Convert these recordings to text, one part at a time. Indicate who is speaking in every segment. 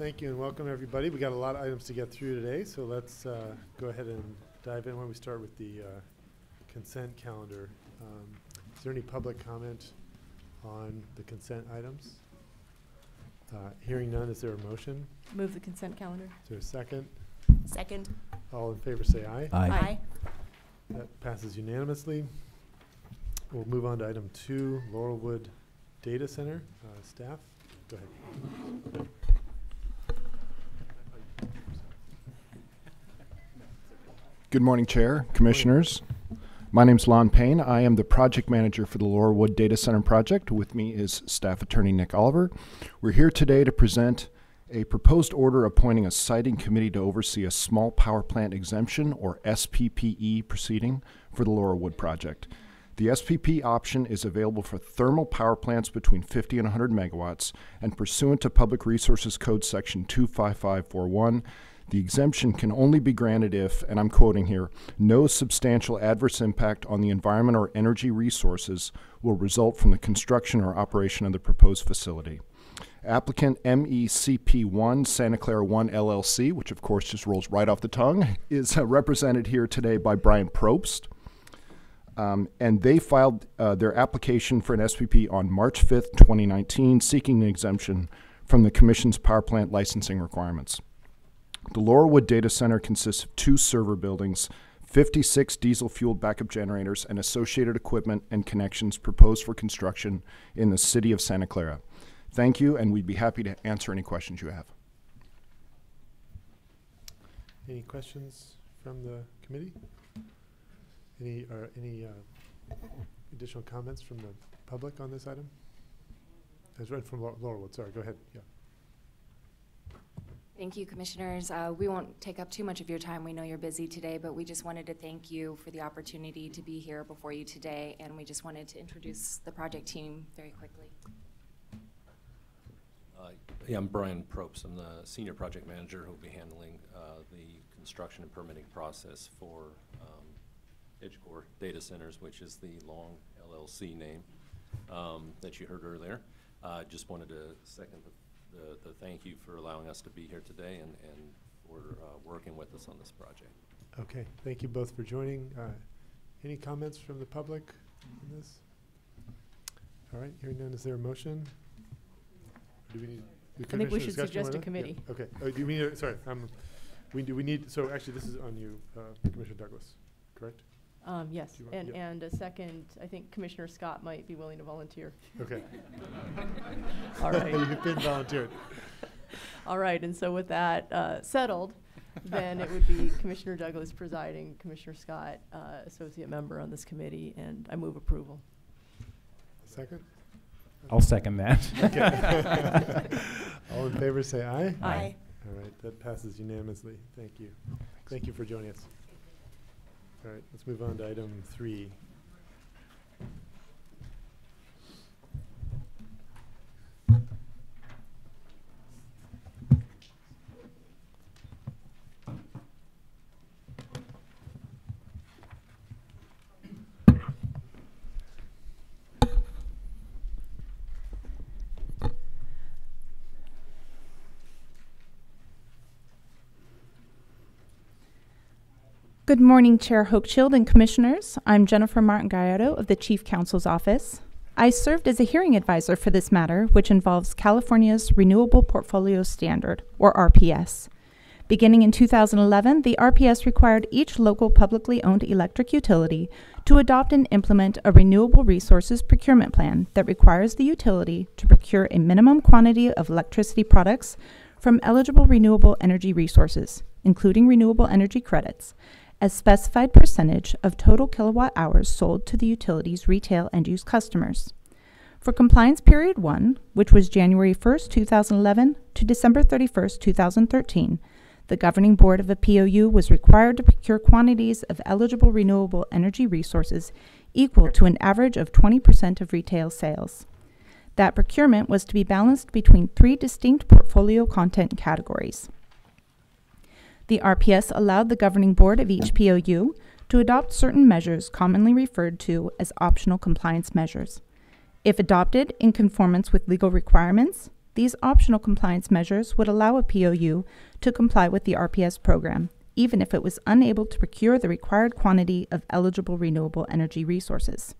Speaker 1: Thank you and welcome everybody. We got a lot of items to get through today, so let's go ahead and dive in. When we start with the consent calendar. Is there any public comment on the consent items? Hearing none, is there a motion?
Speaker 2: Move the consent calendar.
Speaker 1: Is there a second?
Speaker 2: Second.
Speaker 1: All in favor say aye.
Speaker 3: Aye.
Speaker 2: Aye.
Speaker 1: That passes unanimously. We'll move on to item 2, Laurelwood Data Center. Staff, go ahead.
Speaker 3: Good morning, Chair, Commissioners. My name's Lon Payne. I am the project manager for the Laurelwood Data Center project. With me is Staff Attorney Nick Oliver. We're here today to present a proposed order appointing a siting committee to oversee a small power plant exemption, or SPPE, proceeding for the Laurelwood project. The SPP option is available for thermal power plants between 50 and 100 megawatts, and pursuant to Public Resources Code Section 25541, the exemption can only be granted if, and I'm quoting here, no substantial adverse impact on the environment or energy resources will result from the construction or operation of the proposed facility. Applicant MECP1 Santa Clara 1 LLC, which of course just rolls right off the tongue, is represented here today by Brian Probst. And they filed their application for an SPP on March 5th, 2019, seeking an exemption from the Commission's power plant licensing requirements. The Laurelwood Data Center consists of 2 server buildings, 56 diesel-fueled backup generators, and associated equipment and connections proposed for construction in the city of Santa Clara. Thank you, and we'd be happy to answer any questions you have.
Speaker 1: Any questions from the committee? Any additional comments from the public on this item? As read from Laurelwood, sorry, go ahead. Yeah.
Speaker 4: Thank you, Commissioners. We won't take up too much of your time. We know you're busy today, but we just wanted to thank you for the opportunity to be here before you today, and we just wanted to introduce the project team very quickly.
Speaker 5: Yeah, I'm Brian Probst. I'm the Senior Project Manager who will be handling the construction and permitting process for EdgeCore Data Centers, which is the long LLC name that you heard earlier. Just wanted to second the thank you for allowing us to be here today and for working with us on this project.
Speaker 1: Okay, thank you both for joining. Any comments from the public on this? All right, hearing none, is there a motion? Or do we need?
Speaker 2: I think we should suggest a committee.
Speaker 1: Yeah. Okay. Do you mean? Sorry. We need. So actually, this is on you, Commissioner Douglas. Correct?
Speaker 2: Yes, and a second, I think Commissioner Scott might be willing to volunteer.
Speaker 1: Okay.
Speaker 2: All right.
Speaker 1: You've been volunteered.
Speaker 2: All right, and so with that settled, then it would be Commissioner Douglas presiding, Commissioner Scott, associate member on this committee, and I move approval.
Speaker 1: Second?
Speaker 6: I'll second that.
Speaker 1: Okay. All in favor say aye.
Speaker 2: Aye.
Speaker 1: All right, that passes unanimously. Thank you. Thank you for joining us. All right, let's move on to item 3.
Speaker 7: Good morning, Chair Hochschild and Commissioners. I'm Jennifer Martin Gallardo of the Chief Counsel's Office. I served as a hearing advisor for this matter, which involves California's Renewable Portfolio Standard, or RPS. Beginning in 2011, the RPS required each local publicly owned electric utility to adopt and implement a renewable resources procurement plan that requires the utility to procure a minimum quantity of electricity products from eligible renewable energy resources, including renewable energy credits, as specified percentage of total kilowatt hours sold to the utility's retail end-use customers. For compliance period 1, which was January 1st, 2011 to December 31st, 2013, the governing board of a POU was required to procure quantities of eligible renewable energy resources equal to an average of 20% of retail sales. That procurement was to be balanced between 3 distinct portfolio content categories. The RPS allowed the governing board of each POU to adopt certain measures commonly referred to as optional compliance measures. If adopted in conformance with legal requirements, These optional compliance measures would allow a POU to comply with the RPS program, even if it was unable to procure the required quantity of eligible renewable energy resources.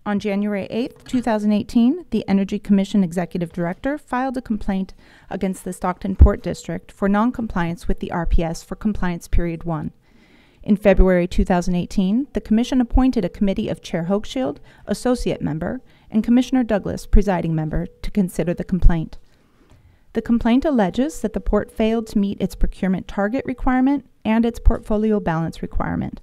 Speaker 7: On January 8, 2018, the Energy Commission Executive Director filed a complaint against the Stockton Port District for noncompliance with the RPS for Compliance Period 1. In February 2018, the Commission appointed a committee of Chair Hochschild, Associate Member, and Commissioner Douglas, Presiding Member, to consider the complaint. The complaint alleges that the port failed to meet its procurement target requirement and its portfolio balance requirement.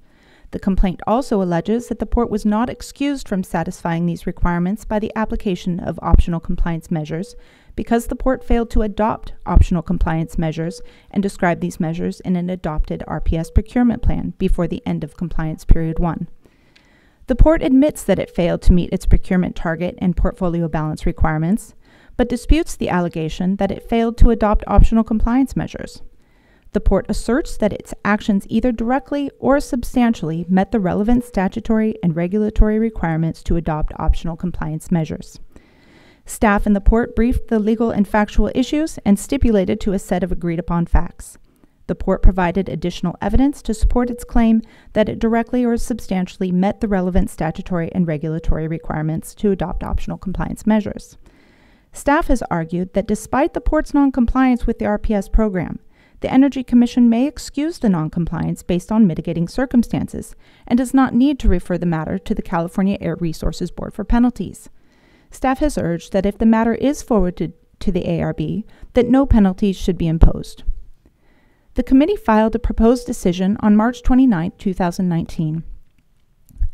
Speaker 7: The complaint also alleges that the port was not excused from satisfying these requirements by the application of optional compliance measures because the port failed to adopt optional compliance measures and describe these measures in an adopted RPS procurement plan before the end of Compliance Period 1. The port admits that it failed to meet its procurement target and portfolio balance requirements, but disputes the allegation that it failed to adopt optional compliance measures. The port asserts that its actions either directly or substantially met the relevant statutory and regulatory requirements to adopt optional compliance measures. Staff in the port briefed the legal and factual issues and stipulated to a set of agreed-upon facts. The port provided additional evidence to support its claim that it directly or substantially met the relevant statutory and regulatory requirements to adopt optional compliance measures. Staff has argued that despite the port's noncompliance with the RPS program, the Energy Commission may excuse the noncompliance based on mitigating circumstances and does not need to refer the matter to the California Air Resources Board for penalties. Staff has urged that if the matter is forwarded to the ARB, that no penalties should be imposed. The committee filed a proposed decision on March 29, 2019.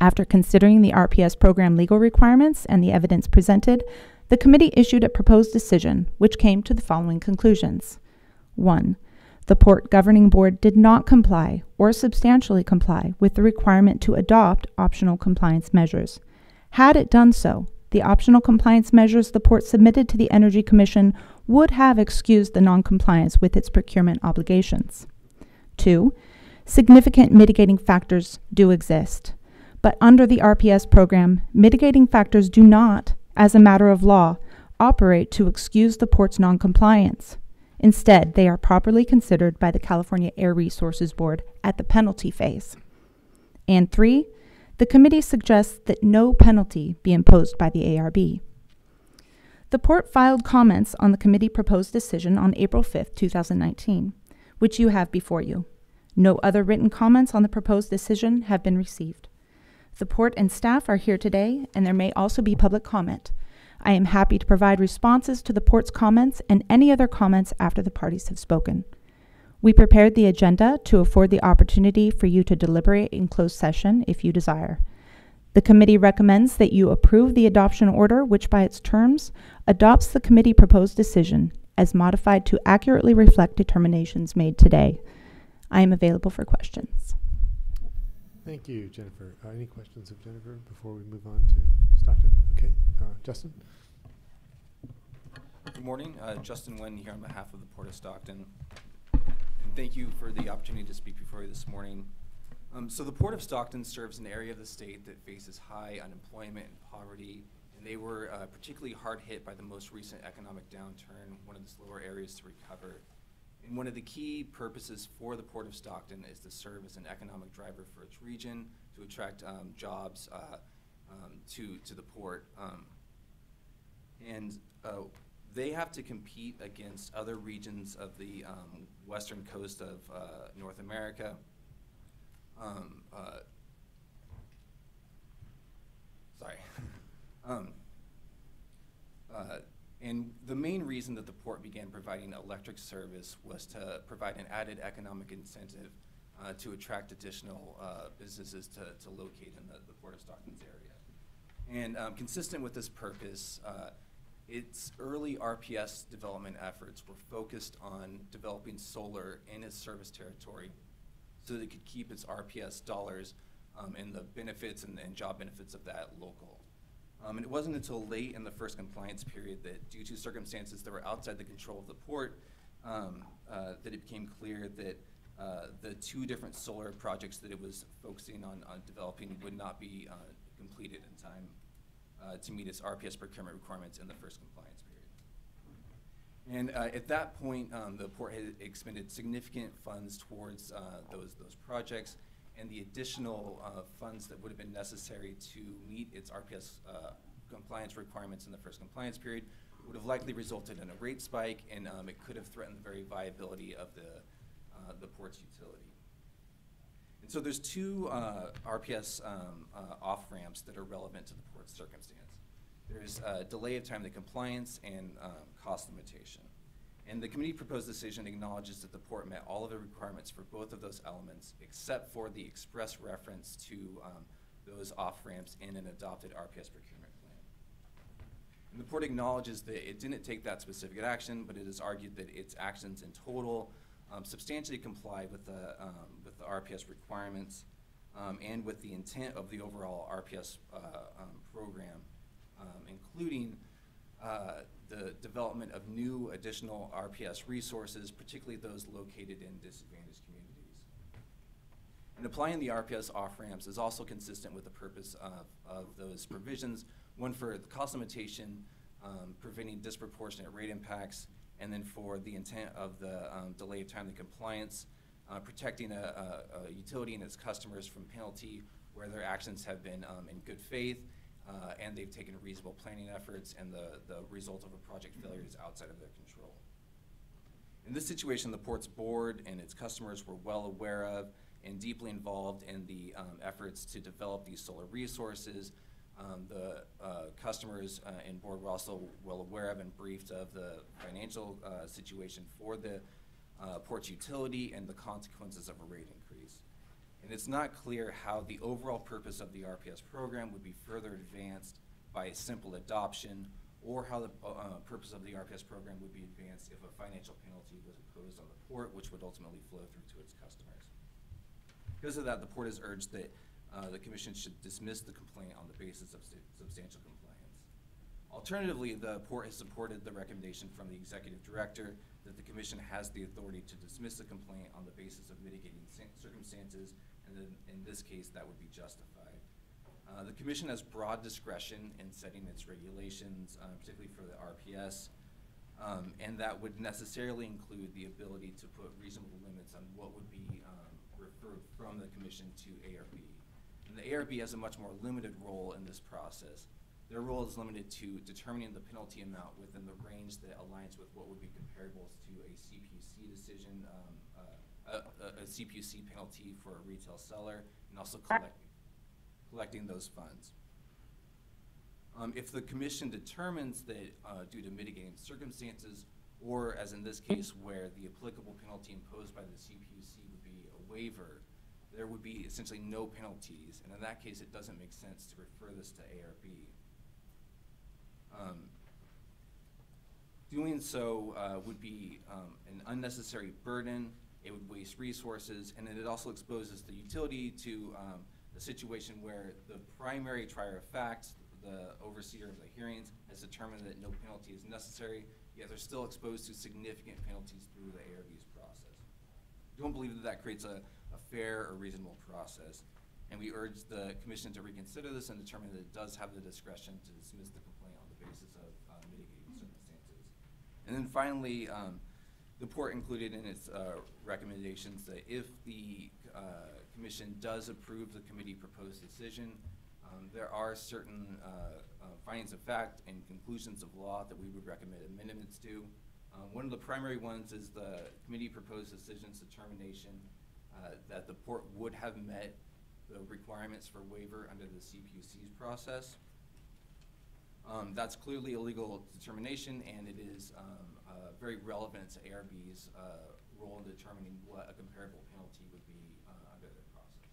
Speaker 7: After considering the RPS program legal requirements and the evidence presented, the committee issued a proposed decision, which came to the following conclusions. 1. The Port Governing Board did not comply or substantially comply with the requirement to adopt optional compliance measures. Had it done so, the optional compliance measures the Port submitted to the Energy Commission would have excused the noncompliance with its procurement obligations. 2. Significant mitigating factors do exist, but under the RPS program, mitigating factors do not, as a matter of law, operate to excuse the Port's noncompliance. Instead, they are properly considered by the California Air Resources Board at the penalty phase. And 3, the committee suggests that no penalty be imposed by the ARB. The Port filed comments on the committee proposed decision on April 5, 2019, which you have before you. No other written comments on the proposed decision have been received. The Port and staff are here today, and there may also be public comment. I am happy to provide responses to the Port's comments and any other comments after the parties have spoken. We prepared the agenda to afford the opportunity for you to deliberate in closed session if you desire. The committee recommends that you approve the adoption order, which by its terms adopts the committee proposed decision as modified to accurately reflect determinations made today. I am available for questions.
Speaker 1: Thank you, Jennifer. Any questions of Jennifer before we move on to Stockton? Okay, Justin?
Speaker 8: Good morning, Justin Nguyen here on behalf of the Port of Stockton. And thank you for the opportunity to speak before you this morning. So the Port of Stockton serves an area of the state that faces high unemployment and poverty, and they were particularly hard hit by the most recent economic downturn, one of the slower areas to recover. And one of the key purposes for the Port of Stockton is to serve as an economic driver for its region, to attract jobs to the port. They have to compete against other regions of the western coast of North America. And the main reason that the port began providing electric service was to provide an added economic incentive to attract additional businesses to locate in the Port of Stockton's area. And consistent with this purpose, its early RPS development efforts were focused on developing solar in its service territory so that it could keep its RPS dollars and the benefits and job benefits of that local. And it wasn't until late in the first compliance period that, due to circumstances that were outside the control of the port, that it became clear that the two different solar projects that it was focusing on developing would not be completed in time to meet its RPS procurement requirements in the first compliance period. And at that point, the port had expended significant funds towards those projects, and the additional funds that would have been necessary to meet its RPS compliance requirements in the first compliance period would have likely resulted in a rate spike, and it could have threatened the very viability of the port's utility. And so there's two RPS off-ramps that are relevant to the port's circumstance. There's delay of time to compliance and cost limitation. And the committee proposed decision acknowledges that the port met all of the requirements for both of those elements, except for the express reference to those off-ramps in an adopted RPS procurement plan. And the port acknowledges that it didn't take that specific action, but it has argued that its actions in total substantially comply with the RPS requirements and with the intent of the overall RPS program, including the development of new additional RPS resources, particularly those located in disadvantaged communities. And applying the RPS off-ramps is also consistent with the purpose of those provisions, one for the cost limitation, preventing disproportionate rate impacts, and then for the intent of the delay of time to compliance, protecting a utility and its customers from penalty where their actions have been in good faith, and they've taken reasonable planning efforts, and the result of a project failure is outside of their control. In this situation, the port's board and its customers were well aware of and deeply involved in the efforts to develop these solar resources. The customers and board were also well aware of and briefed of the financial situation for the port's utility and the consequences of a rate increase. And it's not clear how the overall purpose of the RPS program would be further advanced by a simple adoption, or how the purpose of the RPS program would be advanced if a financial penalty was imposed on the port, which would ultimately flow through to its customers. Because of that, the port has urged that the commission should dismiss the complaint on the basis of substantial compliance. Alternatively, the port has supported the recommendation from the executive director that the commission has the authority to dismiss the complaint on the basis of mitigating circumstances, and then in this case, that would be justified. The commission has broad discretion in setting its regulations, particularly for the RPS, and that would necessarily include the ability to put reasonable limits on what would be referred from the commission to ARB. And the ARB has a much more limited role in this process. Their role is limited to determining the penalty amount within the range that aligns with what would be comparable to a CPUC decision, a CPUC penalty for a retail seller, and also collecting those funds. If the commission determines that due to mitigating circumstances, or as in this case where the applicable penalty imposed by the CPUC would be a waiver, there would be essentially no penalties, and in that case it doesn't make sense to refer this to ARB. Doing so would be an unnecessary burden, it would waste resources, and it also exposes the utility to a situation where the primary trier of facts, the overseer of the hearings, has determined that no penalty is necessary, yet they're still exposed to significant penalties through the ARB's process. We don't believe that that creates a fair or reasonable process, and we urge the commission to reconsider this and determine that it does have the discretion to dismiss the complaint on the basis of mitigating circumstances. And then finally, the port included in its recommendations that if the commission does approve the committee proposed decision, there are certain findings of fact and conclusions of law that we would recommend amendments to. One of the primary ones is the committee proposed decision's determination that the port would have met the requirements for waiver under the CPUC's process. That's clearly a legal determination, and it is very relevant to ARB's role in determining what a comparable penalty would be under their process.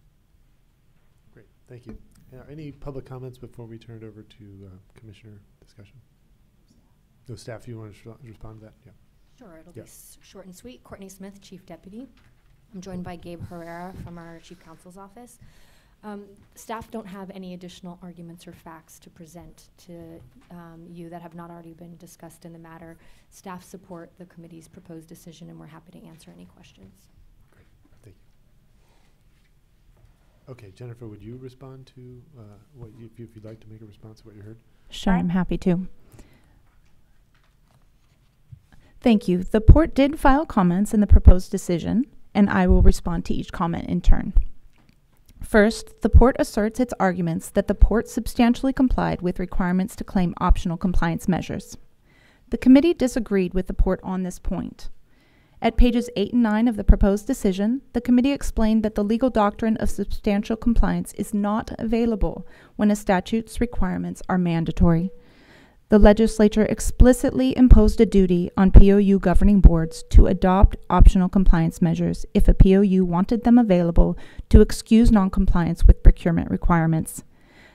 Speaker 1: Great, thank you. Any public comments before we turn it over to commissioner discussion? No, staff, you want to respond to that? Yeah.
Speaker 9: Sure, it'll be short and sweet. Courtney Smith, Chief Deputy. I'm joined by Gabe Herrera from our Chief Counsel's Office. Staff don't have any additional arguments or facts to present to you that have not already been discussed in the matter. Staff support the committee's proposed decision, and we're happy to answer any questions.
Speaker 1: Great, thank you. Okay, Jennifer, would you respond to what if you'd like to make a response to what you heard?
Speaker 7: Sure, I'm happy to. Thank you. The Port did file comments in the proposed decision, and I will respond to each comment in turn. First, the Port asserts its arguments that the Port substantially complied with requirements to claim optional compliance measures. The committee disagreed with the Port on this point. At pages 8 and 9 of the proposed decision, the committee explained that the legal doctrine of substantial compliance is not available when a statute's requirements are mandatory. The legislature explicitly imposed a duty on POU governing boards to adopt optional compliance measures if a POU wanted them available to excuse noncompliance with procurement requirements.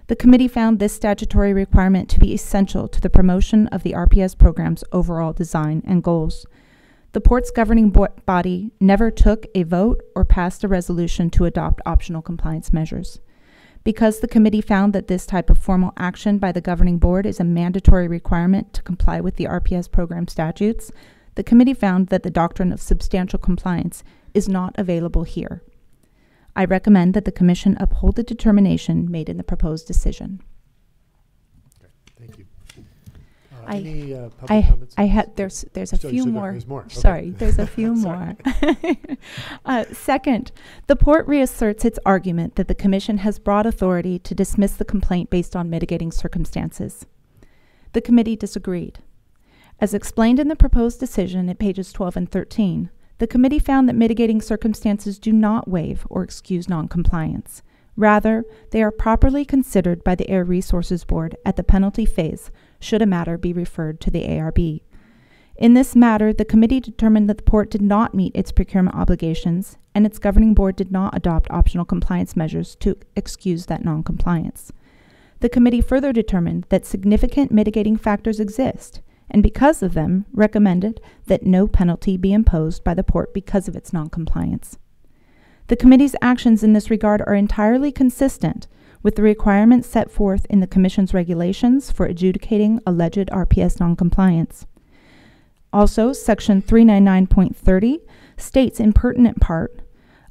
Speaker 7: The committee found this statutory requirement to be essential to the promotion of the RPS program's overall design and goals. The Port's governing body never took a vote or passed a resolution to adopt optional compliance measures. Because the committee found that this type of formal action by the governing board is a mandatory requirement to comply with the RPS program statutes, the committee found that the doctrine of substantial compliance is not available here. I recommend that the commission uphold the determination made in the proposed decision.
Speaker 1: Okay, thank you. Any public comments?
Speaker 7: There's a few more.
Speaker 1: There's more. Okay.
Speaker 7: Sorry, there's a few more. Second, the Port reasserts its argument that the commission has broad authority to dismiss the complaint based on mitigating circumstances. The committee disagreed. As explained in the proposed decision at pages 12 and 13, the committee found that mitigating circumstances do not waive or excuse noncompliance. Rather, they are properly considered by the Air Resources Board at the penalty phase should a matter be referred to the ARB. In this matter, the committee determined that the Port did not meet its procurement obligations, and its governing board did not adopt optional compliance measures to excuse that noncompliance. The committee further determined that significant mitigating factors exist, and because of them, recommended that no penalty be imposed by the Port because of its noncompliance. The committee's actions in this regard are entirely consistent with the requirements set forth in the Commission's regulations for adjudicating alleged RPS noncompliance. Also, Section 399.30 states in pertinent part,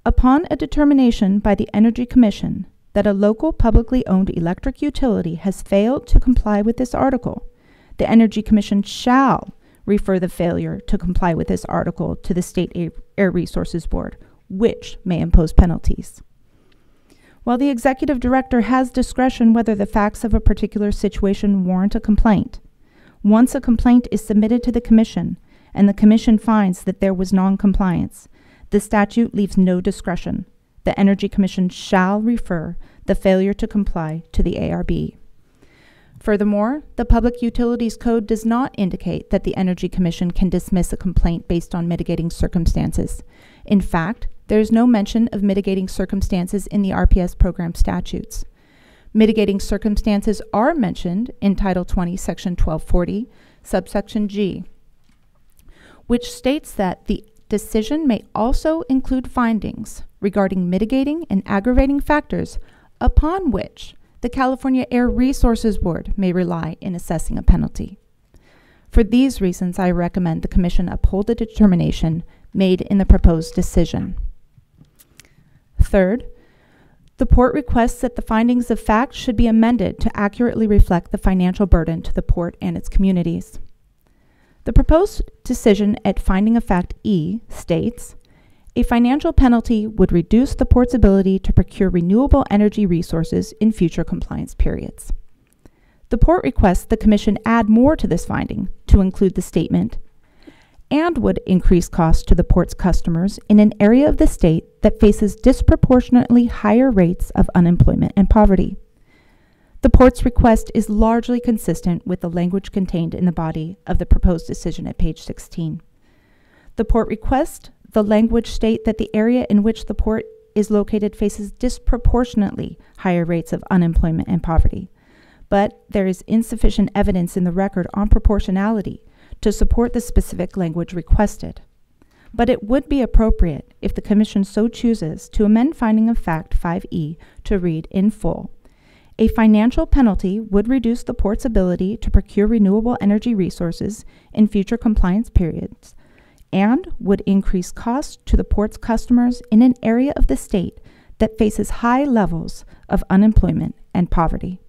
Speaker 7: upon a determination by the Energy Commission that a local publicly owned electric utility has failed to comply with this article, the Energy Commission shall refer the failure to comply with this article to the State Air Resources Board, which may impose penalties. While the executive director has discretion whether the facts of a particular situation warrant a complaint, once a complaint is submitted to the commission and the commission finds that there was noncompliance, the statute leaves no discretion. The Energy Commission shall refer the failure to comply to the ARB. Furthermore, the Public Utilities Code does not indicate that the Energy Commission can dismiss a complaint based on mitigating circumstances. In fact, there is no mention of mitigating circumstances in the RPS program statutes. Mitigating circumstances are mentioned in Title 20, Section 1240, subsection G, which states that the decision may also include findings regarding mitigating and aggravating factors upon which the California Air Resources Board may rely in assessing a penalty. For these reasons, I recommend the Commission uphold the determination made in the proposed decision. Third, the Port requests that the findings of fact should be amended to accurately reflect the financial burden to the Port and its communities. The proposed decision at Finding of Fact E states, a financial penalty would reduce the Port's ability to procure renewable energy resources in future compliance periods. The Port requests the Commission add more to this finding to include the statement, and would increase costs to the Port's customers in an area of the state that faces disproportionately higher rates of unemployment and poverty. The Port's request is largely consistent with the language contained in the body of the proposed decision at page 16. The Port request the language state that the area in which the Port is located faces disproportionately higher rates of unemployment and poverty, but there is insufficient evidence in the record on proportionality to support the specific language requested. But it would be appropriate, if the Commission so chooses, to amend Finding of Fact 5E to read in full, a financial penalty would reduce the Port's ability to procure renewable energy resources in future compliance periods and would increase costs to the Port's customers in an area of the state that faces high levels of unemployment and poverty.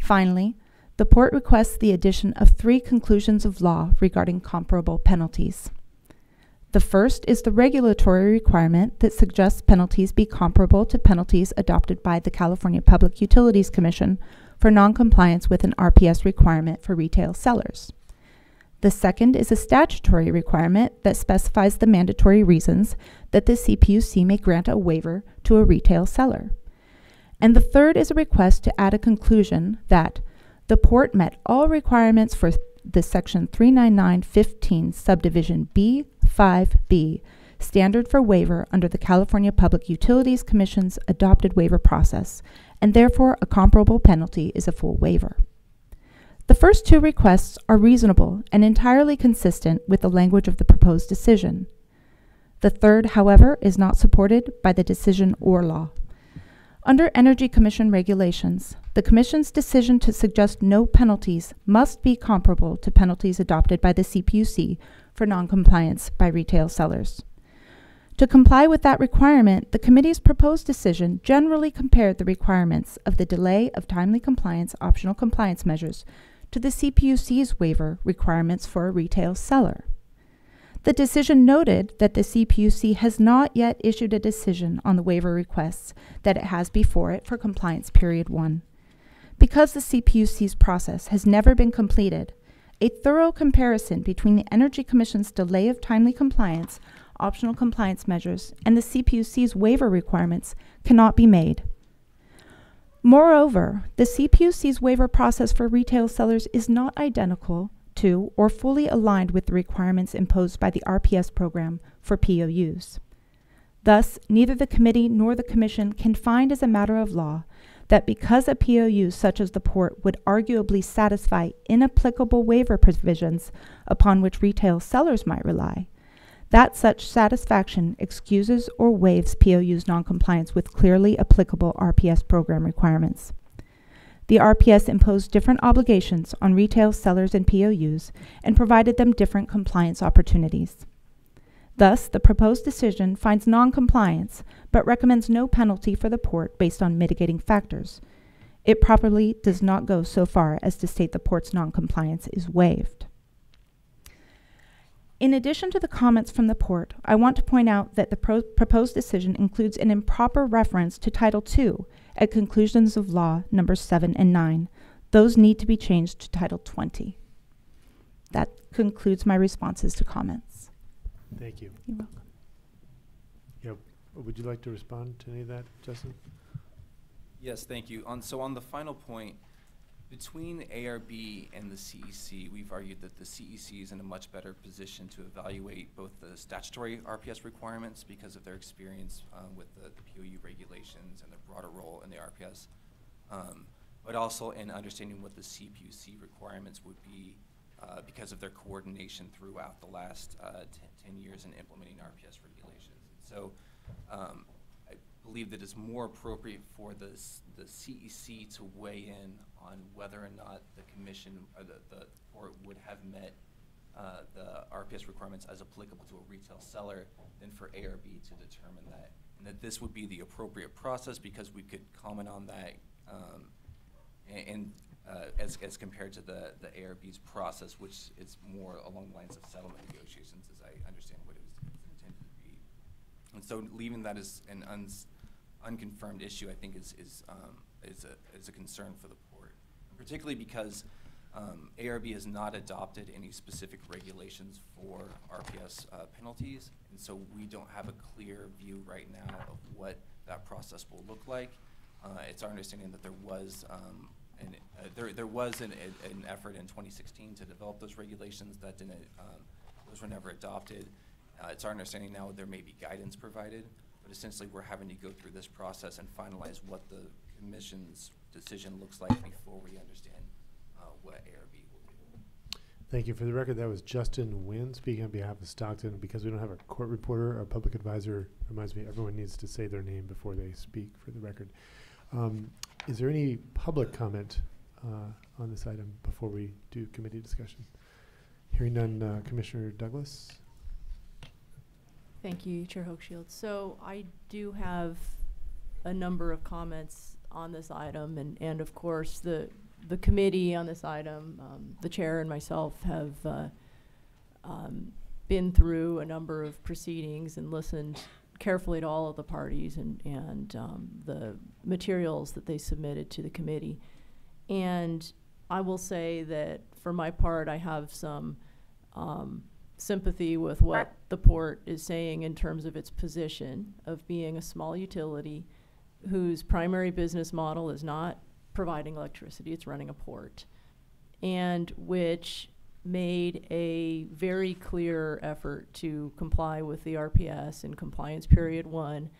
Speaker 7: Finally, The Port requests the addition of 3 conclusions of law regarding comparable penalties. The first is the regulatory requirement that suggests penalties be comparable to penalties adopted by the California Public Utilities Commission for noncompliance with an RPS requirement for retail sellers. The second is a statutory requirement that specifies the mandatory reasons that the CPUC may grant a waiver to a retail seller. And the third is a request to add a conclusion that the Port met all requirements for the Section 39915 Subdivision B5B standard for waiver under the California Public Utilities Commission's adopted waiver process, and therefore a comparable penalty is a full waiver. The first 2 requests are reasonable and entirely consistent with the language of the proposed decision. The third, however, is not supported by the decision or law. Under Energy Commission regulations, the Commission's decision to suggest no penalties must be comparable to penalties adopted by the CPUC for noncompliance by retail sellers. To comply with that requirement, the Committee's proposed decision generally compared the requirements of the delay of timely compliance optional compliance measures to the CPUC's waiver requirements for a retail seller. The decision noted that the CPUC has not yet issued a decision on the waiver requests that it has before it for compliance period 1. Because the CPUC's process has never been completed, a thorough comparison between the Energy Commission's delay of timely compliance, optional compliance measures, and the CPUC's waiver requirements cannot be made. Moreover, the CPUC's waiver process for retail sellers is not identical to or fully aligned with the requirements imposed by the RPS program for POUs. Thus, neither the Committee nor the Commission can find as a matter of law that because a POU such as the Port would arguably satisfy inapplicable waiver provisions upon which retail sellers might rely, that such satisfaction excuses or waives POU's noncompliance with clearly applicable RPS program requirements. The RPS imposed different obligations on retail sellers and POUs and provided them different compliance opportunities. Thus, the proposed decision finds noncompliance, but recommends no penalty for the Port based on mitigating factors. It properly does not go so far as to state the Port's noncompliance is waived. In addition to the comments from the Port, I want to point out that the proposed decision includes an improper reference to Title II at Conclusions of Law numbers 7 and 9. Those need to be changed to Title 20. That concludes my responses to comments.
Speaker 1: Thank you.
Speaker 7: You're welcome.
Speaker 1: Yeah, would you like to respond to any of that, Justin?
Speaker 8: Yes, thank you. So on the final point, between ARB and the CEC, we've argued that the CEC is in a much better position to evaluate both the statutory RPS requirements because of their experience with the POU regulations and their broader role in the RPS, but also in understanding what the CPUC requirements would be because of their coordination throughout the last 10 years in implementing RPS regulations. So I believe that it's more appropriate for the CEC to weigh in on whether or not the Commission or the Port would have met the RPS requirements as applicable to a retail seller than for ARB to determine that. And that this would be the appropriate process because we could comment on that as compared to the ARB's process, which is more along the lines of settlement negotiations, as I understand what it was intended to be. And so leaving that as an unconfirmed issue, I think is a concern for the Port, particularly because ARB has not adopted any specific regulations for RPS penalties, and so we don't have a clear view right now of what that process will look like. It's our understanding that there was an effort in 2016 to develop those regulations that didn't. Those were never adopted. It's our understanding now there may be guidance provided, but essentially we're having to go through this process and finalize what the Commission's decision looks like before we understand what ARB will do.
Speaker 1: Thank you. For the record, that was Justin Wynn speaking on behalf of Stockton. Because we don't have a court reporter, our public advisor reminds me everyone needs to say their name before they speak for the record. Is there any public comment on this item before we do committee discussion? Hearing none, Commissioner Douglas.
Speaker 2: Thank you, Chair Hochschild. So I do have a number of comments on this item, and of course the the committee on this item, the chair and myself have been through a number of proceedings and listened carefully to all of the parties and the materials that they submitted to the committee. And I will say that for my part, I have some sympathy with what the port is saying in terms of its position of being a small utility whose primary business model is not providing electricity, it's running a port, and which made a very clear effort to comply with the RPS in compliance period 1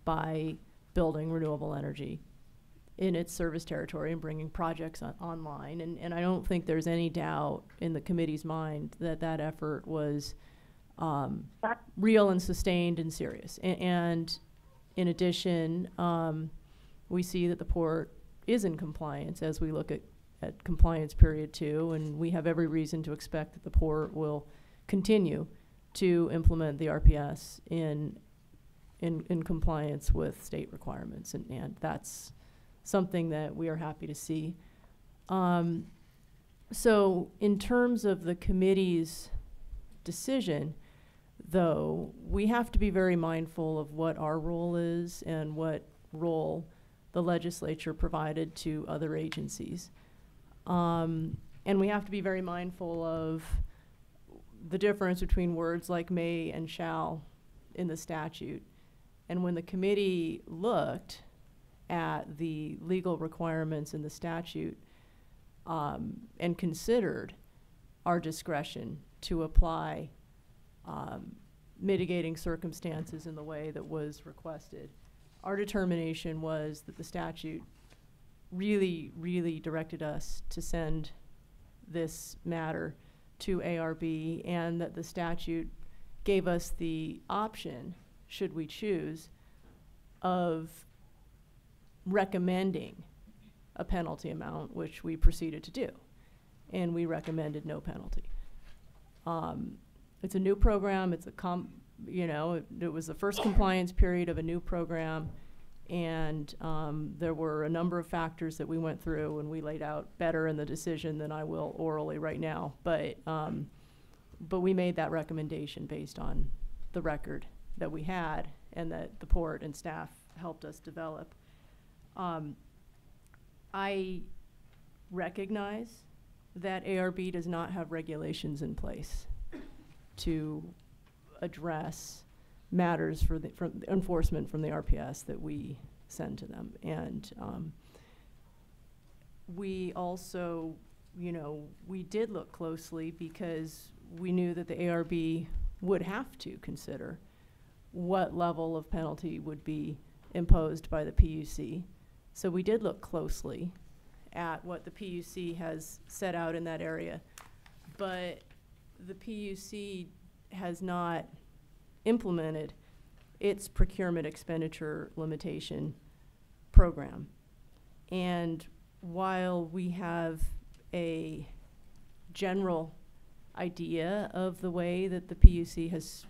Speaker 2: by building renewable energy in its service territory and bringing projects online. And I don't think there's any doubt in the committee's mind that that effort was real and sustained and serious. And in addition, we see that the port is in compliance as we look at compliance period 2, and we have every reason to expect that the port will continue to implement the RPS in compliance with state requirements, and that's something that we are happy to see. So in terms of the committee's decision, though, we have to be very mindful of what our role is and what role the legislature provided to other agencies. And we have to be very mindful of the difference between words like may and shall in the statute. And when the committee looked at the legal requirements in the statute and considered our discretion to apply mitigating circumstances in the way that was requested, our determination was that the statute really, really directed us to send this matter to ARB, and that the statute gave us the option, should we choose, of recommending a penalty amount, which we proceeded to do, and we recommended no penalty. It's a new program. It's a it was the first compliance period of a new program, and there were a number of factors that we went through and we laid out better in the decision than I will orally right now. But we made that recommendation based on the record that we had and that the port and staff helped us develop. I recognize that ARB does not have regulations in place to address matters for enforcement from the RPS that we send to them. And we also, we did look closely because we knew that the ARB would have to consider what level of penalty would be imposed by the PUC. So we did look closely at what the PUC has set out in that area. But the PUC has not implemented its procurement expenditure limitation program. And while we have a general idea of the way that the PUC has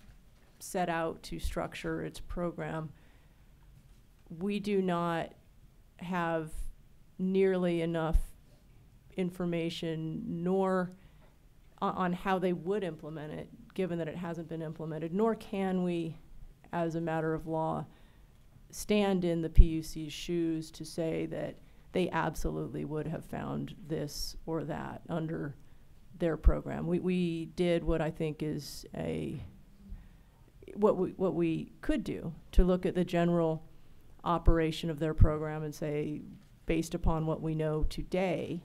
Speaker 2: set out to structure its program, we do not have nearly enough information nor on how they would implement it, given that it hasn't been implemented, nor can we, as a matter of law, stand in the PUC's shoes to say that they absolutely would have found this or that under their program. We did what I think is what we could do to look at the general operation of their program and say, based upon what we know today,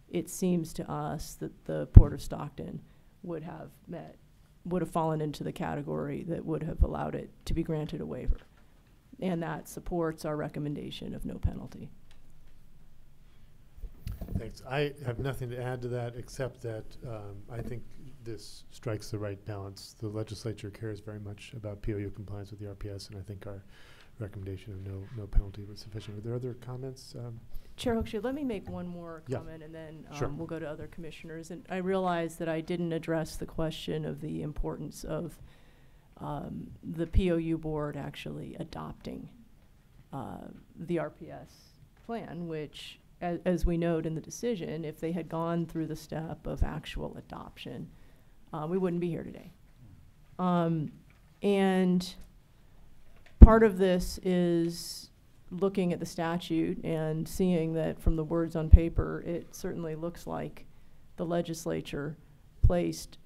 Speaker 2: it seems to us that the Port of Stockton would have fallen into the category that would have allowed it to be granted a waiver. And that supports our recommendation of no penalty.
Speaker 1: Thanks. I have nothing to add to that except that I think this strikes the right balance. The legislature cares very much about POU compliance with the RPS, and I think our recommendation of no penalty was sufficient. Are there other comments?
Speaker 2: Chair Hochschild, let me make one more comment, and then
Speaker 1: Sure.
Speaker 2: We'll go to other commissioners. And I realize that I didn't address the question of the importance of the POU board actually adopting the RPS plan, which as we note in the decision, if they had gone through the step of actual adoption, we wouldn't be here today. And part of this is looking at the statute and seeing that from the words on paper, it certainly looks like the legislature placed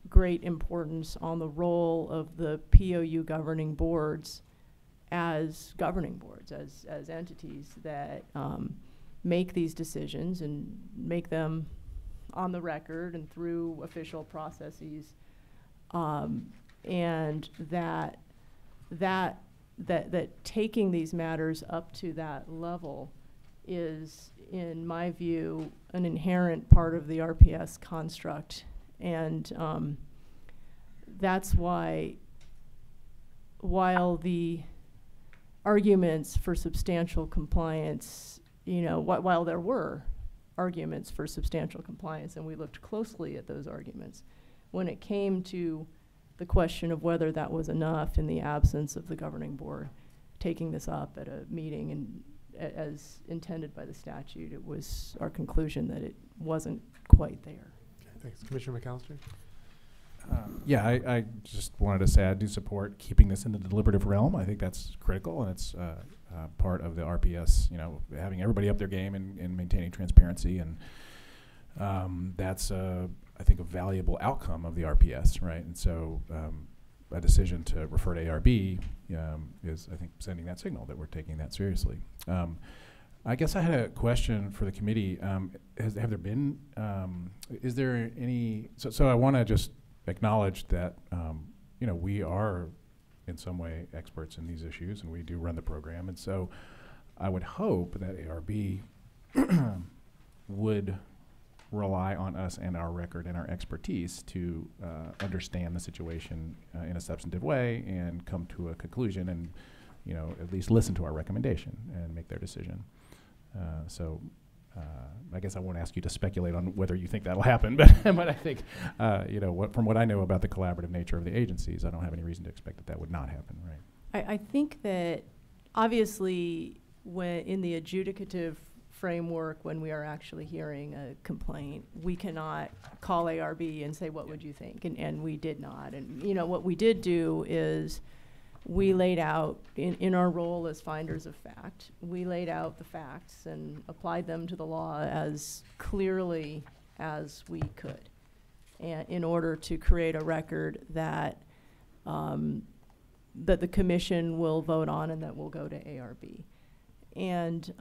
Speaker 2: great importance on the role of the POU governing boards as governing boards, as entities that make these decisions and make them on the record and through official processes, and that taking these matters up to that level is, in my view, an inherent part of the RPS construct. And that's why, while the arguments for substantial compliance, while there were arguments for substantial compliance, and we looked closely at those arguments, when it came to the question of whether that was enough in the absence of the governing board taking this up at a meeting and as intended by the statute, it was our conclusion that it wasn't quite there.
Speaker 1: Okay, thanks. Commissioner McAllister?
Speaker 6: Yeah, I just wanted to say I do support keeping this in the deliberative realm. I think that's critical, and it's part of the RPS, having everybody up their game and maintaining transparency. And that's, I think, a valuable outcome of the RPS, right? And so a decision to refer to ARB is, I think, sending that signal that we're taking that seriously. I guess I had a question for the committee. Have there been, is there any, so I want to just acknowledge that, we are in some way experts in these issues, and we do run the program. And so I would hope that ARB would rely on us and our record and our expertise to understand the situation in a substantive way and come to a conclusion and, at least listen to our recommendation and make their decision. I guess I won't ask you to speculate on whether you think that'll happen, but I think, from what I know about the collaborative nature of the agencies, I don't have any reason to expect that would not happen, right?
Speaker 2: I think that obviously when in the adjudicative framework, when we are actually hearing a complaint, we cannot call ARB and say, what would you think? And we did not. And what we did do is we laid out, in our role as finders of fact, we laid out the facts and applied them to the law as clearly as we could, and in order to create a record that that the commission will vote on and that will go to ARB. And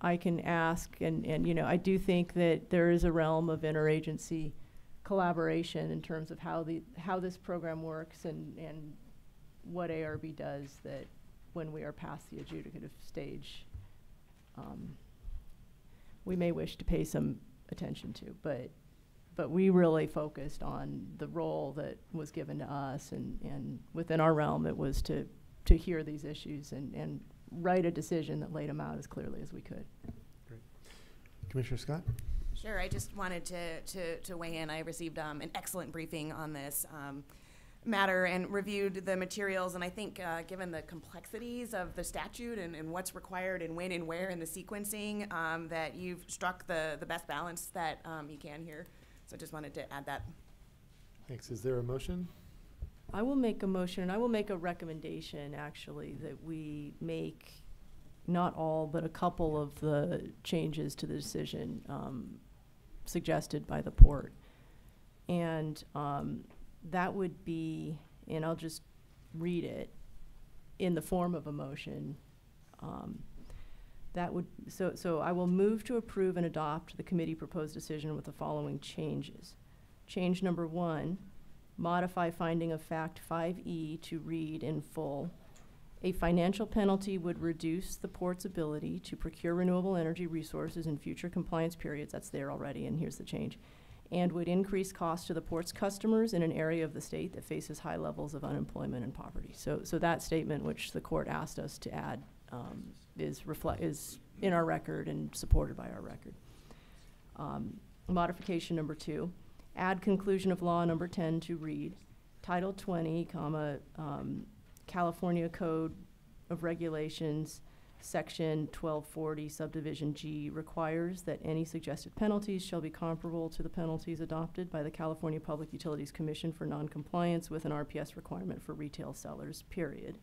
Speaker 2: I can ask, and I do think that there is a realm of interagency collaboration in terms of how this program works and what ARB does, that when we are past the adjudicative stage, we may wish to pay some attention to. But we really focused on the role that was given to us, and within our realm, it was to hear these issues and write a decision that laid them out as clearly as we could.
Speaker 1: Great. Commissioner Scott?
Speaker 10: Sure, I just wanted to weigh in. I received an excellent briefing on this matter and reviewed the materials, and I think given the complexities of the statute and what's required and when and where in the sequencing, that you've struck the best balance that you can here. So just wanted to add that.
Speaker 1: Thanks. Is there a motion?
Speaker 2: I will make a motion, and I will make a recommendation, actually, that we make not all, but a couple of the changes to the decision suggested by the port. And that would be, and I'll just read it in the form of a motion. That would, so I will move to approve and adopt the committee proposed decision with the following changes. Change number 1, modify finding of fact 5E to read in full. A financial penalty would reduce the port's ability to procure renewable energy resources in future compliance periods. That's there already, and here's the change. And would increase costs to the port's customers in an area of the state that faces high levels of unemployment and poverty. So that statement, which the court asked us to add, is in our record and supported by our record. Modification number 2, add conclusion of law number 10 to read, Title 20, California Code of Regulations Section 1240 subdivision G requires that any suggested penalties shall be comparable to the penalties adopted by the California Public Utilities Commission for noncompliance with an RPS requirement for retail sellers, period.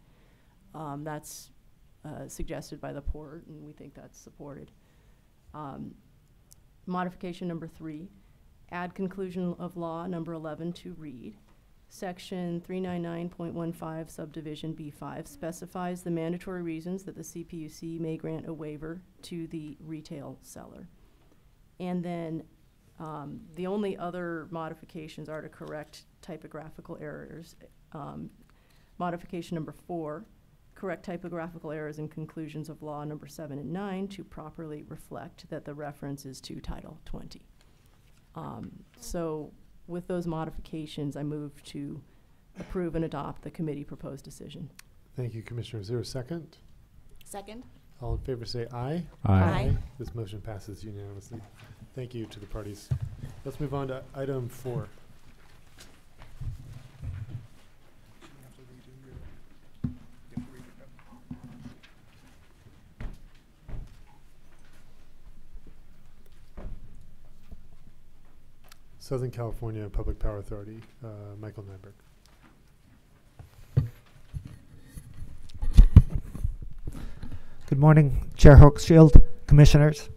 Speaker 2: That's suggested by the port, and we think that's supported. Modification number 3, add conclusion of law number 11 to read. Section 399.15 subdivision B5 specifies the mandatory reasons that the CPUC may grant a waiver to the retail seller. And then the only other modifications are to correct typographical errors. Modification number 4, correct typographical errors in conclusions of law number 7 and 9 to properly reflect that the reference is to Title 20. So with those modifications, I move to approve and adopt the committee proposed decision.
Speaker 1: Thank you, Commissioner. Is there a second?
Speaker 10: Second.
Speaker 1: All in favor say aye.
Speaker 10: Aye.
Speaker 1: This motion passes unanimously. Thank you to the parties. Let's move on to item 4. Southern California Public Power Authority, Michael Nyberg.
Speaker 11: Good morning, Chair Hochschild, Commissioners.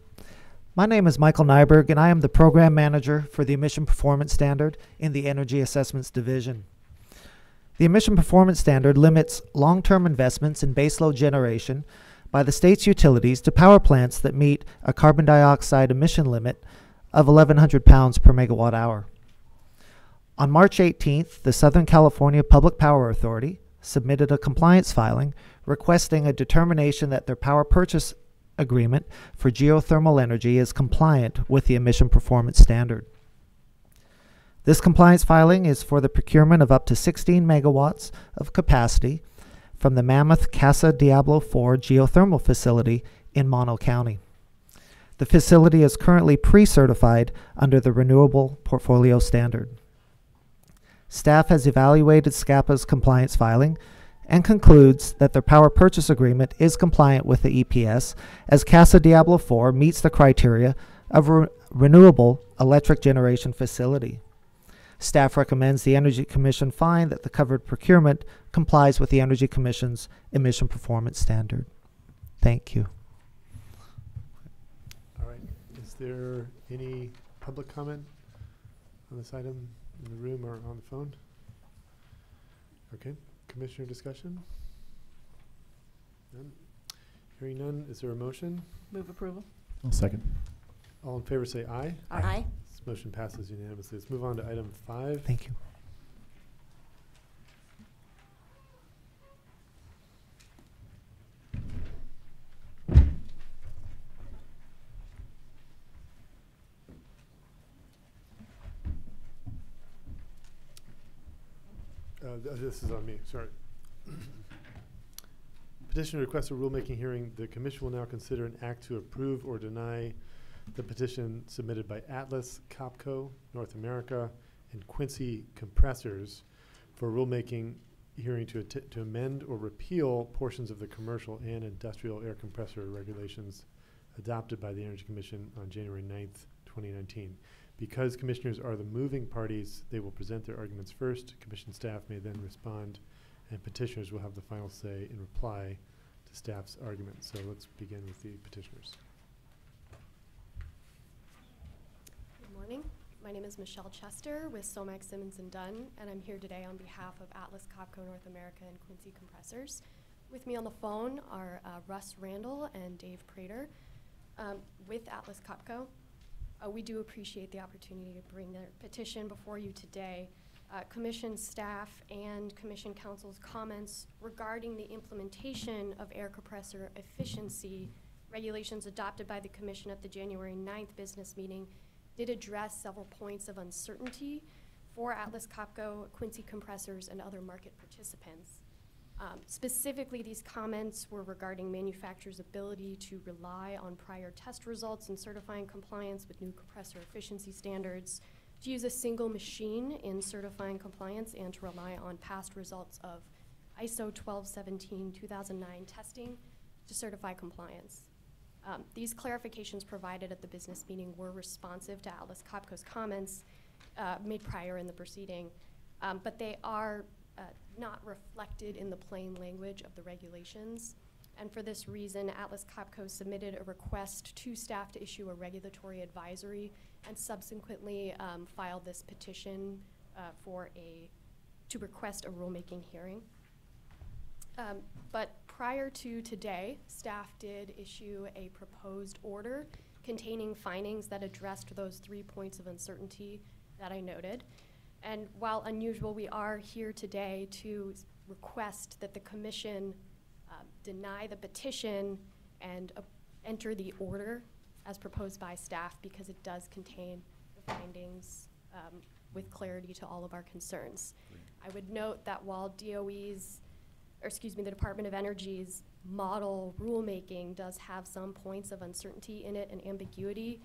Speaker 11: My name is Michael Nyberg, and I am the Program Manager for the Emission Performance Standard in the Energy Assessments Division. The Emission Performance Standard limits long-term investments in baseload generation by the state's utilities to power plants that meet a carbon dioxide emission limit of 1,100 pounds per megawatt hour. On March 18th, the Southern California Public Power Authority submitted a compliance filing requesting a determination that their power purchase agreement for geothermal energy is compliant with the emission performance standard. This compliance filing is for the procurement of up to 16 megawatts of capacity from the Mammoth Casa Diablo 4 geothermal facility in Mono County. The facility is currently pre-certified under the Renewable Portfolio Standard. Staff has evaluated SCAPA's compliance filing and concludes that their power purchase agreement is compliant with the EPS, as Casa Diablo 4 meets the criteria of a renewable electric generation facility. Staff recommends the Energy Commission find that the covered procurement complies with the Energy Commission's emission performance standard. Thank you.
Speaker 1: Is there any public comment on this item in the room or on the phone? Okay, Commissioner discussion? None? Hearing none, is there a motion?
Speaker 2: Move approval.
Speaker 6: I'll second.
Speaker 1: All in favor say aye.
Speaker 10: Aye.
Speaker 1: This motion passes unanimously. Let's move on to item 5.
Speaker 11: Thank you.
Speaker 1: This is on me, sorry. Petition requests a rulemaking hearing. The Commission will now consider an act to approve or deny the petition submitted by Atlas Copco, North America, and Quincy Compressors for a rulemaking hearing to amend or repeal portions of the commercial and industrial air compressor regulations adopted by the Energy Commission on January 9th, 2019. Because commissioners are the moving parties, they will present their arguments first. Commission staff may then respond, and petitioners will have the final say in reply to staff's arguments. So let's begin with the petitioners.
Speaker 12: Good morning. My name is Michelle Chester with Somax Simmons & Dunn, and I'm here today on behalf of Atlas Copco North America and Quincy Compressors. With me on the phone are Russ Randall and Dave Prater. With Atlas Copco, we do appreciate the opportunity to bring their petition before you today. Commission staff and Commission Council's comments regarding the implementation of air compressor efficiency regulations adopted by the Commission at the January 9th business meeting did address several points of uncertainty for Atlas Copco, Quincy Compressors, and other market participants. Specifically, these comments were regarding manufacturers' ability to rely on prior test results in certifying compliance with new compressor efficiency standards, to use a single machine in certifying compliance, and to rely on past results of ISO 1217-2009 testing to certify compliance. These clarifications provided at the business meeting were responsive to Atlas Copco's comments made prior in the proceeding, but they are not reflected in the plain language of the regulations. And for this reason, Atlas Copco submitted a request to staff to issue a regulatory advisory and subsequently filed this petition to request a rulemaking hearing. But prior to today, staff did issue a proposed order containing findings that addressed those 3 points of uncertainty that I noted. And while unusual, we are here today to request that the commission deny the petition and enter the order as proposed by staff, because it does contain the findings with clarity to all of our concerns. I would note that while the Department of Energy's model rulemaking does have some points of uncertainty in it and ambiguity,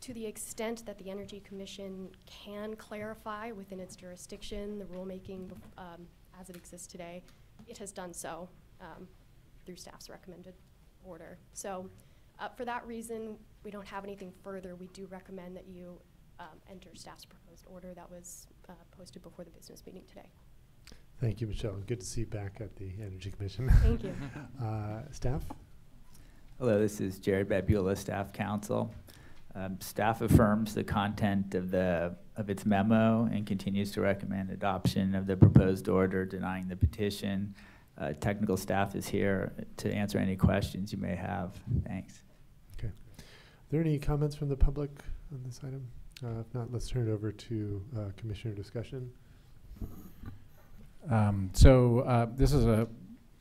Speaker 12: to the extent that the Energy Commission can clarify within its jurisdiction the rulemaking as it exists today, it has done so through staff's recommended order. So for that reason, we don't have anything further. We do recommend that you enter staff's proposed order that was posted before the business meeting today.
Speaker 1: Thank you, Michelle. Good to see you back at the Energy Commission.
Speaker 12: Thank you.
Speaker 1: Staff?
Speaker 13: Hello, this is Jared Babula, Staff Counsel. Staff affirms the content of its memo and continues to recommend adoption of the proposed order denying the petition. Technical staff is here to answer any questions you may have. Thanks.
Speaker 1: Okay. Are there any comments from the public on this item? If not, let's turn it over to commissioner discussion.
Speaker 6: This is a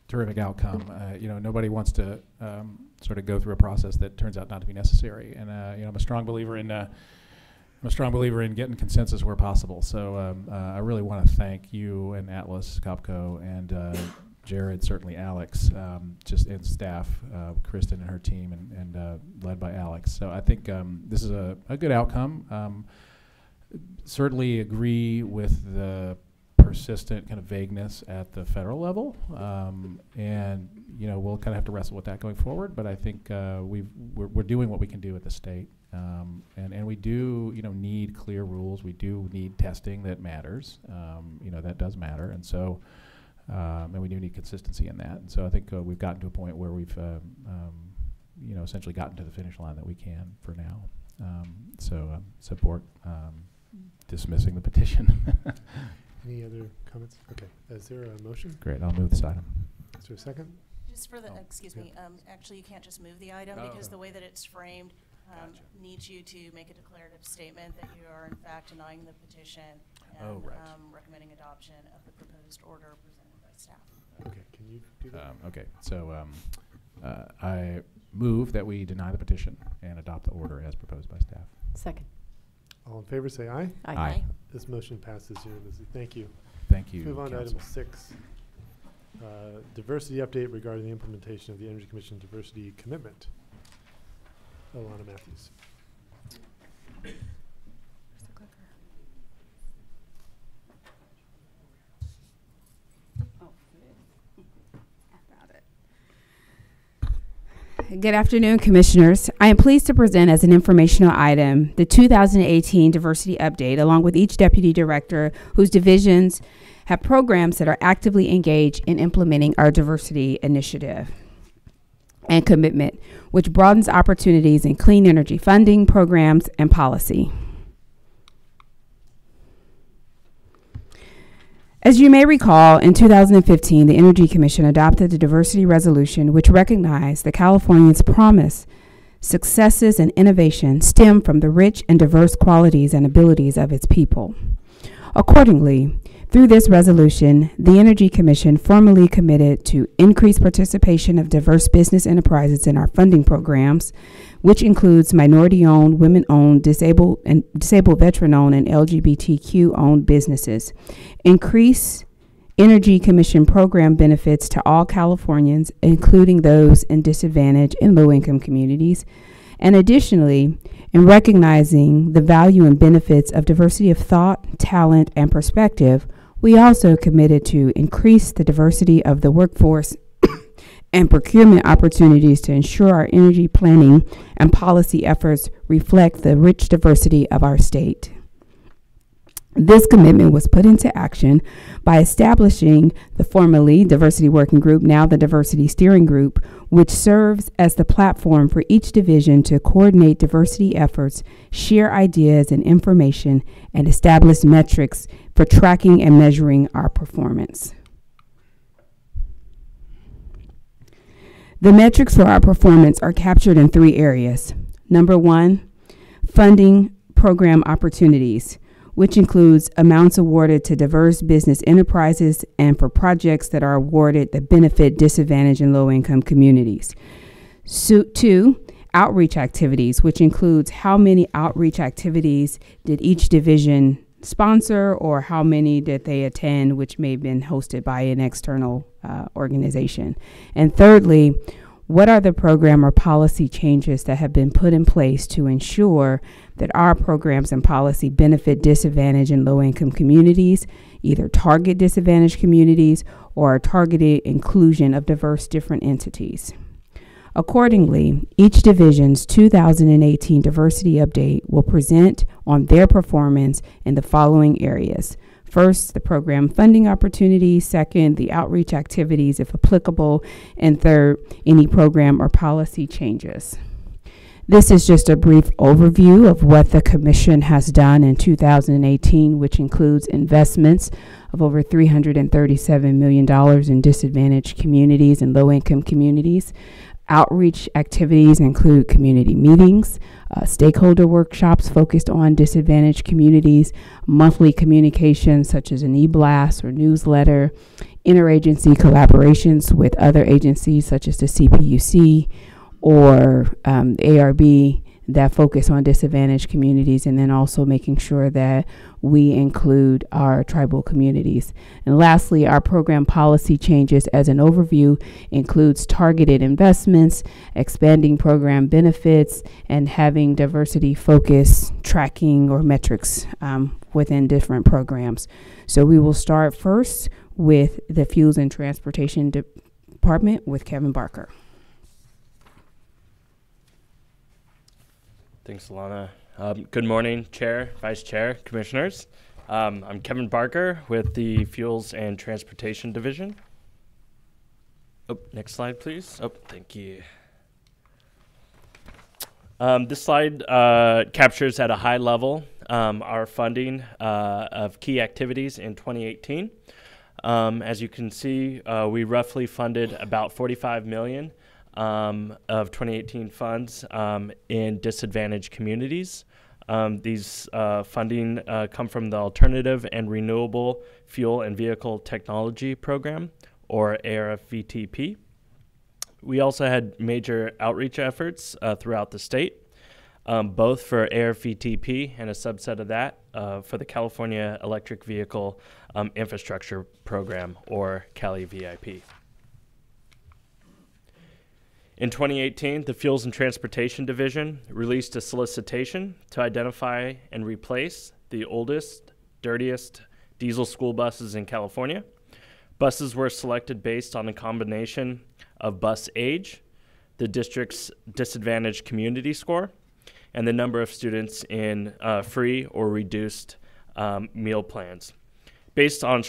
Speaker 6: terrific outcome. Nobody wants to sort of go through a process that turns out not to be necessary, and I'm a strong believer in getting consensus where possible. So I really want to thank you and Atlas Copco and Jared, certainly Alex, and staff, Kristen and her team, and led by Alex. So I think this is a good outcome. Certainly agree with the persistent kind of vagueness at the federal level, and we'll kind of have to wrestle with that going forward. But I think we're doing what we can do at the state, and we do need clear rules. We do need testing that matters. That does matter, and so and we do need consistency in that. And so I think we've gotten to a point where we've essentially gotten to the finish line that we can for now. Support dismissing the petition.
Speaker 1: Any other comments? Okay. Is there a motion?
Speaker 6: Great. I'll move this item.
Speaker 1: Is there a second?
Speaker 10: Just for the, excuse me, actually you can't just move the item because the way that it's framed needs you to make a declarative statement that you are in fact denying the petition and recommending adoption of the proposed order presented by staff.
Speaker 1: Okay. Can you do that?
Speaker 6: Okay. So I move that we deny the petition and adopt the order as proposed by staff.
Speaker 2: Second.
Speaker 1: All in favor, say aye.
Speaker 2: Aye.
Speaker 6: Aye.
Speaker 1: This motion passes unanimously. Thank you.
Speaker 6: Thank you.
Speaker 1: Let's move on to
Speaker 6: Council.
Speaker 1: item 6. Diversity update regarding the implementation of the Energy Commission diversity commitment. Alana Matthews.
Speaker 14: Good afternoon, Commissioners. I am pleased to present as an informational item the 2018 Diversity Update, along with each Deputy Director whose divisions have programs that are actively engaged in implementing our diversity initiative and commitment, which broadens opportunities in clean energy funding, programs, and policy. As you may recall, in 2015, the Energy Commission adopted the diversity resolution, which recognized that Californians' promise, successes, and innovation stem from the rich and diverse qualities and abilities of its people. Accordingly, through this resolution, the Energy Commission formally committed to increase participation of diverse business enterprises in our funding programs, which includes minority-owned, women-owned, disabled veteran-owned, and LGBTQ-owned businesses. Increase Energy Commission program benefits to all Californians, including those in disadvantaged and low-income communities. And additionally, in recognizing the value and benefits of diversity of thought, talent, and perspective, we also committed to increase the diversity of the workforce and procurement opportunities to ensure our energy planning and policy efforts reflect the rich diversity of our state. This commitment was put into action by establishing the formerly Diversity Working Group, now the Diversity Steering Group, which serves as the platform for each division to coordinate diversity efforts, share ideas and information, and establish metrics for tracking and measuring our performance. The metrics for our performance are captured in 3 areas. Number 1, funding program opportunities, which includes amounts awarded to diverse business enterprises and for projects that are awarded that benefit disadvantaged and low-income communities. 2, outreach activities, which includes how many outreach activities did each division sponsor or how many did they attend, which may have been hosted by an external organization. And thirdly, what are the program or policy changes that have been put in place to ensure that our programs and policy benefit disadvantaged and low-income communities, either target disadvantaged communities or targeted inclusion of diverse different entities? Accordingly, each division's 2018 diversity update will present on their performance in the following areas. First, the program funding opportunities. Second, the outreach activities, if applicable. And third, any program or policy changes. This is just a brief overview of what the Commission has done in 2018, which includes investments of over $337 million in disadvantaged communities and low-income communities. Outreach activities include community meetings, stakeholder workshops focused on disadvantaged communities, monthly communications such as an e-blast or newsletter, interagency collaborations with other agencies such as the CPUC or ARB that focus on disadvantaged communities, and then also making sure that we include our tribal communities. And lastly, our program policy changes as an overview includes targeted investments, expanding program benefits, and having diversity focus tracking or metrics within different programs. So we will start first with the Fuels and Transportation Department with Kevin Barker.
Speaker 15: Thanks, Alana. Good morning, Chair, Vice Chair, Commissioners. I'm Kevin Barker with the Fuels and Transportation Division. Oh, next slide, please. Oh, thank you. This slide captures at a high level our funding of key activities in 2018. As you can see, we roughly funded about $45 million of 2018 funds in disadvantaged communities. These funding come from the Alternative and Renewable Fuel and Vehicle Technology Program, or ARFVTP. We also had major outreach efforts throughout the state, both for ARFVTP and a subset of that for the California Electric Vehicle Infrastructure Program, or CALI-VIP. In 2018, the Fuels and Transportation Division released a solicitation to identify and replace the oldest, dirtiest diesel school buses in California. Buses were selected based on a combination of bus age, the district's disadvantaged community score, and the number of students in free or reduced meal plans. Based on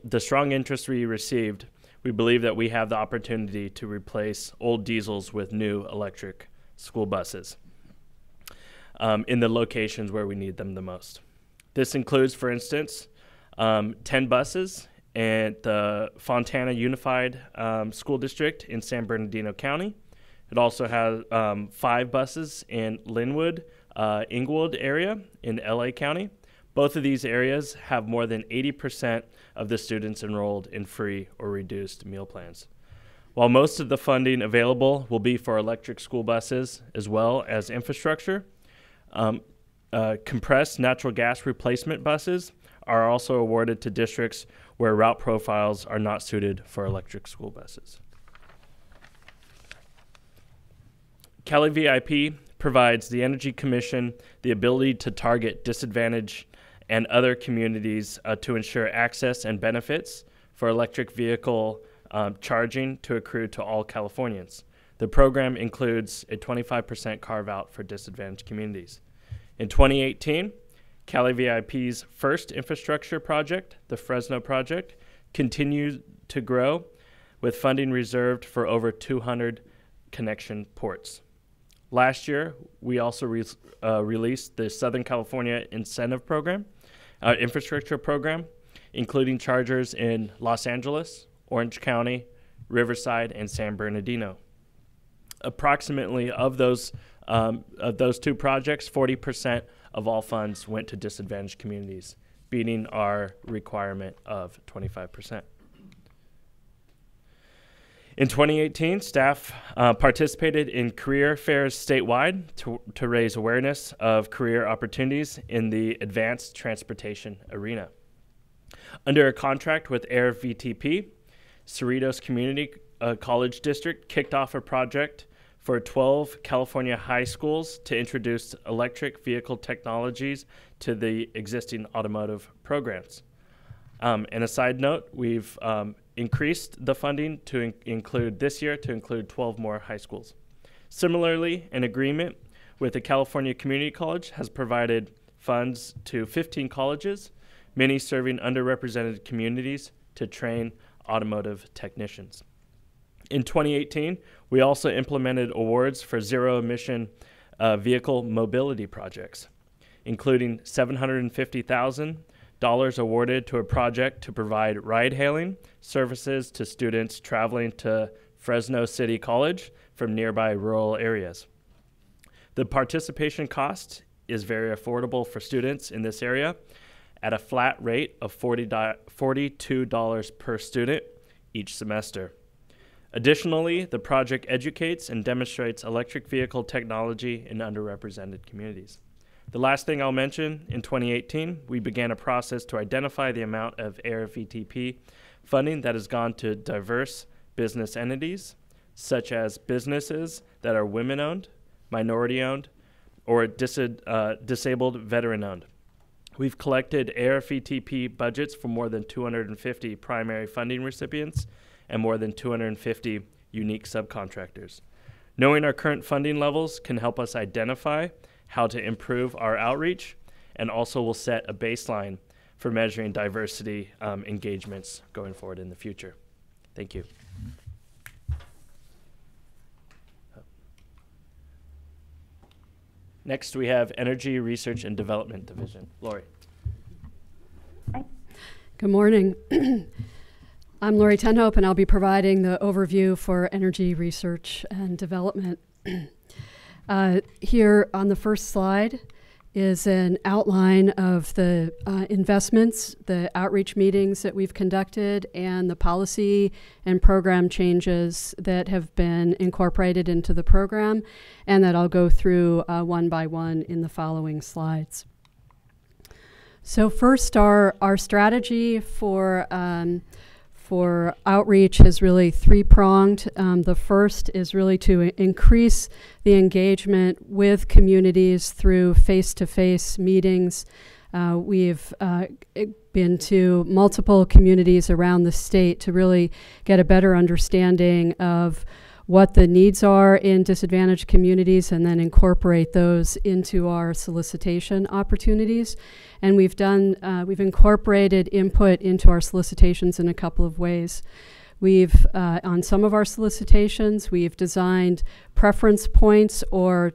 Speaker 15: the strong interest we received, we believe that we have the opportunity to replace old diesels with new electric school buses in the locations where we need them the most. This includes, for instance, 10 buses at the Fontana Unified School District in San Bernardino County. It also has 5 buses in Linwood, Inglewood area in LA County. Both of these areas have more than 80% of the students enrolled in free or reduced meal plans. While most of the funding available will be for electric school buses as well as infrastructure, compressed natural gas replacement buses are also awarded to districts where route profiles are not suited for electric school buses. CALI-VIP provides the Energy Commission the ability to target disadvantaged and other communities to ensure access and benefits for electric vehicle charging to accrue to all Californians. The program includes a 25% carve-out for disadvantaged communities. In 2018, Cali VIP's first infrastructure project, the Fresno project, continued to grow with funding reserved for over 200 connection ports. Last year, we also released the Southern California Incentive Program, infrastructure program, including chargers in Los Angeles, Orange County, Riverside, and San Bernardino. Approximately of those two projects, 40% of all funds went to disadvantaged communities, beating our requirement of 25%. In 2018, staff participated in career fairs statewide to raise awareness of career opportunities in the advanced transportation arena. Under a contract with Air VTP, Cerritos Community College District kicked off a project for 12 California high schools to introduce electric vehicle technologies to the existing automotive programs. And a side note, we've increased the funding to include this year to include 12 more high schools. Similarly, an agreement with the California Community College has provided funds to 15 colleges, many serving underrepresented communities, to train automotive technicians. In 2018, we also implemented awards for zero-emission vehicle mobility projects, including $750,000 awarded to a project to provide ride-hailing services to students traveling to Fresno City College from nearby rural areas. The participation cost is very affordable for students in this area at a flat rate of $42 per student each semester. Additionally, the project educates and demonstrates electric vehicle technology in underrepresented communities. The last thing I'll mention, in 2018, we began a process to identify the amount of Air VTP funding that has gone to diverse business entities, such as businesses that are women-owned, minority-owned, or disabled veteran-owned. We've collected Air VTP budgets for more than 250 primary funding recipients and more than 250 unique subcontractors. Knowing our current funding levels can help us identify how to improve our outreach, and also will set a baseline for measuring diversity engagements going forward in the future. Thank you. Next, we have Energy Research and Development Division. Lori.
Speaker 16: Good morning. I'm Lori Tenhope, and I'll be providing the overview for Energy Research and Development. Here on the first slide is an outline of the investments, the outreach meetings that we've conducted, and the policy and program changes that have been incorporated into the program, and that I'll go through one by one in the following slides. So first, our strategy for outreach is really three-pronged. The first is really to increase the engagement with communities through face-to-face meetings. We've been to multiple communities around the state to really get a better understanding of what the needs are in disadvantaged communities and then incorporate those into our solicitation opportunities. And we've incorporated input into our solicitations in a couple of ways. We've, on some of our solicitations, we've designed preference points or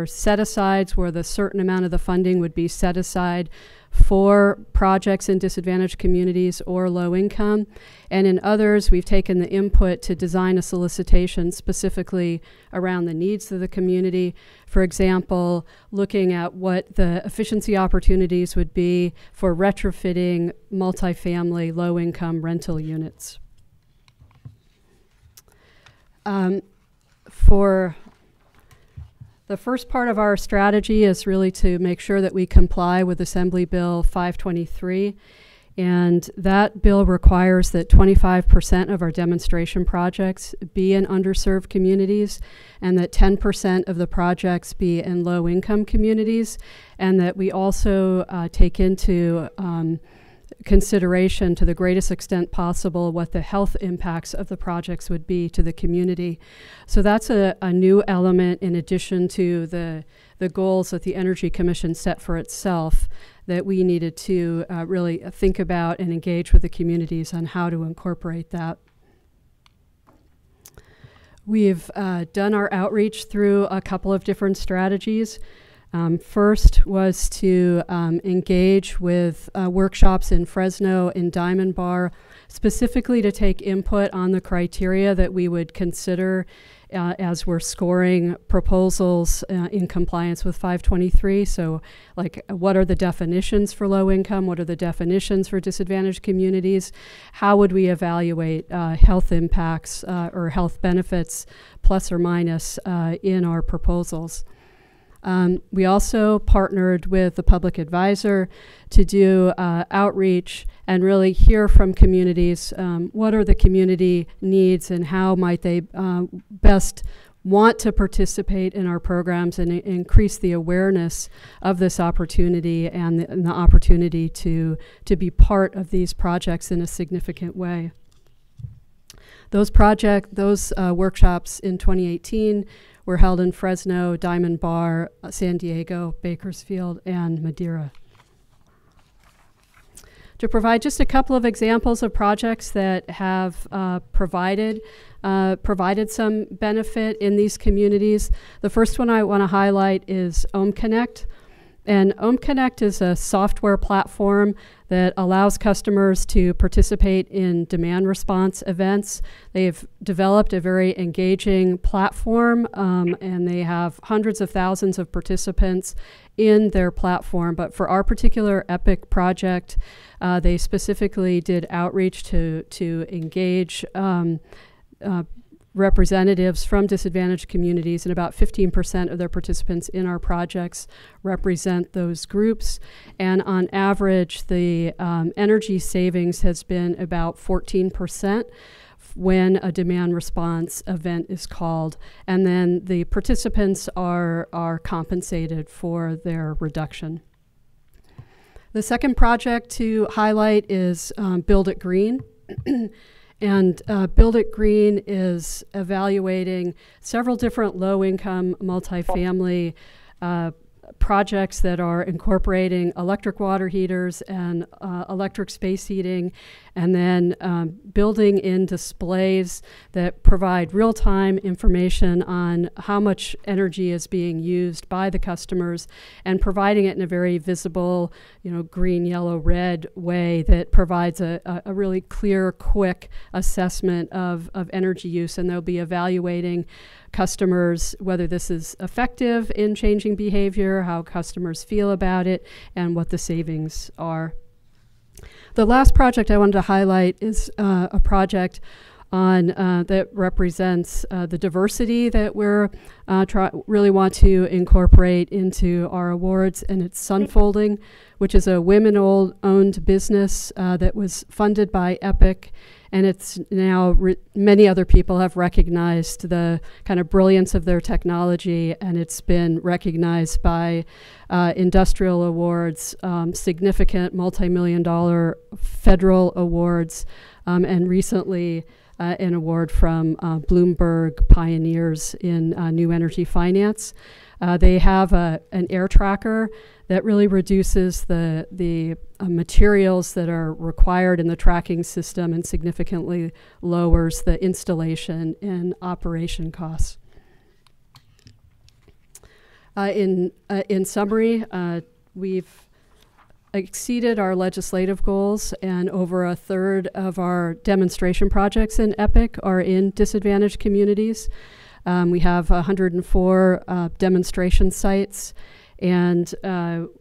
Speaker 16: set-asides where the certain amount of the funding would be set aside for projects in disadvantaged communities or low income. And in others, we've taken the input to design a solicitation specifically around the needs of the community. For example, looking at what the efficiency opportunities would be for retrofitting multifamily low income rental units. For the first part of our strategy is really to make sure that we comply with Assembly Bill 523. And that bill requires that 25% of our demonstration projects be in underserved communities, and that 10% of the projects be in low-income communities, and that we also take into consideration to the greatest extent possible what the health impacts of the projects would be to the community. So that's a new element in addition to the goals that the Energy Commission set for itself that we needed to really think about and engage with the communities on how to incorporate that. We've done our outreach through a couple of different strategies. First was to engage with workshops in Fresno and Diamond Bar, specifically to take input on the criteria that we would consider as we're scoring proposals in compliance with 523. So like, what are the definitions for low income? What are the definitions for disadvantaged communities? How would we evaluate health impacts or health benefits, plus or minus, in our proposals? We also partnered with the public advisor to do outreach and really hear from communities what are the community needs and how might they best want to participate in our programs and increase the awareness of this opportunity and the opportunity to be part of these projects in a significant way. Those workshops in 2018 were held in Fresno, Diamond Bar, San Diego, Bakersfield, and Madeira. To provide just a couple of examples of projects that have provided some benefit in these communities, the first one I want to highlight is OhmConnect. And OhmConnect is a software platform that allows customers to participate in demand response events. They've developed a very engaging platform, and they have hundreds of thousands of participants in their platform. But for our particular EPIC project, they specifically did outreach to engage representatives from disadvantaged communities, and about 15% of their participants in our projects represent those groups. And on average, the energy savings has been about 14% when a demand response event is called. And then the participants are compensated for their reduction. The second project to highlight is Build It Green. And Build It Green is evaluating several different low-income multifamily projects that are incorporating electric water heaters and electric space heating, and then building in displays that provide real-time information on how much energy is being used by the customers, and providing it in a very visible, green, yellow, red way that provides a really clear, quick assessment of energy use. And they'll be evaluating customers, whether this is effective in changing behavior, how customers feel about it, and what the savings are. The last project I wanted to highlight is a project on that represents the diversity that we're really want to incorporate into our awards, and it's Sunfolding, which is a women-owned business that was funded by EPIC. And it's now, many other people have recognized the kind of brilliance of their technology, and it's been recognized by industrial awards, significant multi-million-dollar federal awards, and recently an award from Bloomberg Pioneers in New Energy Finance. They have an air tracker that really reduces the materials that are required in the tracking system and significantly lowers the installation and operation costs. In summary, we've exceeded our legislative goals, and over a third of our demonstration projects in EPIC are in disadvantaged communities. We have 104 demonstration sites, and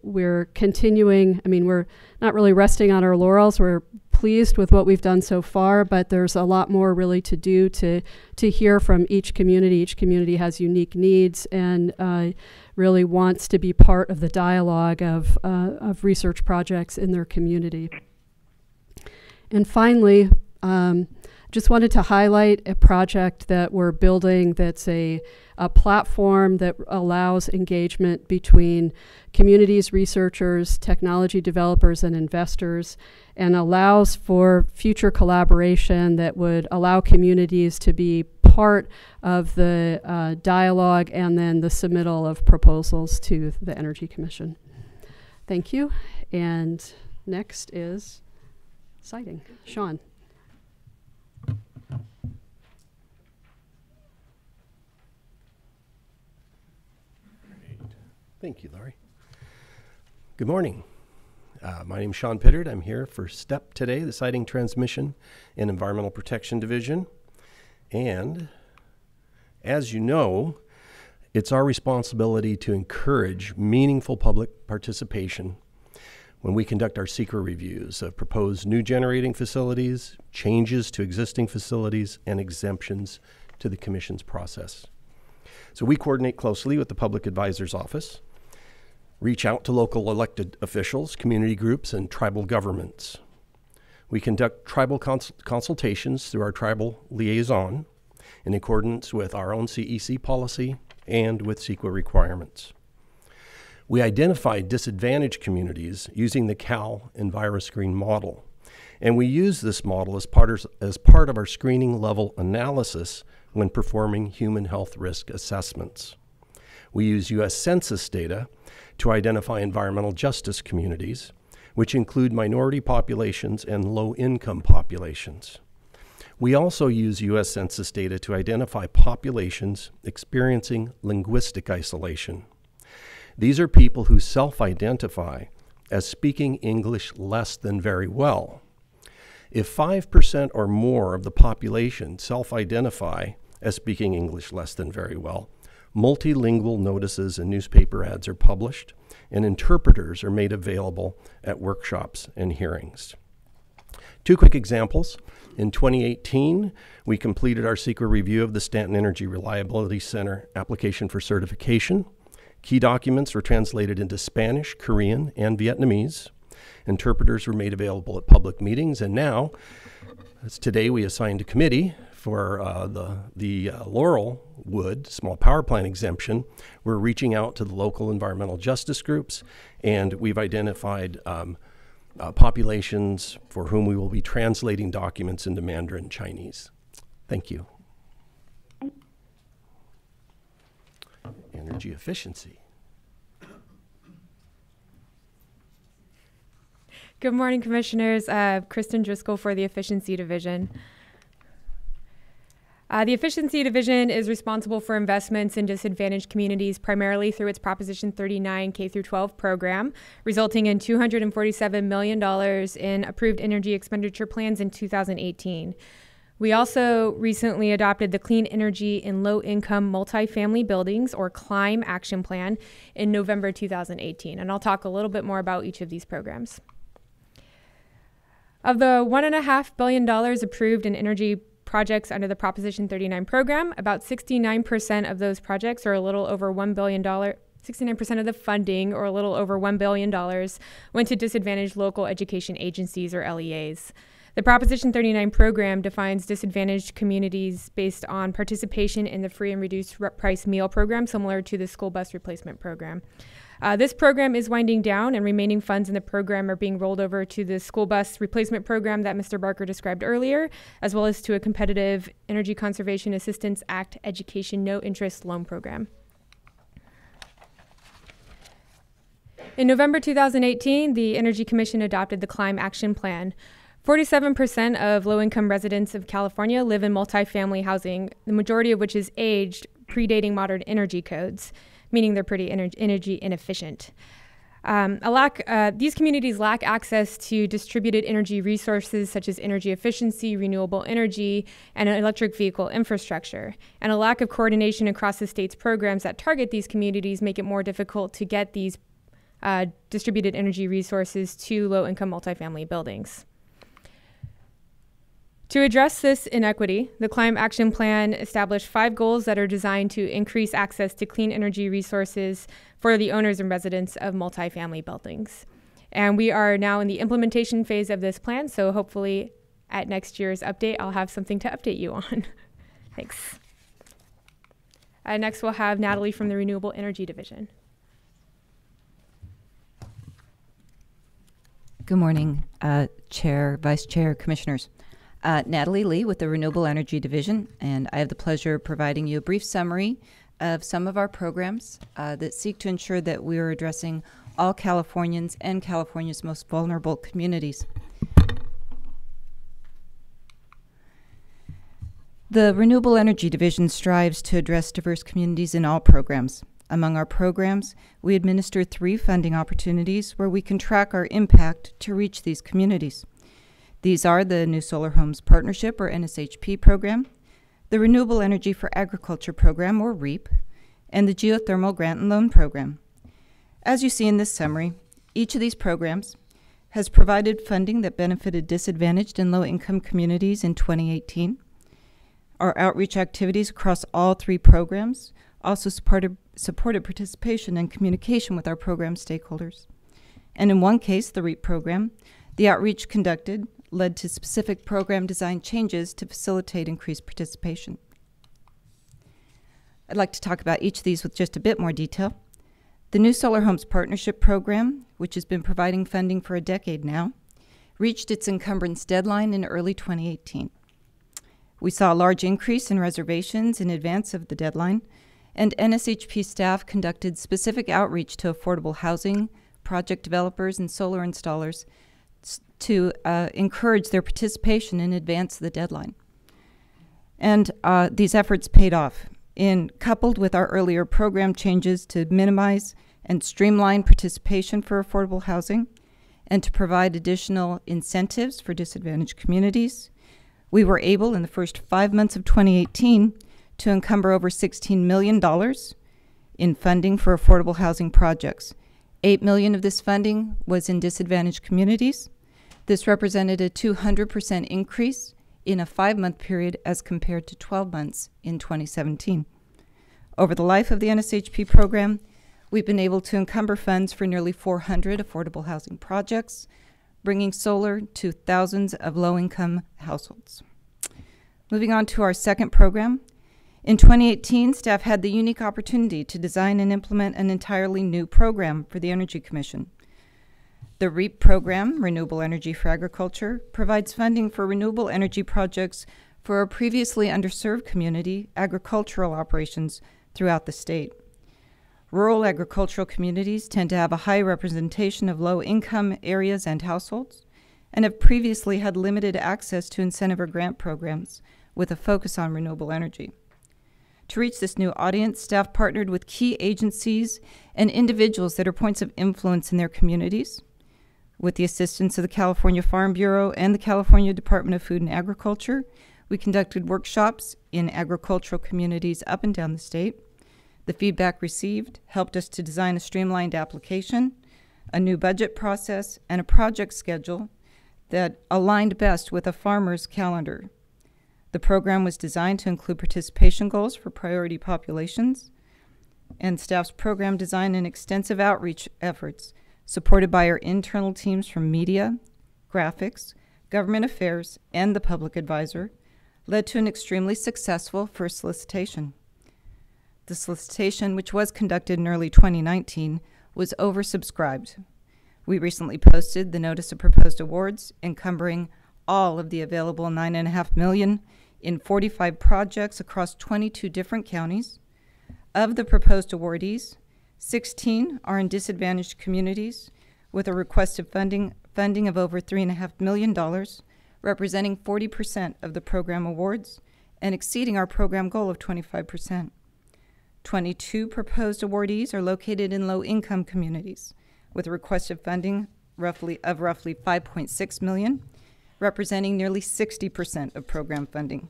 Speaker 16: we're continuing. We're not really resting on our laurels. We're pleased with what we've done so far, but there's a lot more really to do to hear from each community. Each community has unique needs and really wants to be part of the dialogue of research projects in their community. And finally, just wanted to highlight a project that we're building that's a platform that allows engagement between communities, researchers, technology developers, and investors, and allows for future collaboration that would allow communities to be part of the dialogue and then the submittal of proposals to the Energy Commission. Thank you. And next is siting. Sean.
Speaker 17: Thank you, Laurie. Good morning. My name is Sean Pittard. I'm here for STEP today, the Siting, Transmission, and Environmental Protection Division. And as you know, it's our responsibility to encourage meaningful public participation when we conduct our SECRA reviews of proposed new generating facilities, changes to existing facilities, and exemptions to the Commission's process. So we coordinate closely with the Public Advisor's Office, reach out to local elected officials, community groups, and tribal governments. We conduct tribal consultations through our tribal liaison in accordance with our own CEC policy and with CEQA requirements. We identify disadvantaged communities using the Cal EnviroScreen model, and we use this model as part of our screening level analysis when performing human health risk assessments. We use U.S. Census data to identify environmental justice communities, which include minority populations and low-income populations. We also use U.S. Census data to identify populations experiencing linguistic isolation. These are people who self-identify as speaking English less than very well. If 5% or more of the population self-identify as speaking English less than very well, multilingual notices and newspaper ads are published, and interpreters are made available at workshops and hearings. Two quick examples. In 2018, we completed our SECRA review of the Stanton Energy Reliability Center application for certification. Key documents were translated into Spanish, Korean, and Vietnamese. Interpreters were made available at public meetings, and now, as today, we assigned a committee for the Laurelwood small power plant exemption. We're reaching out to the local environmental justice groups, and we've identified populations for whom we will be translating documents into Mandarin Chinese. Thank you. Energy efficiency.
Speaker 18: Good morning, Commissioners. Kristen Driscoll for the Efficiency Division. The Efficiency Division is responsible for investments in disadvantaged communities primarily through its Proposition 39 K-12 program, resulting in $247 million in approved energy expenditure plans in 2018. We also recently adopted the Clean Energy in Low-Income Multifamily Buildings, or CLIME Action Plan, in November 2018, and I'll talk a little bit more about each of these programs. Of the $1.5 billion approved in energy projects under the Proposition 39 program, about 69% of those projects, or a little over $1 billion, 69% of the funding, or a little over $1 billion, went to disadvantaged local education agencies, or LEAs. The Proposition 39 program defines disadvantaged communities based on participation in the free and reduced price meal program, similar to the school bus replacement program. This program is winding down, and remaining funds in the program are being rolled over to the school bus replacement program that Mr. Barker described earlier, as well as to a competitive Energy Conservation Assistance Act education no-interest loan program. In November 2018, the Energy Commission adopted the CLIME Action Plan. 47% of low-income residents of California live in multifamily housing, the majority of which is aged, predating modern energy codes, meaning they're pretty energy inefficient. These communities lack access to distributed energy resources such as energy efficiency, renewable energy, and electric vehicle infrastructure. And a lack of coordination across the state's programs that target these communities make it more difficult to get these distributed energy resources to low-income multifamily buildings. To address this inequity, the CLIME Action Plan established 5 goals that are designed to increase access to clean energy resources for the owners and residents of multifamily buildings. And we are now in the implementation phase of this plan, so hopefully at next year's update, I'll have something to update you on. Thanks. Next, we'll have Natalie from the Renewable Energy Division.
Speaker 19: Good morning, Chair, Vice Chair, Commissioners. Natalie Lee with the Renewable Energy Division, and I have the pleasure of providing you a brief summary of some of our programs that seek to ensure that we are addressing all Californians and California's most vulnerable communities. The Renewable Energy Division strives to address diverse communities in all programs. Among our programs, we administer 3 funding opportunities where we can track our impact to reach these communities. These are the New Solar Homes Partnership, or NSHP program, the Renewable Energy for Agriculture program, or REAP, and the Geothermal Grant and Loan program. As you see in this summary, each of these programs has provided funding that benefited disadvantaged and low-income communities in 2018. Our outreach activities across all 3 programs also supported participation and communication with our program stakeholders. And in one case, the REAP program, the outreach conducted led to specific program design changes to facilitate increased participation. I'd like to talk about each of these with just a bit more detail. The New Solar Homes Partnership program, which has been providing funding for a decade now, reached its encumbrance deadline in early 2018. We saw a large increase in reservations in advance of the deadline, and NSHP staff conducted specific outreach to affordable housing, project developers, and solar installers to encourage their participation in advance of the deadline. And these efforts paid off, coupled with our earlier program changes to minimize and streamline participation for affordable housing and to provide additional incentives for disadvantaged communities. We were able, in the first 5 months of 2018, to encumber over $16 million in funding for affordable housing projects. $8 million of this funding was in disadvantaged communities. This represented a 200% increase in a 5-month period as compared to 12 months in 2017. Over the life of the NSHP program, we've been able to encumber funds for nearly 400 affordable housing projects, bringing solar to thousands of low-income households. Moving on to our second program. In 2018, staff had the unique opportunity to design and implement an entirely new program for the Energy Commission. The REAP program, Renewable Energy for Agriculture, provides funding for renewable energy projects for a previously underserved community, agricultural operations throughout the state. Rural agricultural communities tend to have a high representation of low-income areas and households, and have previously had limited access to incentive or grant programs with a focus on renewable energy. To reach this new audience, staff partnered with key agencies and individuals that are points of influence in their communities. With the assistance of the California Farm Bureau and the California Department of Food and Agriculture, we conducted workshops in agricultural communities up and down the state. The feedback received helped us to design a streamlined application, a new budget process, and a project schedule that aligned best with a farmer's calendar. The program was designed to include participation goals for priority populations, and staff's program design and extensive outreach efforts, supported by our internal teams from media, graphics, government affairs, and the public advisor, led to an extremely successful first solicitation. The solicitation, which was conducted in early 2019, was oversubscribed. We recently posted the notice of proposed awards, encumbering all of the available $9.5 million in 45 projects across 22 different counties. Of the proposed awardees, 16 are in disadvantaged communities with a requested funding of over $3.5 million, representing 40% of the program awards and exceeding our program goal of 25%. 22 proposed awardees are located in low-income communities with a requested funding roughly $5.6 million, representing nearly 60% of program funding.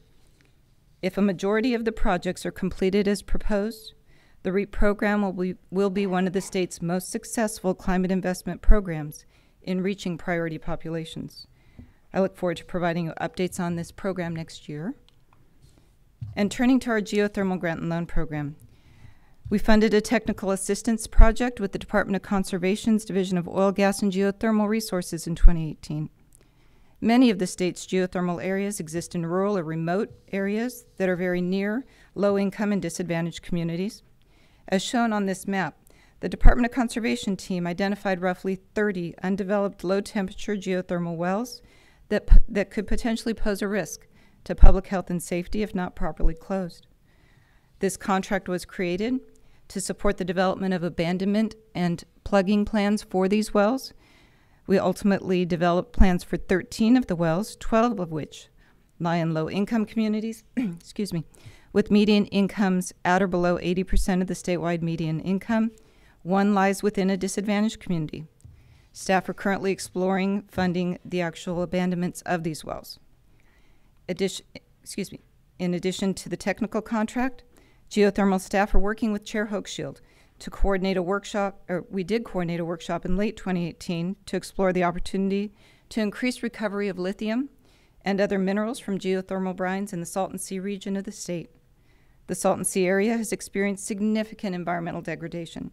Speaker 19: If a majority of the projects are completed as proposed, the REAP program will be one of the state's most successful climate investment programs in reaching priority populations. I look forward to providing you updates on this program next year. And turning to our geothermal grant and loan program, we funded a technical assistance project with the Department of Conservation's Division of Oil, Gas, and Geothermal Resources in 2018. Many of the state's geothermal areas exist in rural or remote areas that are very near low-income and disadvantaged communities. As shown on this map, the Department of Conservation team identified roughly 30 undeveloped low-temperature geothermal wells that could potentially pose a risk to public health and safety if not properly closed. This contract was created to support the development of abandonment and plugging plans for these wells. We ultimately developed plans for 13 of the wells, 12 of which lie in low-income communities, excuse me, with median incomes at or below 80% of the statewide median income. One lies within a disadvantaged community. Staff are currently exploring funding the actual abandonments of these wells. In addition to the technical contract, geothermal staff are working with Chair Hochschild to coordinate a workshop, or we did coordinate a workshop in late 2018 to explore the opportunity to increase recovery of lithium and other minerals from geothermal brines in the Salton Sea region of the state. The Salton Sea area has experienced significant environmental degradation,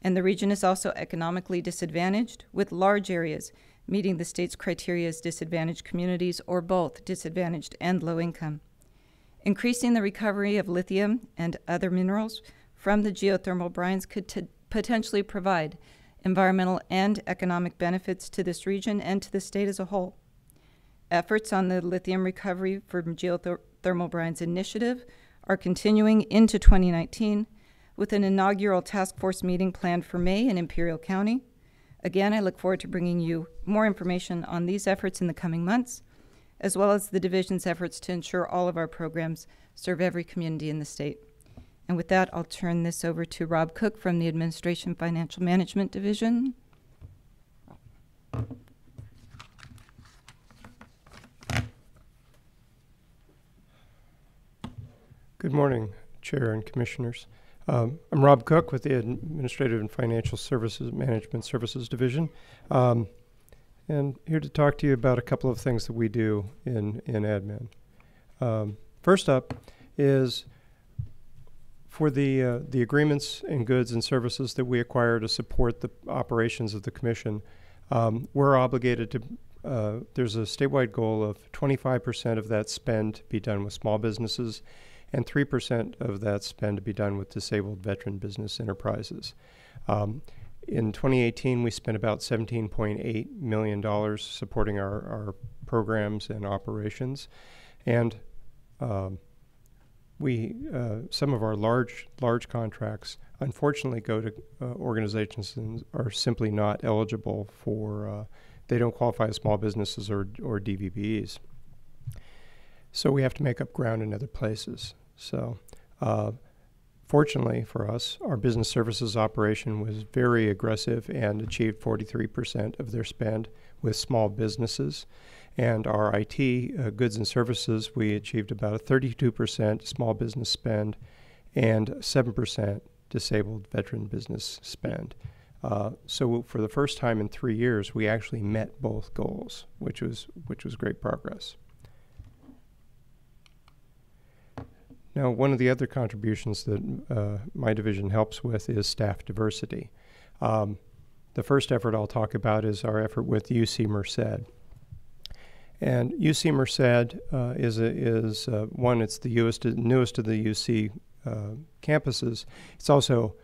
Speaker 19: and the region is also economically disadvantaged, with large areas meeting the state's criteria as disadvantaged communities or both disadvantaged and low income. Increasing the recovery of lithium and other minerals from the geothermal brines could potentially provide environmental and economic benefits to this region and to the state as a whole. Efforts on the lithium recovery from geothermal brines initiative are continuing into 2019 with an inaugural task force meeting planned for May in Imperial County. Again, I look forward to bringing you more information on these efforts in the coming months, as well as the division's efforts to ensure all of our programs serve every community in the state. And with that, I'll turn this over to Rob Cook from the Administration Financial Management Division.
Speaker 20: Good morning, Chair and Commissioners. I'm Rob Cook with the Administrative and Financial Services Management Services Division, and here to talk to you about a couple of things that we do in admin. First up is for the agreements and goods and services that we acquire to support the operations of the Commission. We're obligated to, there's a statewide goal of 25% of that spend to be done with small businesses and 3% of that spend to be done with disabled veteran business enterprises. In 2018, we spent about $17.8 million supporting our programs and operations. And some of our large contracts unfortunately go to organizations that are simply not eligible for, they don't qualify as small businesses or DVBs. So we have to make up ground in other places. So fortunately for us, our business services operation was very aggressive and achieved 43% of their spend with small businesses. And our IT goods and services, we achieved about a 32% small business spend and 7% disabled veteran business spend. So for the first time in 3 years, we actually met both goals, which was great progress. Now, one of the other contributions that my division helps with is staff diversity. The first effort I'll talk about is our effort with UC Merced. And UC Merced is one, it's the newest of the UC campuses. It's also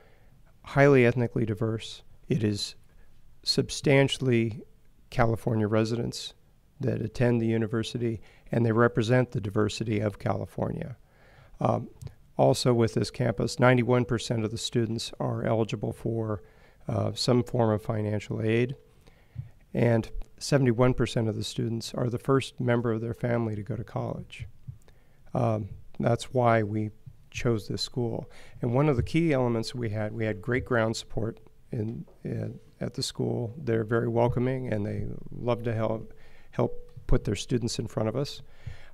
Speaker 20: highly ethnically diverse. It is substantially California residents that attend the university, and they represent the diversity of California. Also with this campus, 91% of the students are eligible for some form of financial aid, and 71% of the students are the first member of their family to go to college. That's why we chose this school. And one of the key elements we had great ground support at the school. They're very welcoming, and they love to help put their students in front of us.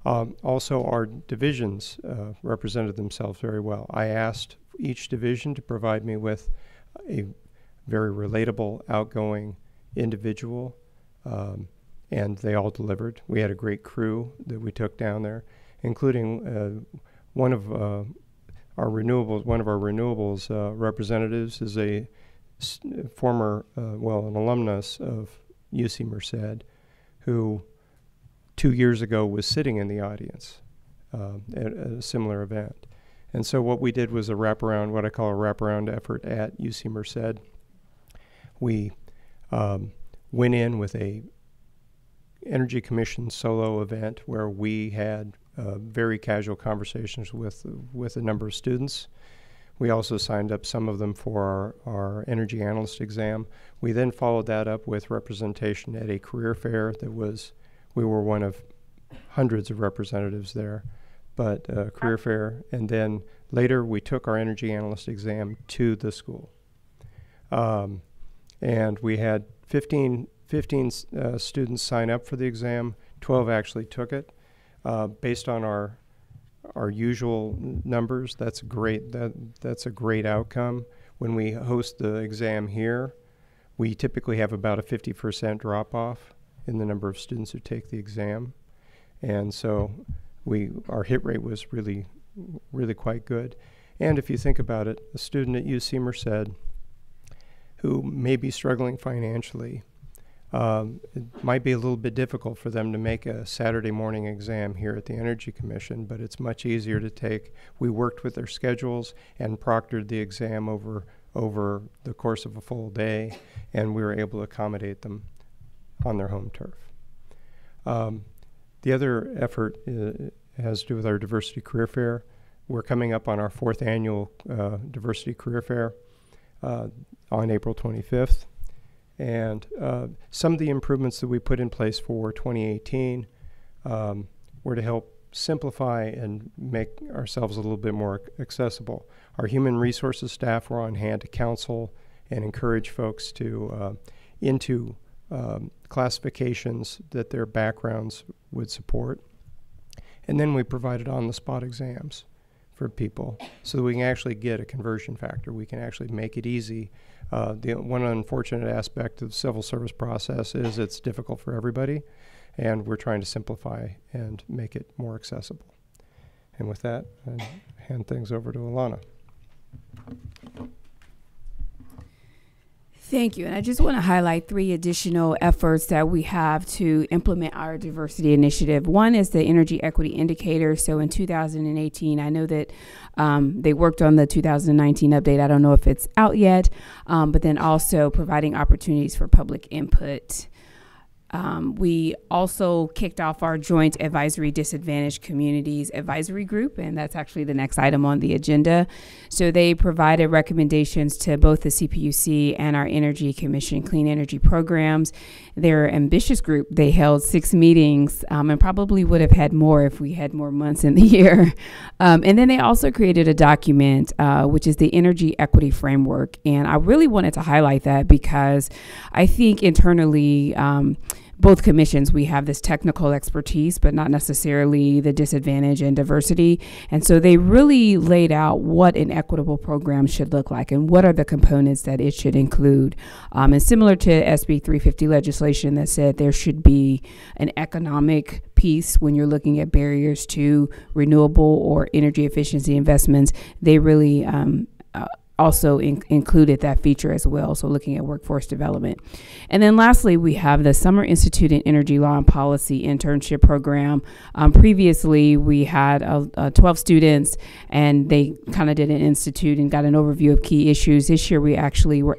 Speaker 20: Also, our divisions represented themselves very well. I asked each division to provide me with a very relatable, outgoing individual, and they all delivered. We had a great crew that we took down there, including one of our renewables representatives is a former, an alumnus of UC Merced, who 2 years ago was sitting in the audience at a similar event. And so what we did was a wraparound, what I call a wraparound effort at UC Merced. We went in with a Energy Commission solo event where we had very casual conversations with a number of students. We also signed up some of them for our energy analyst exam. We then followed that up with representation at a career fair that was, we were one of hundreds of representatives there, but career fair. And then later we took our energy analyst exam to the school. And we had 15 students sign up for the exam. 12 actually took it. Based on our usual numbers, that's great. That's a great outcome. When we host the exam here, we typically have about a 50% drop-off in the number of students who take the exam. And so our hit rate was really, really quite good. And if you think about it, a student at UC Merced who may be struggling financially, it might be a little bit difficult for them to make a Saturday morning exam here at the Energy Commission, but it's much easier to take. We worked with their schedules and proctored the exam over the course of a full day, and we were able to accommodate them on their home turf. The other effort has to do with our Diversity Career Fair. We're coming up on our 4th annual Diversity Career Fair on April 25th. And some of the improvements that we put in place for 2018 were to help simplify and make ourselves a little bit more accessible. Our human resources staff were on hand to counsel and encourage folks to into classifications that their backgrounds would support. And then we provided on-the-spot exams for people so that we can actually get a conversion factor. We can actually make it easy. The one unfortunate aspect of the civil service process is it's difficult for everybody, and we're trying to simplify and make it more accessible. And with that, I hand things over to Alana.
Speaker 14: Thank you. And I just want to highlight 3 additional efforts that we have to implement our diversity initiative. One is the energy equity indicator. So in 2018, I know that they worked on the 2019 update. I don't know if it's out yet, but then also providing opportunities for public input. We also kicked off our joint advisory disadvantaged communities advisory group, and that's actually the next item on the agenda. So they provided recommendations to both the CPUC and our Energy Commission clean energy programs. They're an ambitious group. They held 6 meetings and probably would have had more if we had more months in the year. And then they also created a document, which is the Energy Equity Framework. And I really wanted to highlight that because I think internally, both commissions, we have this technical expertise, but not necessarily the disadvantage and diversity. And so they really laid out what an equitable program should look like and what are the components that it should include. And similar to SB 350 legislation that said there should be an economic piece when you're looking at barriers to renewable or energy efficiency investments, they really also included that feature as well, so looking at workforce development. And then lastly, we have the Summer Institute in Energy Law and Policy internship program. Previously, we had 12 students, and they kind of did an institute and got an overview of key issues. This year, we actually were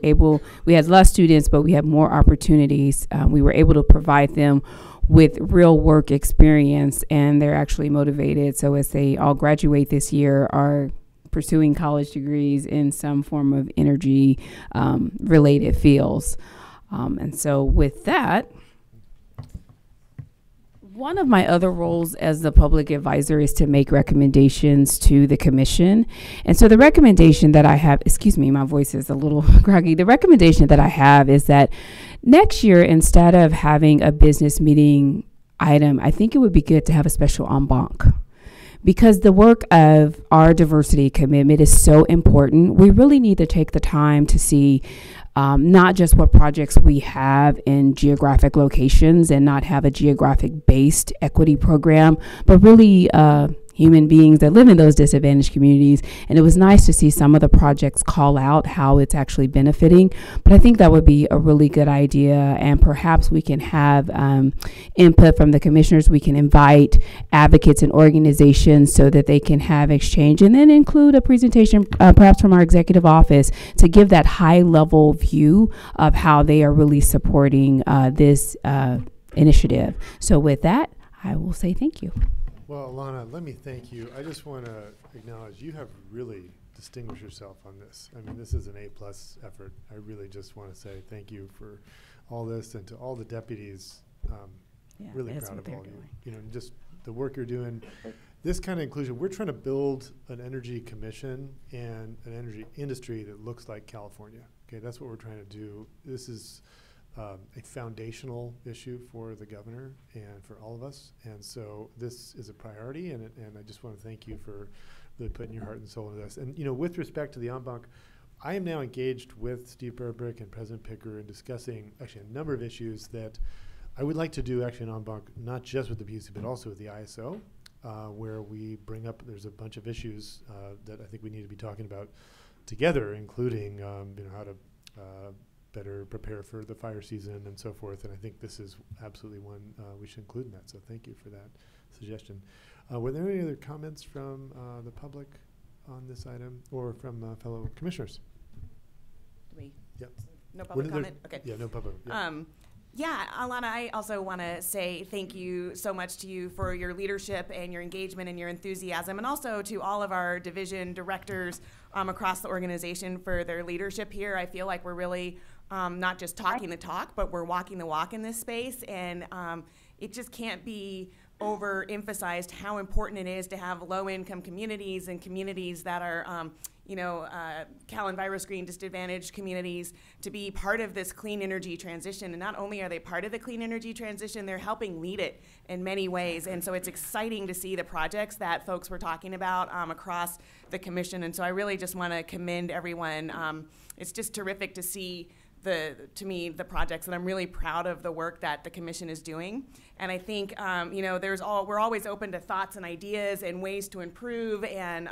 Speaker 14: we had less students, but we had more opportunities. We were able to provide them with real work experience, and they're actually motivated. So as they all graduate this year, are pursuing college degrees in some form of energy related fields. And so with that, one of my other roles as the public advisor is to make recommendations to the commission. And so the recommendation that I have, excuse me, my voice is a little groggy. The recommendation that I have is that next year, instead of having a business meeting item, I think it would be good to have a special en banc. Because the work of our diversity commitment is so important, we really need to take the time to see not just what projects we have in geographic locations and not have a geographic-based equity program, but really human beings that live in those disadvantaged communities. And it was nice to see some of the projects call out how it's actually benefiting. But I think that would be a really good idea, and perhaps we can have input from the commissioners. We can invite advocates and organizations so that they can have exchange, and then include a presentation perhaps from our executive office to give that high level view of how they are really supporting this initiative. So with that, I will say thank you.
Speaker 1: Well, Alana, let me thank you. I just want to acknowledge you have really distinguished yourself on this. I mean, this is an A+ effort. I really just want to say thank you for all this, and to all the deputies. Really proud of all of you. You know, just the work you're doing. This kind of inclusion, we're trying to build an energy commission and an energy industry that looks like California. Okay, that's what we're trying to do. This is a foundational issue for the governor and for all of us, and so this is a priority, and I just want to thank you for really putting your heart and soul into this. And you know, with respect to the en banc, I am now engaged with Steve Burbrick and President Picker in discussing actually a number of issues that I would like to do actually an en banc, not just with the PUC, but also with the ISO, where we bring up, there's a bunch of issues that I think we need to be talking about together, including you know, how to better prepare for the fire season and so forth. And I think this is absolutely one we should include in that. So thank you for that suggestion. Were there any other comments from the public on this item, or from fellow commissioners? Yep.
Speaker 10: No public comment? Okay.
Speaker 1: Yeah, no public. Yeah.
Speaker 10: Yeah, Alana, I also want to say thank you so much to you for your leadership and your engagement and your enthusiasm, and also to all of our division directors across the organization for their leadership here. I feel like we're really not just talking the talk, but we're walking the walk in this space, and it just can't be overemphasized how important it is to have low-income communities and communities that are you know, Cal and virus green disadvantaged communities to be part of this clean energy transition. And not only are they part of the clean energy transition, they're helping lead it in many ways. And so it's exciting to see the projects that folks were talking about across the commission. And so I really just want to commend everyone. It's just terrific to see to me, the projects, and I'm really proud of the work that the commission is doing. And I think, you know, we're always open to thoughts and ideas and ways to improve and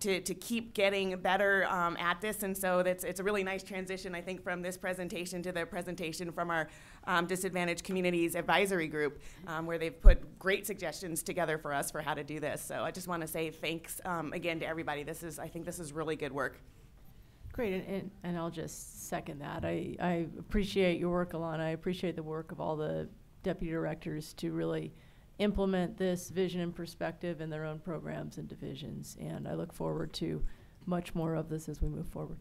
Speaker 10: to keep getting better at this. And so it's a really nice transition, I think, from this presentation to the presentation from our Disadvantaged Communities Advisory Group, where they've put great suggestions together for us for how to do this. So I just want to say thanks again to everybody. I think this is really good work.
Speaker 2: Great, and I'll just second that. I appreciate your work, Alana. I appreciate the work of all the deputy directors to really implement this vision and perspective in their own programs and divisions. And I look forward to much more of this as we move forward.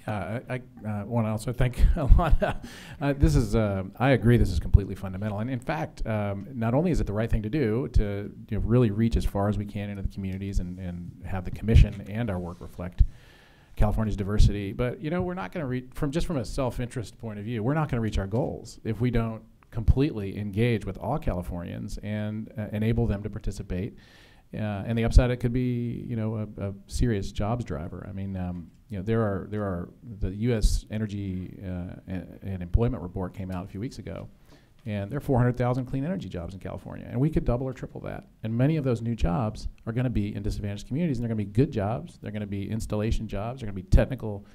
Speaker 6: I want to also thank Alana. I agree, this is completely fundamental. And in fact, not only is it the right thing to do to really reach as far as we can into the communities and have the commission and our work reflect California's diversity, but we're not going to reach, from a self-interest point of view, we're not going to reach our goals if we don't completely engage with all Californians and enable them to participate. And the upside, it could be a serious jobs driver. I mean, there are the U.S. Energy and Employment Report came out a few weeks ago, and there are 400,000 clean energy jobs in California, and we could double or triple that. And many of those new jobs are going to be in disadvantaged communities, and they're going to be good jobs. They're going to be installation jobs. They're going to be technical,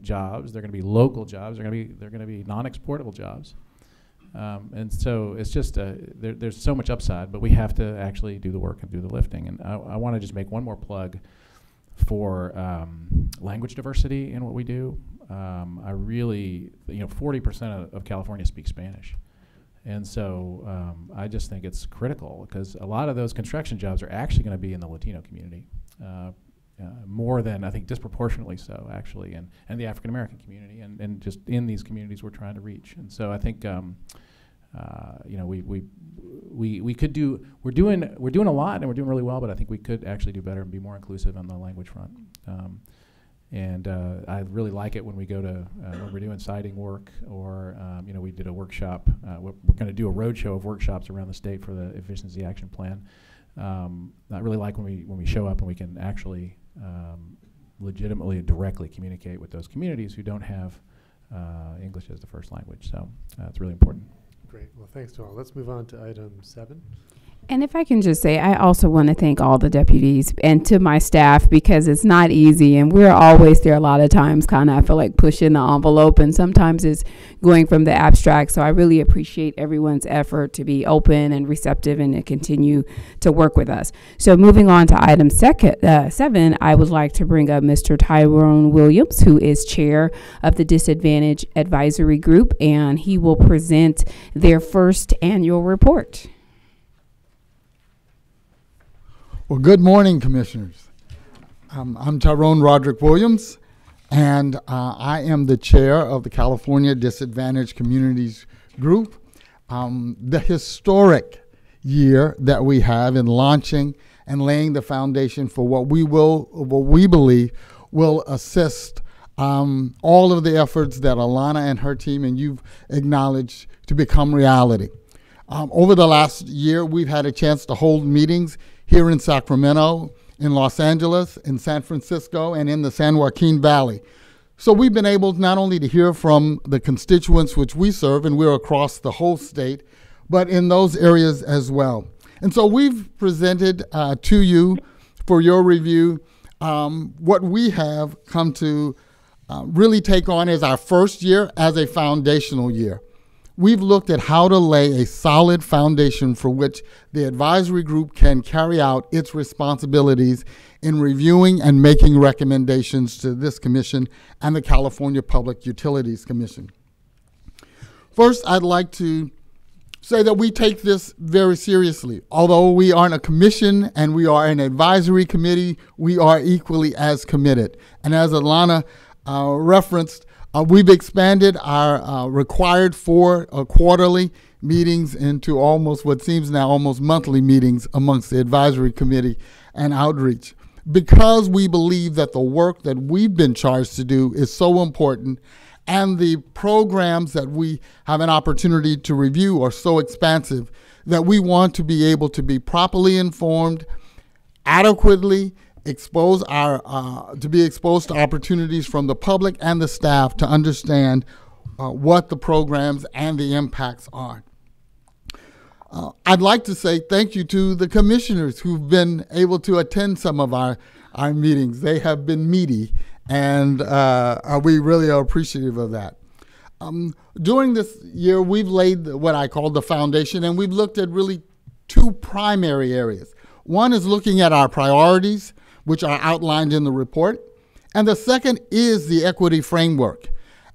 Speaker 6: jobs. They're going to be local jobs. They're going to be non-exportable jobs. And so it's just there's so much upside, but we have to actually do the work and do the lifting. And I want to just make one more plug for language diversity in what we do. I really, 40% of California speaks Spanish. And so I just think it's critical because a lot of those construction jobs are actually going to be in the Latino community, more than, I think, disproportionately so, actually, and the African-American community, and just in these communities we're trying to reach. And so I think, we could do, we're doing a lot and we're doing really well, but I think we could actually do better and be more inclusive on the language front. And I really like it when we go to, when we're doing siting work, or, we did a workshop. We're going to do a roadshow of workshops around the state for the Efficiency Action Plan. I really like when we show up and we can actually legitimately and directly communicate with those communities who don't have English as the first language. So it's really important.
Speaker 1: Great. Well, thanks to all. Let's move on to item 7.
Speaker 14: And if I can just say, I also want to thank all the deputies and to my staff, because it's not easy and we're always there a lot of times, kind of, I feel like pushing the envelope, and sometimes it's going from the abstract. So I really appreciate everyone's effort to be open and receptive and to continue to work with us. So moving on to item 7, I would like to bring up Mr. Tyrone Williams, who is chair of the Disadvantaged Advisory Group, and he will present their first annual report.
Speaker 21: Well, good morning, Commissioners. I'm Tyrone Roderick Williams, and I am the chair of the California Disadvantaged Communities Group. The historic year that we have in launching and laying the foundation for what we believe will assist all of the efforts that Alana and her team and you've acknowledged to become reality. Over the last year, we've had a chance to hold meetings here in Sacramento, in Los Angeles, in San Francisco, and in the San Joaquin Valley. So we've been able not only to hear from the constituents which we serve, and we're across the whole state, but in those areas as well. And so we've presented to you for your review what we have come to really take on as our first year as a foundational year. We've looked at how to lay a solid foundation for which the advisory group can carry out its responsibilities in reviewing and making recommendations to this commission and the California Public Utilities Commission. First, I'd like to say that we take this very seriously. Although we aren't a commission and we are an advisory committee, we are equally as committed. And as Alana referenced, we've expanded our required 4 quarterly meetings into almost what seems now almost monthly meetings amongst the advisory committee and outreach, because we believe that the work that we've been charged to do is so important, and the programs that we have an opportunity to review are so expansive that we want to be able to be properly informed, adequately expose to be exposed to opportunities from the public and the staff to understand what the programs and the impacts are. I'd like to say thank you to the commissioners who've been able to attend some of our meetings. They have been meaty, and we really are appreciative of that. During this year, we've laid what I call the foundation, and we've looked at really 2 primary areas. One is looking at our priorities, which are outlined in the report. And the second is the equity framework,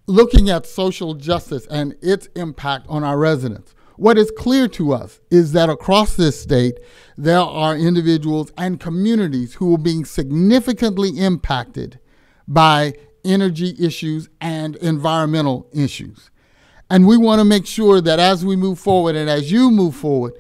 Speaker 21: looking at social justice and its impact on our residents. What is clear to us is that across this state, there are individuals and communities who are being significantly impacted by energy issues and environmental issues. And we want to make sure that as we move forward and as you move forward,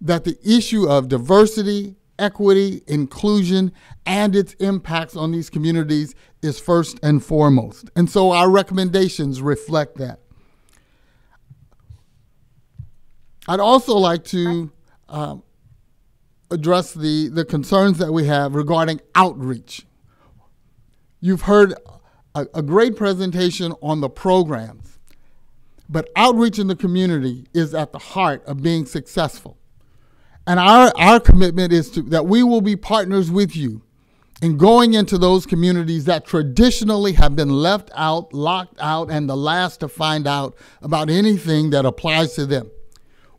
Speaker 21: that the issue of diversity, equity, inclusion, and its impacts on these communities is first and foremost. And so our recommendations reflect that. I'd also like to address the concerns that we have regarding outreach. You've heard a great presentation on the programs, but outreach in the community is at the heart of being successful. And our commitment is that we will be partners with you in going into those communities that traditionally have been left out, locked out, and the last to find out about anything that applies to them.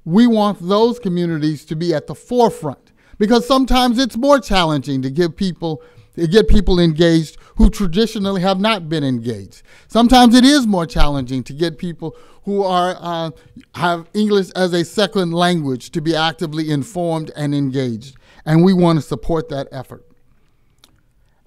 Speaker 21: We want those communities to be at the forefront, because sometimes it's more challenging to get people engaged who traditionally have not been engaged. Sometimes it is more challenging to get people who have English as a second language to be actively informed and engaged, and we want to support that effort.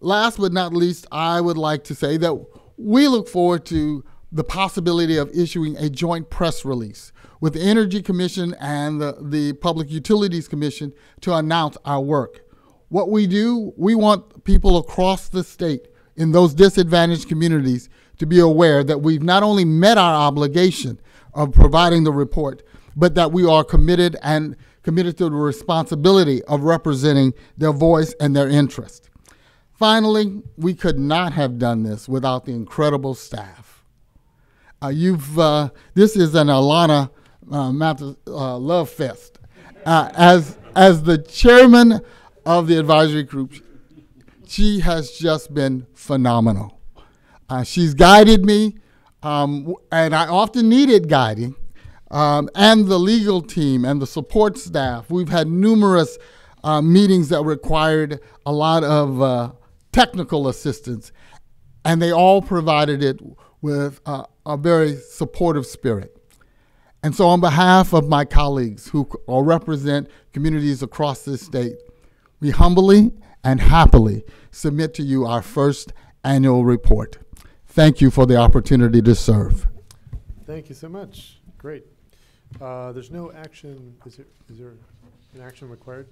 Speaker 21: Last but not least, I would like to say that we look forward to the possibility of issuing a joint press release with the Energy Commission and the Public Utilities Commission to announce our work. What we do, we want people across the state in those disadvantaged communities to be aware that we've not only met our obligation of providing the report, but that we are committed to the responsibility of representing their voice and their interest. Finally, we could not have done this without the incredible staff. This is an Alana Love Fest. as the chairman of the advisory group, she has just been phenomenal. She's guided me, and I often needed guiding, and the legal team and the support staff. We've had numerous meetings that required a lot of technical assistance, and they all provided it with a very supportive spirit. And so on behalf of my colleagues who all represent communities across this state, we humbly and happily submit to you our first annual report. Thank you for the opportunity to serve.
Speaker 1: Thank you so much. Great. There's no action. Is there an action required?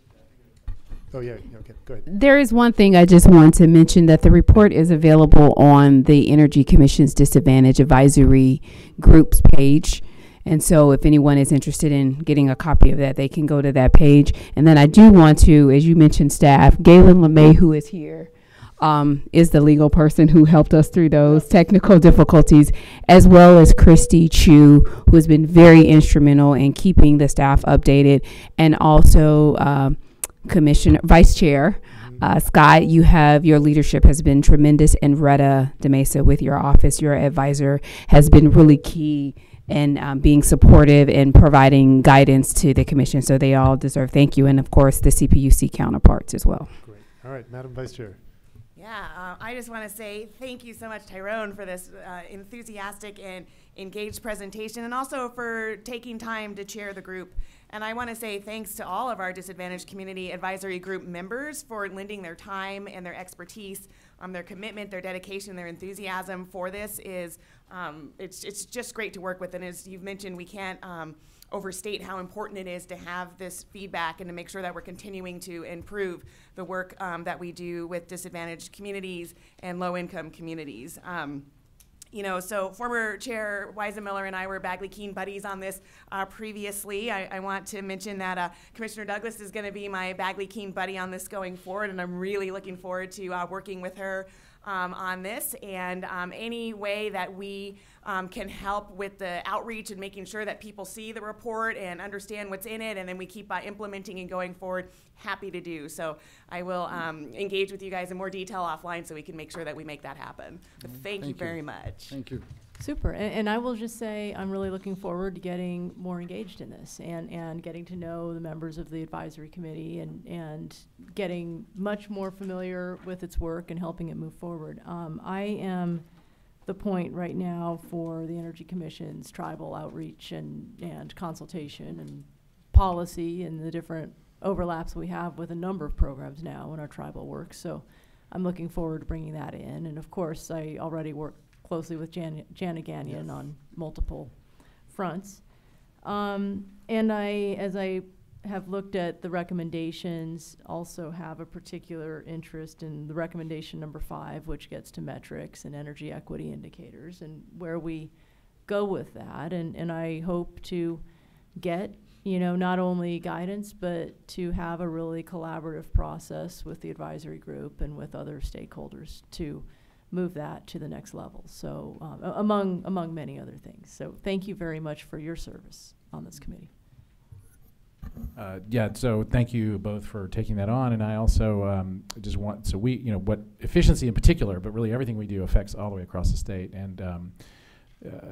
Speaker 1: Oh, yeah. Okay, go ahead.
Speaker 14: There is one thing I just want to mention, that the report is available on the Energy Commission's Disadvantage Advisory Groups page. And so if anyone is interested in getting a copy of that, they can go to that page. And then I do want to, as you mentioned, staff, Galen LeMay, who is here, is the legal person who helped us through those technical difficulties, as well as Christy Chu, who has been very instrumental in keeping the staff updated, and also Commissioner, Vice Chair Scott, your leadership has been tremendous, and Retta DeMesa with your office, your advisor, has been really key and being supportive and providing guidance to the commission. So they all deserve thank you. And of course, the CPUC counterparts as well.
Speaker 1: Great. All right, Madam Vice Chair.
Speaker 10: Yeah, I just want to say thank you so much, Tyrone, for this enthusiastic and engaged presentation, and also for taking time to chair the group. And I want to say thanks to all of our Disadvantaged Community Advisory Group members for lending their time and their expertise, their commitment, their dedication, their enthusiasm for this is, it's just great to work with. And as you've mentioned, we can't overstate how important it is to have this feedback and to make sure that we're continuing to improve the work that we do with disadvantaged communities and low-income communities. You know, so former Chair Weisenmiller and I were Bagley-Keene buddies on this previously. I want to mention that Commissioner Douglas is going to be my Bagley-Keene buddy on this going forward, and I'm really looking forward to working with her on this. And any way that we can help with the outreach and making sure that people see the report and understand what's in it, and then we keep implementing and going forward, happy to do. So I will engage with you guys in more detail offline so we can make sure that we make that happen. But thank you very much.
Speaker 21: Thank you.
Speaker 2: Super. And I will just say I'm really looking forward to getting more engaged in this and getting to know the members of the advisory committee and getting much more familiar with its work and helping it move forward. I am the point right now for the Energy Commission's tribal outreach and consultation and policy and the different overlaps we have with a number of programs now in our tribal work. So I'm looking forward to bringing that in. And of course, I already work closely with Jana Gagnon on multiple fronts. And as I have looked at the recommendations, also have a particular interest in the recommendation number 5, which gets to metrics and energy equity indicators and where we go with that. And I hope to get, you know, not only guidance, but to have a really collaborative process with the advisory group and with other stakeholders to move that to the next level. So among many other things. So thank you very much for your service on this committee.
Speaker 6: Yeah, so thank you both for taking that on. And I also just want, so we, you know, what efficiency in particular, but really everything we do affects all the way across the state. And,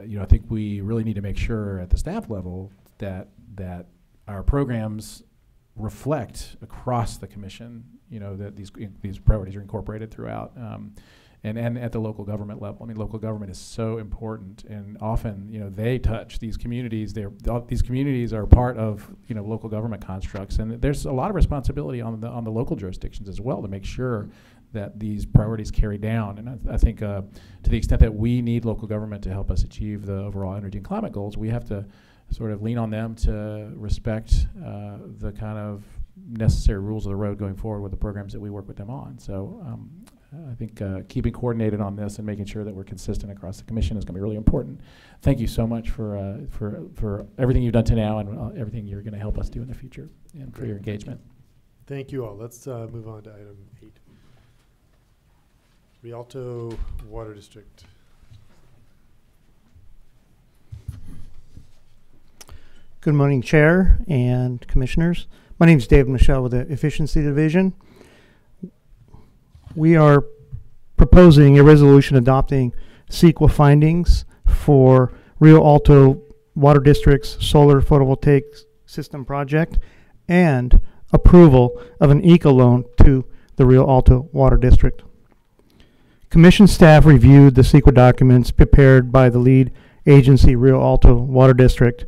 Speaker 6: you know, I think we really need to make sure at the staff level that our programs reflect across the commission, you know, that these priorities are incorporated throughout. And at the local government level. I mean, local government is so important, and often, you know, they touch these communities. These communities are part of, you know, local government constructs, and there's a lot of responsibility on the local jurisdictions as well to make sure that these priorities carry down. And I think to the extent that we need local government to help us achieve the overall energy and climate goals, we have to sort of lean on them to respect the kind of necessary rules of the road going forward with the programs that we work with them on. So I think keeping coordinated on this and making sure that we're consistent across the commission is going to be really important. Thank you so much for everything you've done to now and everything you're going to help us do in the future, and for your engagement.
Speaker 1: Thank you all. Let's move on to item 8. Rialto Water District.
Speaker 3: Good morning, Chair and Commissioners. My name is David Michelle with the Efficiency Division. We are proposing a resolution adopting CEQA findings for Rio Alto Water District's solar photovoltaic system project and approval of an ECA loan to the Rio Alto Water District. Commission staff reviewed the CEQA documents prepared by the lead agency, Rio Alto Water District,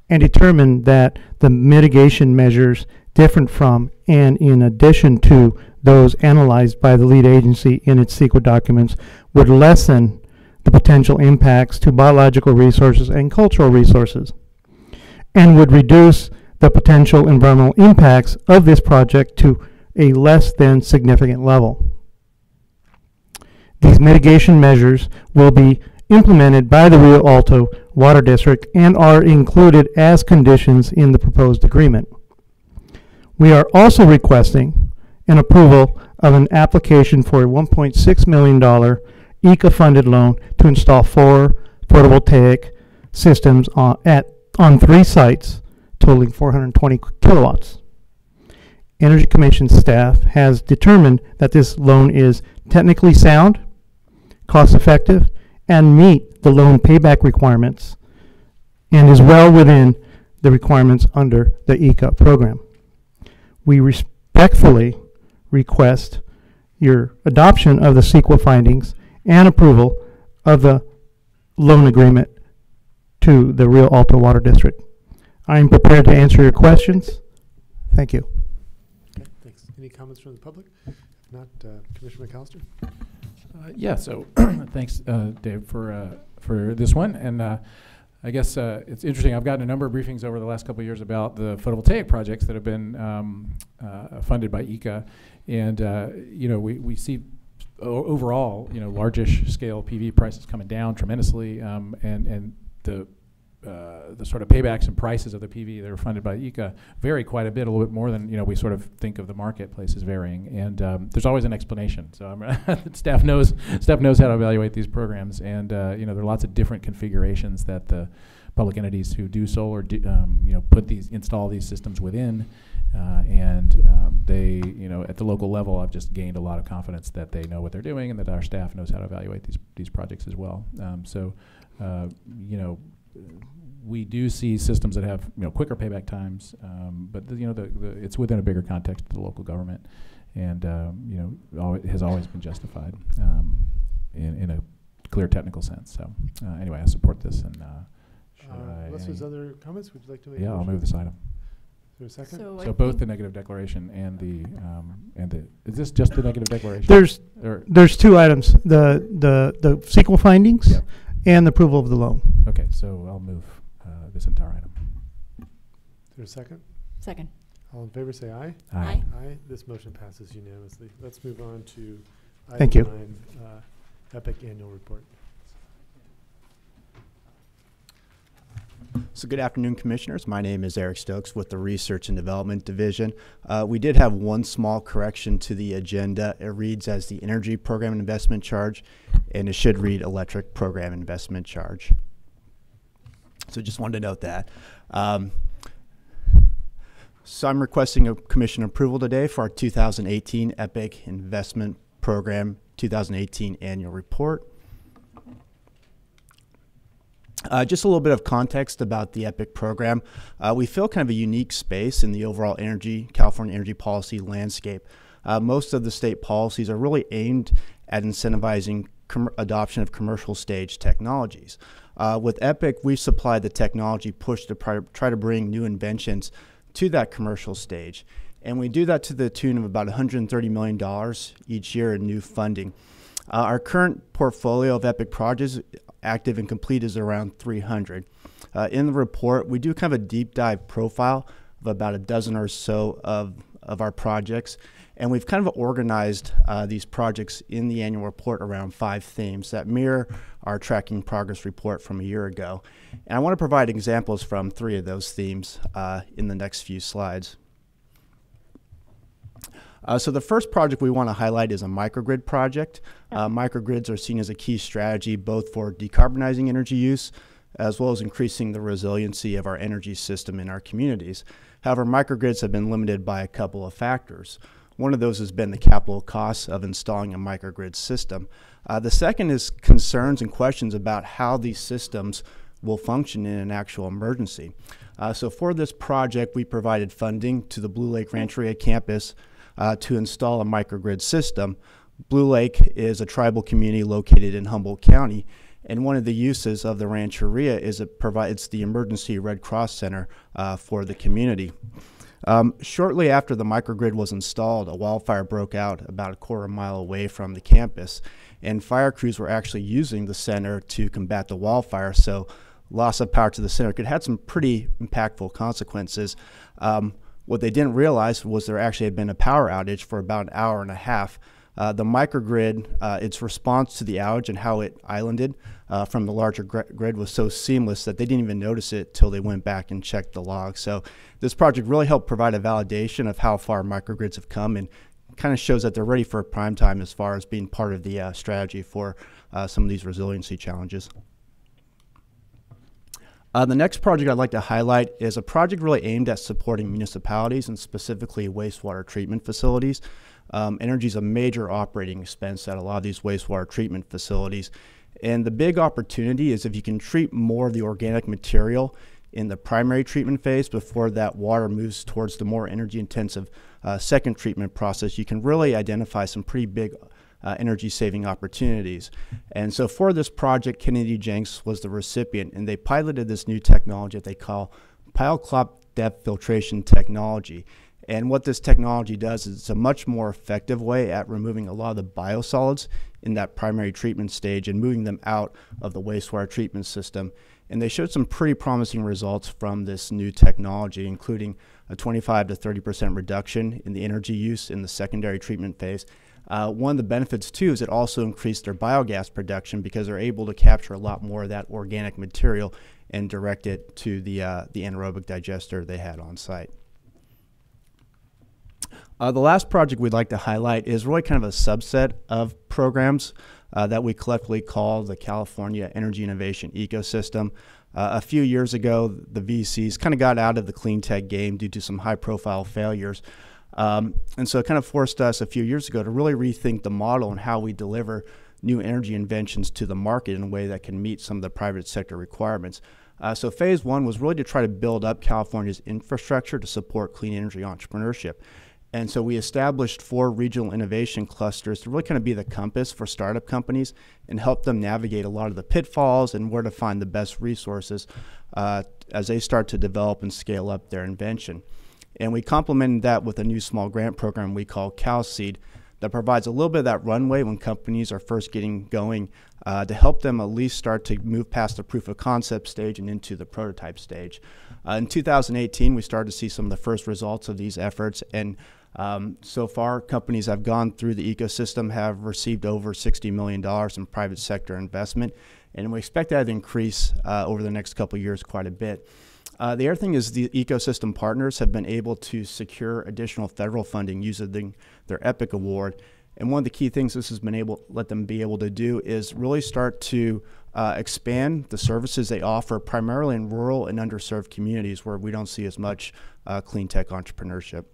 Speaker 3: and determined that the mitigation measures different from and in addition to those analyzed by the lead agency in its CEQA documents would lessen the potential impacts to biological resources and cultural resources, and would reduce the potential environmental impacts of this project to a less than significant level. These mitigation measures will be implemented by the Rio Alto Water District and are included as conditions in the proposed agreement. We are also requesting an approval of an application for a $1.6 million ECA-funded loan to install 4 photovoltaic systems on 3 sites totaling 420 kilowatts. Energy Commission staff has determined that this loan is technically sound, cost-effective, and meet the loan payback requirements, and is well within the requirements under the ECA program. We respectfully request your adoption of the CEQA findings and approval of the loan agreement to the Rio Alto Water District. I am prepared to answer your questions. Thank you.
Speaker 1: Okay, thanks. Any comments from the public? If not, Commissioner McAllister?
Speaker 6: Yeah, so thanks, Dave, for this one. And I guess it's interesting. I've gotten a number of briefings over the last couple of years about the photovoltaic projects that have been funded by ECA. And, you know, we see overall, you know, largish scale PV prices coming down tremendously. And the sort of paybacks and prices of the PV that are funded by ECA vary quite a bit, a little bit more than, you know, we sort of think of the marketplace as varying. And there's always an explanation. So staff knows how to evaluate these programs. And you know, there are lots of different configurations that the public entities who do solar, you know, install these systems within. They, you know, at the local level, I've just gained a lot of confidence that they know what they're doing and that our staff knows how to evaluate these projects as well. You know, we do see systems that have, you know, quicker payback times, but you know, it's within a bigger context of the local government, and you know, it has always been justified in a clear technical sense. So anyway, I support this. And
Speaker 1: unless there's other comments, would you like to make?
Speaker 6: Yeah, I'll move this item.
Speaker 1: Is there a second?
Speaker 6: So both the negative declaration and the is this just the negative declaration?
Speaker 3: There's 2 items: the CEQA findings, yep, and the approval of the loan.
Speaker 6: Okay, so I'll move this entire item.
Speaker 1: Is there a second?
Speaker 2: Second.
Speaker 1: All in favor, say aye.
Speaker 6: Aye.
Speaker 1: Aye. This motion passes unanimously. Let's move on to
Speaker 3: Thank you.
Speaker 1: item 9, EPIC annual report.
Speaker 22: So good afternoon, Commissioners. My name is Eric Stokes with the Research and Development Division. We did have one small correction to the agenda. It reads as the Energy Program Investment Charge, and it should read Electric Program Investment Charge. So just wanted to note that. So I'm requesting a Commission approval today for our 2018 EPIC Investment Program 2018 Annual Report. Just a little bit of context about the EPIC program. We fill kind of a unique space in the overall California energy policy landscape. Most of the state policies are really aimed at incentivizing adoption of commercial stage technologies. With EPIC, we supply the technology push to try to bring new inventions to that commercial stage. And we do that to the tune of about $130 million each year in new funding. Our current portfolio of EPIC projects, active and complete, is around 300. In the report, we do kind of a deep dive profile of about a dozen or so of our projects. And we've kind of organized these projects in the annual report around 5 themes that mirror our tracking progress report from a year ago. And I want to provide examples from 3 of those themes in the next few slides. So the first project we want to highlight is a microgrid project. Microgrids are seen as a key strategy both for decarbonizing energy use as well as increasing the resiliency of our energy system in our communities. However, microgrids have been limited by a couple of factors. One of those has been the capital costs of installing a microgrid system. The second is concerns and questions about how these systems will function in an actual emergency. So for this project, we provided funding to the Blue Lake Rancheria campus to install a microgrid system. Blue Lake is a tribal community located in Humboldt County, and one of the uses of the Rancheria is it provides the Emergency Red Cross Center for the community. Shortly after the microgrid was installed, a wildfire broke out about a quarter mile away from the campus, and fire crews were actually using the center to combat the wildfire, so loss of power to the center could have some pretty impactful consequences. What they didn't realize was there actually had been a power outage for about an hour and a half. The microgrid, its response to the outage and how it islanded from the larger grid was so seamless that they didn't even notice it till they went back and checked the logs. So this project really helped provide a validation of how far microgrids have come, and kind of shows that they're ready for prime time as far as being part of the strategy for some of these resiliency challenges. The next project I'd like to highlight is a project really aimed at supporting municipalities and specifically wastewater treatment facilities. Energy is a major operating expense at a lot of these wastewater treatment facilities. And the big opportunity is if you can treat more of the organic material in the primary treatment phase before that water moves towards the more energy intensive second treatment process, you can really identify some pretty big energy saving opportunities. And so for this project, Kennedy Jenks was the recipient, and they piloted this new technology that they call pile clop depth filtration technology. And what this technology does is it's a much more effective way at removing a lot of the biosolids in that primary treatment stage and moving them out of the wastewater treatment system. And they showed some pretty promising results from this new technology, including a 25 to 30% reduction in the energy use in the secondary treatment phase. One of the benefits too is it also increased their biogas production because they're able to capture a lot more of that organic material and direct it to the anaerobic digester they had on site. The last project we'd like to highlight is really kind of a subset of programs that we collectively call the California Energy Innovation Ecosystem. A few years ago, the VCs kind of got out of the clean tech game due to some high-profile failures. And so it kind of forced us a few years ago to really rethink the model and how we deliver new energy inventions to the market in a way that can meet some of the private sector requirements. So phase one was really to try to build up California's infrastructure to support clean energy entrepreneurship. And so we established 4 regional innovation clusters to really kind of be the compass for startup companies and help them navigate a lot of the pitfalls and where to find the best resources as they start to develop and scale up their invention. And we complemented that with a new small grant program we call CalSeed that provides a little bit of that runway when companies are first getting going to help them at least start to move past the proof of concept stage and into the prototype stage. In 2018, we started to see some of the first results of these efforts, and so far, companies have gone through the ecosystem, have received over $60 million in private sector investment, and we expect that to increase over the next couple of years quite a bit. The other thing is the ecosystem partners have been able to secure additional federal funding using their EPIC award. And one of the key things this has been let them be able to do is really start to expand the services they offer primarily in rural and underserved communities where we don't see as much clean tech entrepreneurship.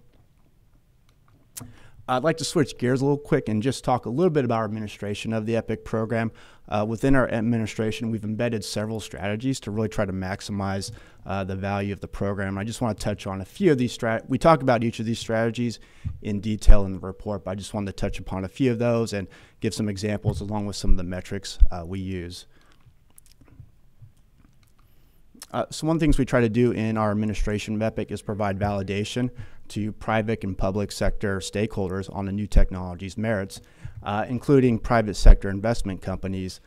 Speaker 22: I'd like to switch gears a little quick and just talk a little bit about our administration of the EPIC program. Within our administration, we've embedded several strategies to really try to maximize the value of the program. I just want to touch on a few of these we talk about each of these strategies in detail in the report, but I just wanted to touch upon a few of those and give some examples along with some of the metrics we use. So one of the things we try to do in our administration of EPIC is provide validation to private and public sector stakeholders on the new technology's merits, including private sector investment companies.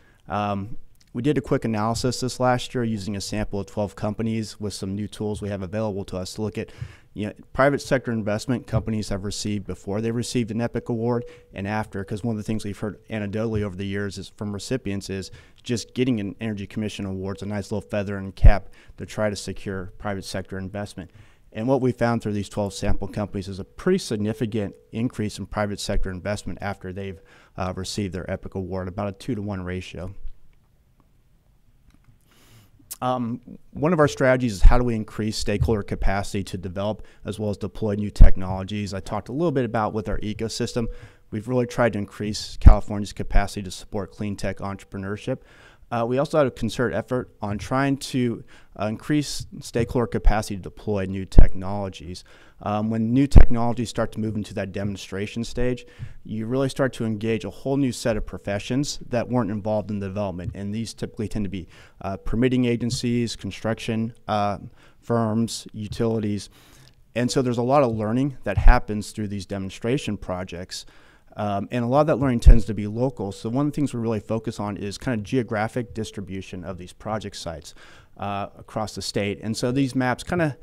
Speaker 22: We did a quick analysis this last year using a sample of 12 companies with some new tools we have available to us to look at private sector investment companies have received before they received an EPIC award and after, because one of the things we've heard anecdotally over the years is from recipients is just getting an Energy Commission award is a nice little feather in the cap to try to secure private sector investment. And what we found through these 12 sample companies is a pretty significant increase in private sector investment after they've received their EPIC award, about a 2-to-1 ratio. One of our strategies is how do we increase stakeholder capacity to develop as well as deploy new technologies. I talked a little bit about with our ecosystem. We've really tried to increase California's capacity to support clean tech entrepreneurship. We also had a concerted effort on trying to increase stakeholder capacity to deploy new technologies. When new technologies start to move into that demonstration stage, you really start to engage a whole new set of professions that weren't involved in the development. And these typically tend to be permitting agencies, construction firms, utilities. And so there's a lot of learning that happens through these demonstration projects. And a lot of that learning tends to be local. So one of the things we really focus on is kind of geographic distribution of these project sites across the state. And so these maps kind of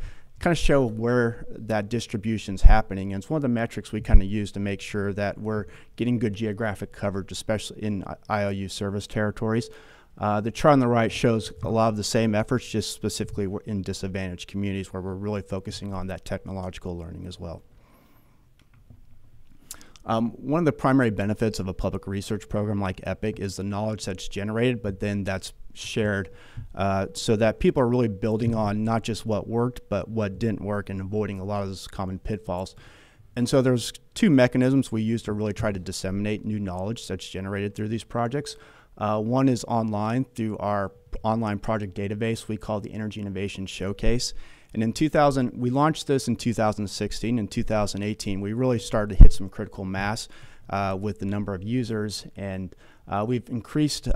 Speaker 22: show where that distribution is happening. And it's one of the metrics we kind of use to make sure that we're getting good geographic coverage, especially in IOU service territories. The chart on the right shows a lot of the same efforts, just specifically in disadvantaged communities where we're really focusing on that technological learning as well. One of the primary benefits of a public research program like EPIC is the knowledge that's generated, but then that's shared so that people are really building on not just what worked, but what didn't work and avoiding a lot of those common pitfalls. And so there's two mechanisms we use to really try to disseminate new knowledge that's generated through these projects. One is online through our online project database we call the Energy Innovation Showcase. And in we launched this in 2016. In 2018, we really started to hit some critical mass with the number of users, and we've increased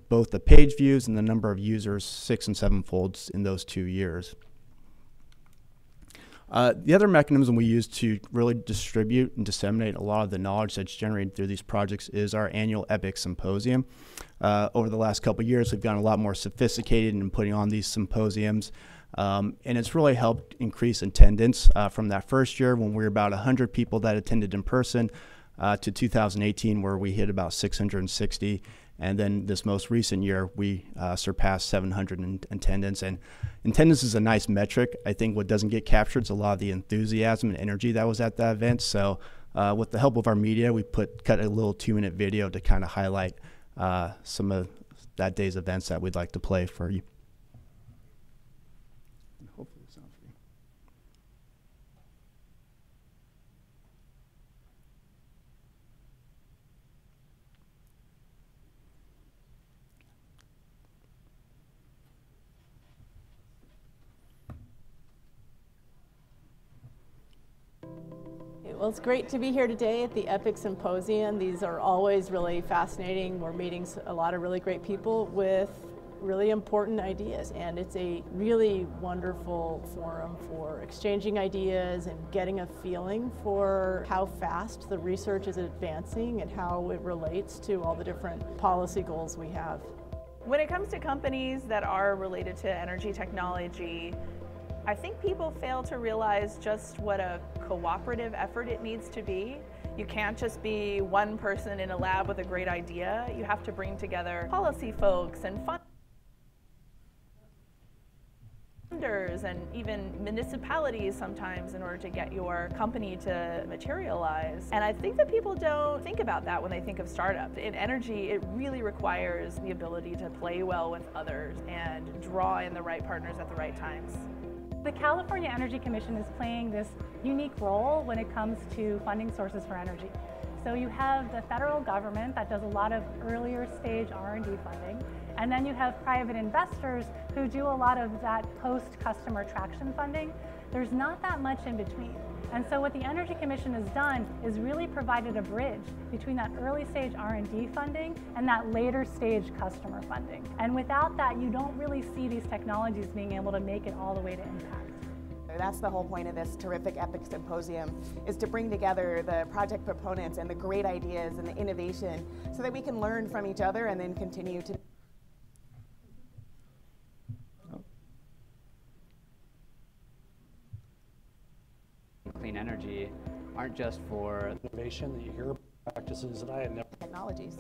Speaker 22: both the page views and the number of users 6- and 7-folds in those 2 years. The other mechanism we use to really distribute and disseminate a lot of the knowledge that's generated through these projects is our annual EPIC Symposium. Over the last couple of years, we've gotten a lot more sophisticated in putting on these symposiums. And it's really helped increase attendance from that first year when we were about 100 people that attended in person to 2018 where we hit about 660. And then this most recent year, we surpassed 700 in attendance. And attendance is a nice metric. I think what doesn't get captured is a lot of the enthusiasm and energy that was at that event. So with the help of our media, we cut a little 2-minute video to kind of highlight some of that day's events that we'd like to play for you. Hopefully it sounds free.
Speaker 2: Well, it's great to be here today at the EPIC Symposium. These are always really fascinating. We're meeting a lot of really great people with really important ideas, and it's a really wonderful forum for exchanging ideas and getting a feeling for how fast the research is advancing and how it relates to all the different policy goals we have.
Speaker 4: When it comes to companies that are related to energy technology, I think people fail to realize just what a cooperative effort it needs to be. You can't just be one person in a lab with a great idea. You have to bring together policy folks and funders and even municipalities sometimes in order to get your company to materialize. And I think that people don't think about that when they think of startup. In energy, it really requires the ability to play well with others and draw in the right partners at the right times.
Speaker 5: The California Energy Commission is playing this unique role when it comes to funding sources for energy. So you have the federal government that does a lot of earlier stage R&D funding, and then you have private investors who do a lot of that post-customer traction funding. There's not that much in between. And so what the Energy Commission has done is really provided a bridge between that early stage R&D funding and that later stage customer funding. And without that, you don't really see these technologies being able to make it all the way to impact.
Speaker 10: That's the whole point of this terrific EPIC Symposium, is to bring together the project proponents and the great ideas and the innovation so that we can learn from each other and then continue to
Speaker 23: clean energy aren't just for innovation that you hear about practices that I had never
Speaker 10: technologies.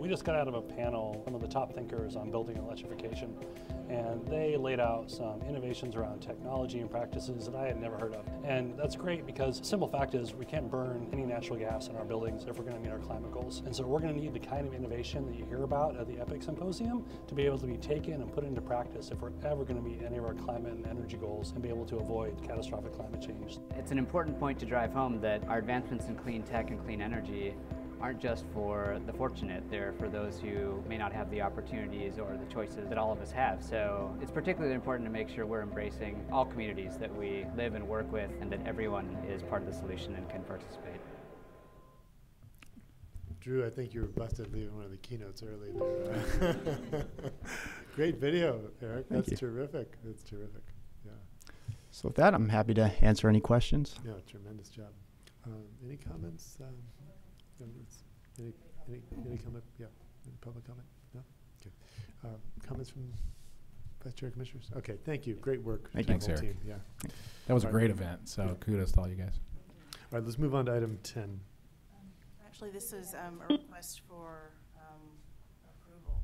Speaker 7: We just got out of a panel, some of the top thinkers on building electrification, and they laid out some innovations around technology and practices that I had never heard of. And that's great because the simple fact is we can't burn any natural gas in our buildings if we're going to meet our climate goals. And so we're going to need the kind of innovation that you hear about at the EPIC Symposium to be able to be taken and put into practice if we're ever going to meet any of our climate and energy goals and be able to avoid catastrophic climate change.
Speaker 23: It's an important point to drive home that our advancements in clean tech and clean energy aren't just for the fortunate, they're for those who may not have the opportunities or the choices that all of us have. So it's particularly important to make sure we're embracing all communities that we live and work with and that everyone is part of the solution and can participate.
Speaker 1: Drew, I think you were busted leaving one of the keynotes early there. Great video, Eric.
Speaker 22: Thank
Speaker 1: That's
Speaker 22: you.
Speaker 1: terrific. That's terrific. Yeah.
Speaker 22: So with that, I'm happy to answer any questions.
Speaker 1: Yeah, tremendous job. Any comments? Any comment? Yeah. Any public comment? No? Okay. Comments from Vice Chair Commissioners? Okay, thank you. Great work.
Speaker 22: Thank
Speaker 1: to
Speaker 22: you.
Speaker 1: the whole
Speaker 6: Thanks, Eric.
Speaker 1: team. Yeah.
Speaker 6: That was a
Speaker 1: All
Speaker 6: great
Speaker 1: right.
Speaker 6: event, so kudos to all you guys.
Speaker 1: All right, let's move on to item 10.
Speaker 8: Actually, this is a request for approval.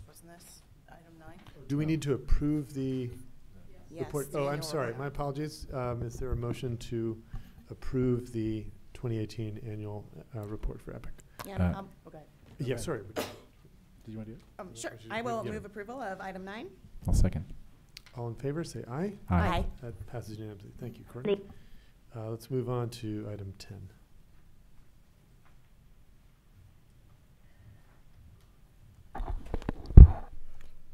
Speaker 8: Wasn't this item 9?
Speaker 1: Do we need to approve the
Speaker 8: Yes,
Speaker 1: report?
Speaker 8: the
Speaker 1: Oh, I'm
Speaker 8: annual
Speaker 1: sorry.
Speaker 8: report.
Speaker 1: My apologies. Is there a motion to approve the 2018 annual report for EPIC?
Speaker 8: Yeah, okay.
Speaker 1: Yeah, sorry.
Speaker 6: Did you want to do it?
Speaker 8: Sure. I will
Speaker 1: Yeah.
Speaker 8: move approval of item 9.
Speaker 6: I'll second.
Speaker 1: All in favor, say aye.
Speaker 6: Aye.
Speaker 8: Aye.
Speaker 1: That passes unanimously. Thank you, Courtney. Let's move on to item 10.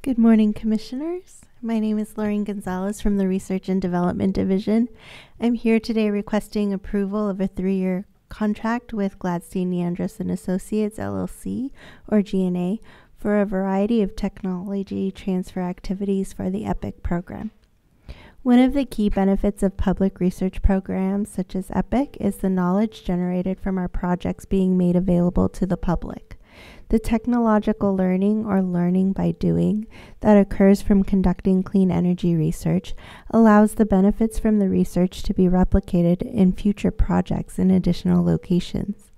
Speaker 9: Good morning, Commissioners. My name is Lauren Gonzalez from the Research and Development Division. I'm here today requesting approval of a 3-year contract with Gladstein Neandros and Associates LLC, or GNA, for a variety of technology transfer activities for the EPIC program. One of the key benefits of public research programs such as EPIC is the knowledge generated from our projects being made available to the public. The technological learning, or learning by doing, that occurs from conducting clean energy research allows the benefits from the research to be replicated in future projects in additional locations.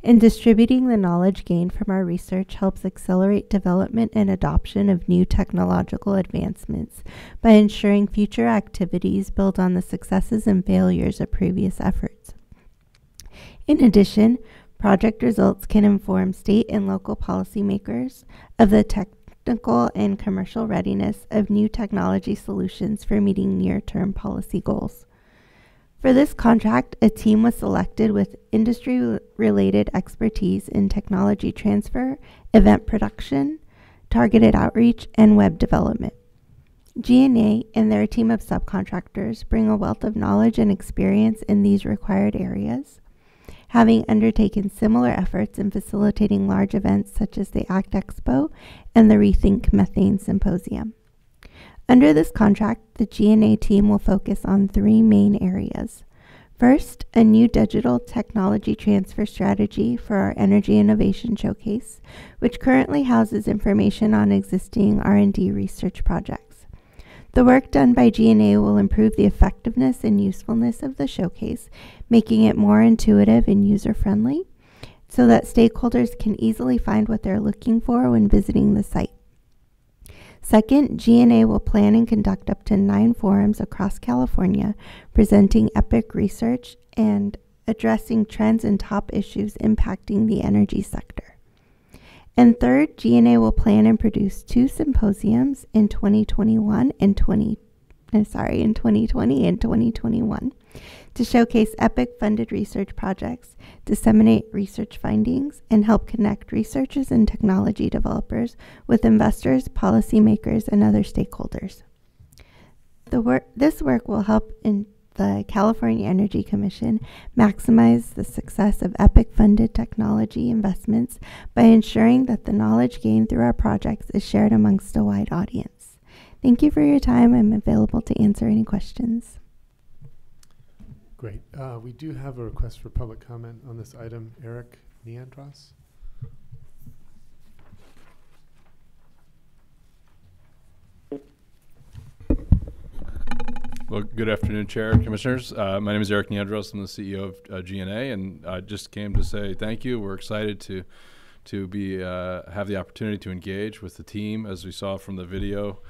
Speaker 9: And distributing the knowledge gained from our research helps accelerate development and adoption of new technological advancements by ensuring future activities build on the successes and failures of previous efforts. In addition, project results can inform state and local policymakers of the technical and commercial readiness of new technology solutions for meeting near-term policy goals. For this contract, a team was selected with industry-related expertise in technology transfer, event production, targeted outreach, and web development. GNA and their team of subcontractors bring a wealth of knowledge and experience in these required areas, having undertaken similar efforts in facilitating large events such as the ACT Expo and the Rethink Methane Symposium. Under this contract, the GNA team will focus on 3 main areas. First, a new digital technology transfer strategy for our Energy Innovation Showcase, which currently houses information on existing R&D research projects. The work done by GNA will improve the effectiveness and usefulness of the showcase, making it more intuitive and user-friendly, so that stakeholders can easily find what they're looking for when visiting the site. Second, GNA will plan and conduct up to 9 forums across California, presenting EPIC research and addressing trends and top issues impacting the energy sector. And third, GNA will plan and produce 2 symposiums in 2020 and 2021 to showcase EPIC-funded research projects, disseminate research findings, and help connect researchers and technology developers with investors, policymakers, and other stakeholders. This work will help in the California Energy Commission maximize the success of EPIC-funded technology investments by ensuring that the knowledge gained through our projects is shared amongst a wide audience. Thank you for your time. I'm available to answer any questions.
Speaker 1: Great. We do have a request for public comment on this item. Eric Neandros.
Speaker 24: Well, good afternoon, Chair, Commissioners. My name is Eric Neandros. I'm the CEO of GNA, and I just came to say thank you. We're excited to to be have the opportunity to engage with the team, as we saw from the video.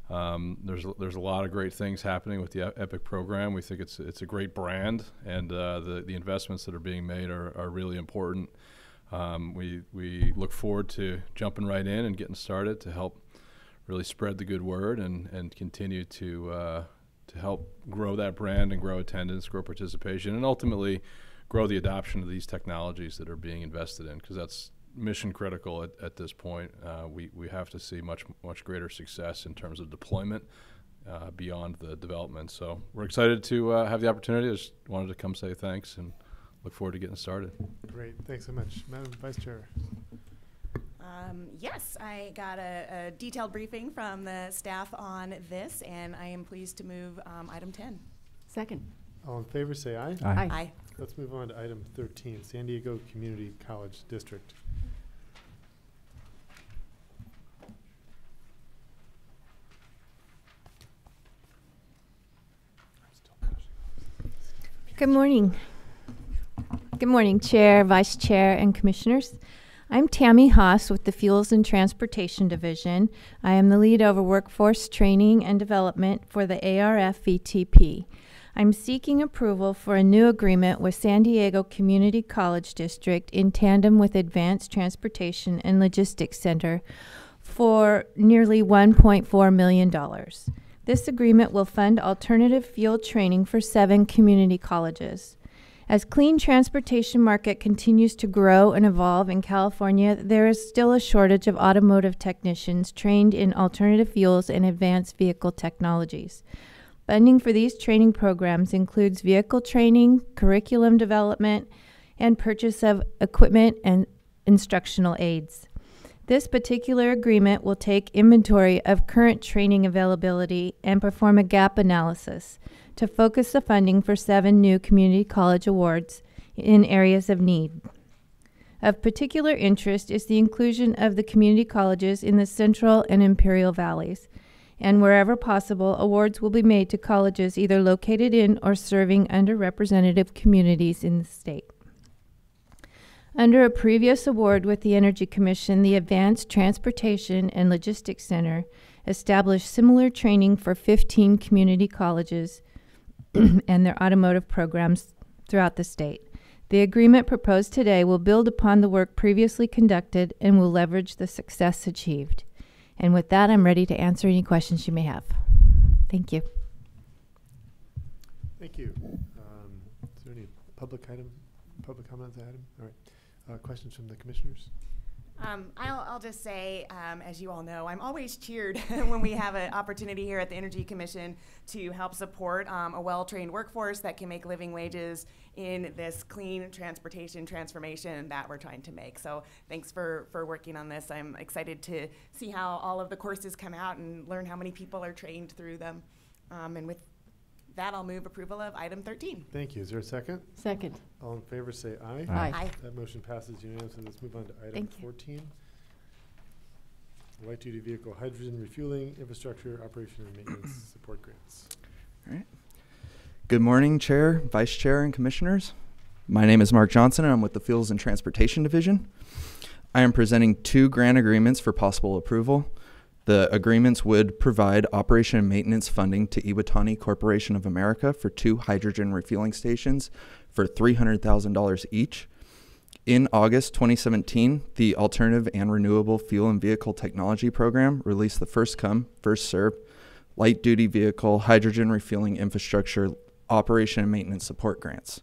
Speaker 24: There's a lot of great things happening with the EPIC program. We think it's a great brand, and the investments that are being made are really important. We look forward to jumping right in and getting started to help really spread the good word and continue to help grow that brand and grow attendance, grow participation, and ultimately grow the adoption of these technologies that are being invested in, because that's mission critical at this point. We have to see much greater success in terms of deployment beyond the development. So we're excited to have the opportunity. I just wanted to come say thanks and look forward to getting started.
Speaker 1: Great, thanks so much. Madam Vice Chair.
Speaker 10: Yes, I got a detailed briefing from the staff on this, and I am pleased to move item 10.
Speaker 2: Second.
Speaker 1: All in favor, say aye.
Speaker 10: Aye. Aye.
Speaker 1: Let's move on to item 13, San Diego Community College District.
Speaker 11: Good morning. Good morning, Chair, Vice Chair, and Commissioners. I'm Tammy Haas with the Fuels and Transportation Division. I am the lead over workforce training and development for the ARF VTP. I'm seeking approval for a new agreement with San Diego Community College District in tandem with Advanced Transportation and Logistics Center for nearly $1.4 million. This agreement will fund alternative fuel training for 7 community colleges. As clean transportation market continues to grow and evolve in California, there is still a shortage of automotive technicians trained in alternative fuels and advanced vehicle technologies. Funding for these training programs includes vehicle training, curriculum development, and purchase of equipment and instructional aids. This particular agreement will take inventory of current training availability and perform a gap analysis to focus the funding for 7 new community college awards in areas of need. Of particular interest is the inclusion of the community colleges in the Central and Imperial Valleys, and wherever possible, awards will be made to colleges either located in or serving underrepresented communities in the state. Under a previous award with the Energy Commission, the Advanced Transportation and Logistics Center established similar training for 15 community colleges and their automotive programs throughout the state. The agreement proposed today will build upon the work previously conducted and will leverage the success achieved. And with that, I'm ready to answer any questions you may have. Thank you.
Speaker 1: Thank you. Is there any public comment on the item? All right. Questions from the commissioners?
Speaker 10: I'll just say, as you all know, I'm always cheered when we have an opportunity here at the Energy Commission to help support a well-trained workforce that can make living wages in this clean transportation transformation that we're trying to make. So thanks for working on this. I'm excited to see how all of the courses come out and learn how many people are trained through them. And with that, I'll move approval of item 13.
Speaker 1: Thank you. Is there a second?
Speaker 2: Second.
Speaker 1: All in favor, say aye.
Speaker 2: Aye.
Speaker 10: Aye.
Speaker 1: That motion passes unanimously. Let's move on to item 14. Light-duty vehicle hydrogen refueling infrastructure operation and maintenance support grants.
Speaker 12: All right. Good morning, Chair, Vice Chair, and Commissioners. My name is Mark Johnson, and I'm with the Fuels and Transportation Division. I am presenting 2 grant agreements for possible approval. The agreements would provide operation and maintenance funding to Iwatani Corporation of America for 2 hydrogen refueling stations for $300,000 each. In August 2017, the Alternative and Renewable Fuel and Vehicle Technology Program released the first come, first served light-duty vehicle hydrogen refueling infrastructure operation and maintenance support grants.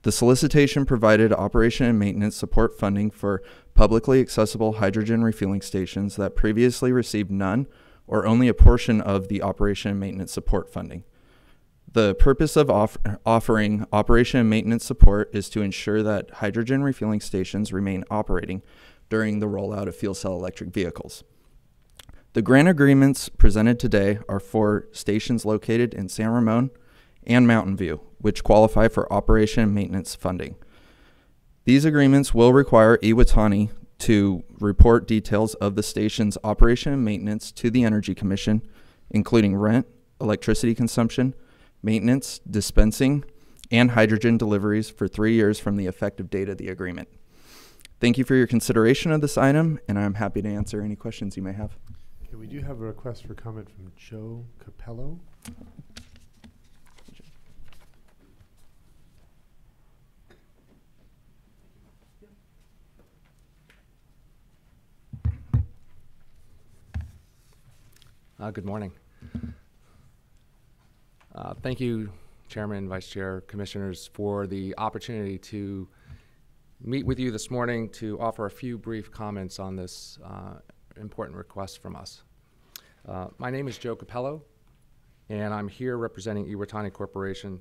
Speaker 12: The solicitation provided operation and maintenance support funding for publicly accessible hydrogen refueling stations that previously received none or only a portion of the operation and maintenance support funding. The purpose of offering operation and maintenance support is to ensure that hydrogen refueling stations remain operating during the rollout of fuel cell electric vehicles. The grant agreements presented today are for stations located in San Ramon and Mountain View, which qualify for operation and maintenance funding. These agreements will require Iwatani to report details of the station's operation and maintenance to the Energy Commission, including rent, electricity consumption, maintenance, dispensing, and hydrogen deliveries for 3 years from the effective date of the agreement. Thank you for your consideration of this item, and I'm happy to answer any questions you may have.
Speaker 1: Okay, we do have a request for comment from Joe Capello.
Speaker 13: Good morning. Thank you, Chairman, Vice Chair, Commissioners, for the opportunity to meet with you this morning to offer a few brief comments on this important request from us. My name is Joe Capello, and I'm here representing Iwatani Corporation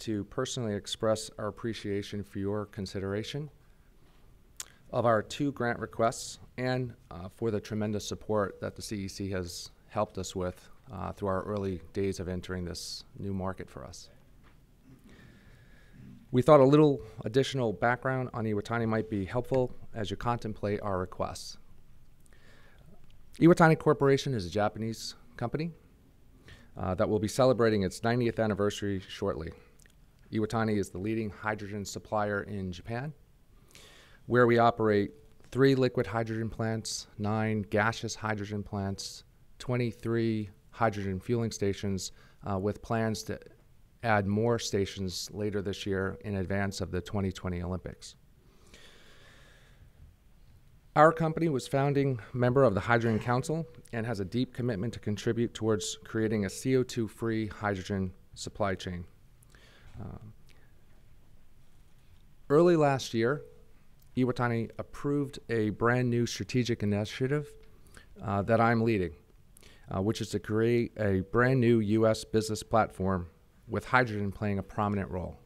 Speaker 13: to personally express our appreciation for your consideration of our 2 grant requests and for the tremendous support that the CEC has helped us with through our early days of entering this new market for us. We thought a little additional background on Iwatani might be helpful as you contemplate our requests. Iwatani Corporation is a Japanese company that will be celebrating its 90th anniversary shortly. Iwatani is the leading hydrogen supplier in Japan, where we operate 3 liquid hydrogen plants, 9 gaseous hydrogen plants, 23 hydrogen fueling stations, with plans to add more stations later this year in advance of the 2020 Olympics. Our company was founding member of the Hydrogen Council and has a deep commitment to contribute towards creating a CO2-free hydrogen supply chain. Early last year, Iwatani approved a brand new strategic initiative that I'm leading, which is to create a brand new U.S. business platform with hydrogen playing a prominent role.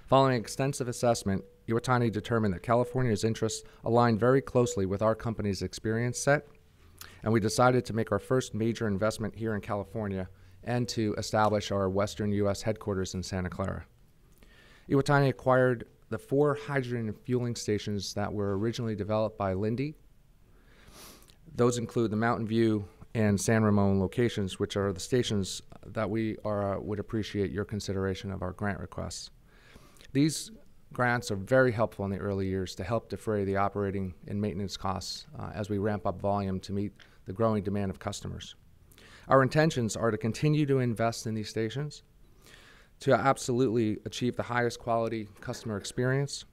Speaker 13: Following extensive assessment, Iwatani determined that California's interests aligned very closely with our company's experience set, and we decided to make our first major investment here in California and to establish our Western U.S. headquarters in Santa Clara. Iwatani acquired the 4 hydrogen fueling stations that were originally developed by Linde. Those include the Mountain View and San Ramon locations, which are the stations that we would appreciate your consideration of our grant requests. These grants are very helpful in the early years to help defray the operating and maintenance costs as we ramp up volume to meet the growing demand of customers. Our intentions are to continue to invest in these stations, to absolutely achieve the highest quality customer experience,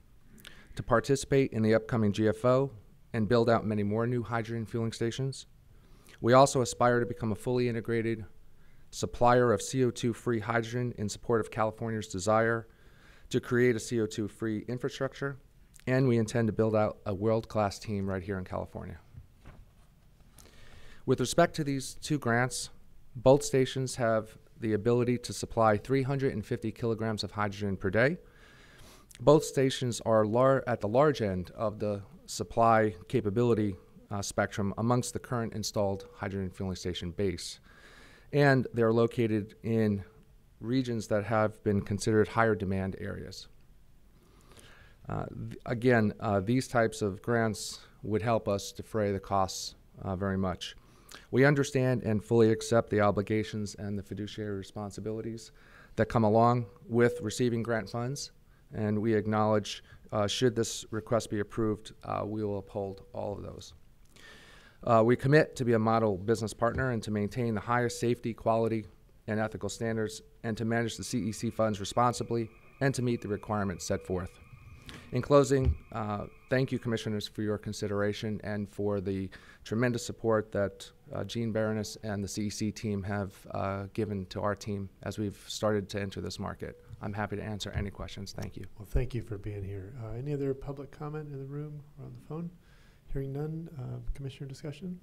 Speaker 13: to participate in the upcoming GFO and build out many more new hydrogen fueling stations. We also aspire to become a fully integrated supplier of CO2-free hydrogen in support of California's desire to create a CO2-free infrastructure, and we intend to build out a world-class team right here in California. With respect to these 2 grants, both stations have the ability to supply 350 kilograms of hydrogen per day. Both stations are at the large end of the supply capability spectrum amongst the current installed hydrogen fueling station base. And they're located in regions that have been considered higher demand areas. Again, these types of grants would help us defray the costs very much. We understand and fully accept the obligations and the fiduciary responsibilities that come along with receiving grant funds, and we acknowledge should this request be approved, we will uphold all of those. We commit to be a model business partner and to maintain the highest safety, quality, and ethical standards, and to manage the CEC funds responsibly and to meet the requirements set forth. In closing, thank you, Commissioners, for your consideration and for the tremendous support that Jean Baroness and the CEC team have given to our team as we've started to enter this market. I'm happy to answer any questions. Thank you.
Speaker 1: Well, thank you for being here. Any other public comment in the room or on the phone? Hearing none, Commissioner discussion?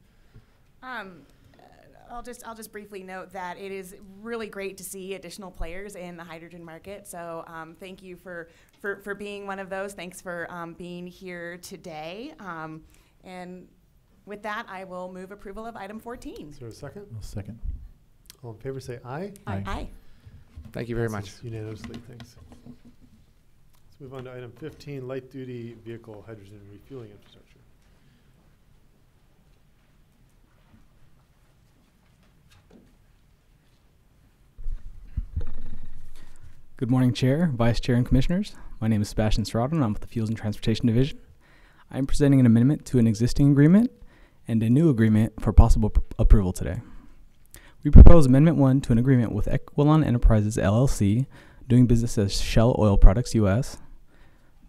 Speaker 10: I'll just briefly note that it is really great to see additional players in the hydrogen market. So thank you for being one of those. Thanks for being here today. And with that, I will move approval of item 14.
Speaker 1: Is there a second?
Speaker 6: I'll second.
Speaker 1: All in favor say aye.
Speaker 10: Aye. Aye.
Speaker 13: Thank you very much.
Speaker 1: Unanimously, thanks. Let's move on to item 15, light-duty vehicle hydrogen refueling infrastructure.
Speaker 15: Good morning, Chair, Vice Chair, and Commissioners. My name is Sebastian Serrato, and I'm with the Fuels and Transportation Division. I am presenting an amendment to an existing agreement and a new agreement for possible approval today. We propose Amendment 1 to an agreement with Equilon Enterprises, LLC, doing business as Shell Oil Products, U.S.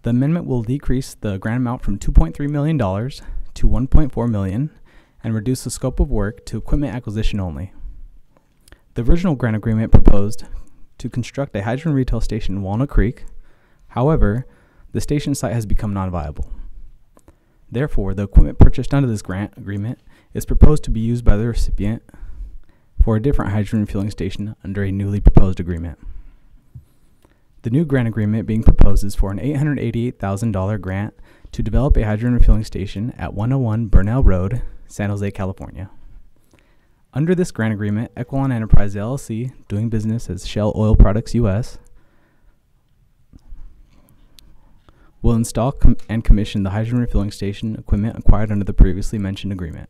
Speaker 15: The amendment will decrease the grant amount from $2.3 million to $1.4 million and reduce the scope of work to equipment acquisition only. The original grant agreement proposed to construct a hydrogen retail station in Walnut Creek. However, the station site has become non-viable. Therefore, the equipment purchased under this grant agreement is proposed to be used by the recipient for a different hydrogen refueling station under a newly proposed agreement. The new grant agreement being proposed is for an $888,000 grant to develop a hydrogen refueling station at 101 Burnell Road, San Jose, California. Under this grant agreement, Equilon Enterprise LLC, doing business as Shell Oil Products US, will install and commission the hydrogen refueling station equipment acquired under the previously mentioned agreement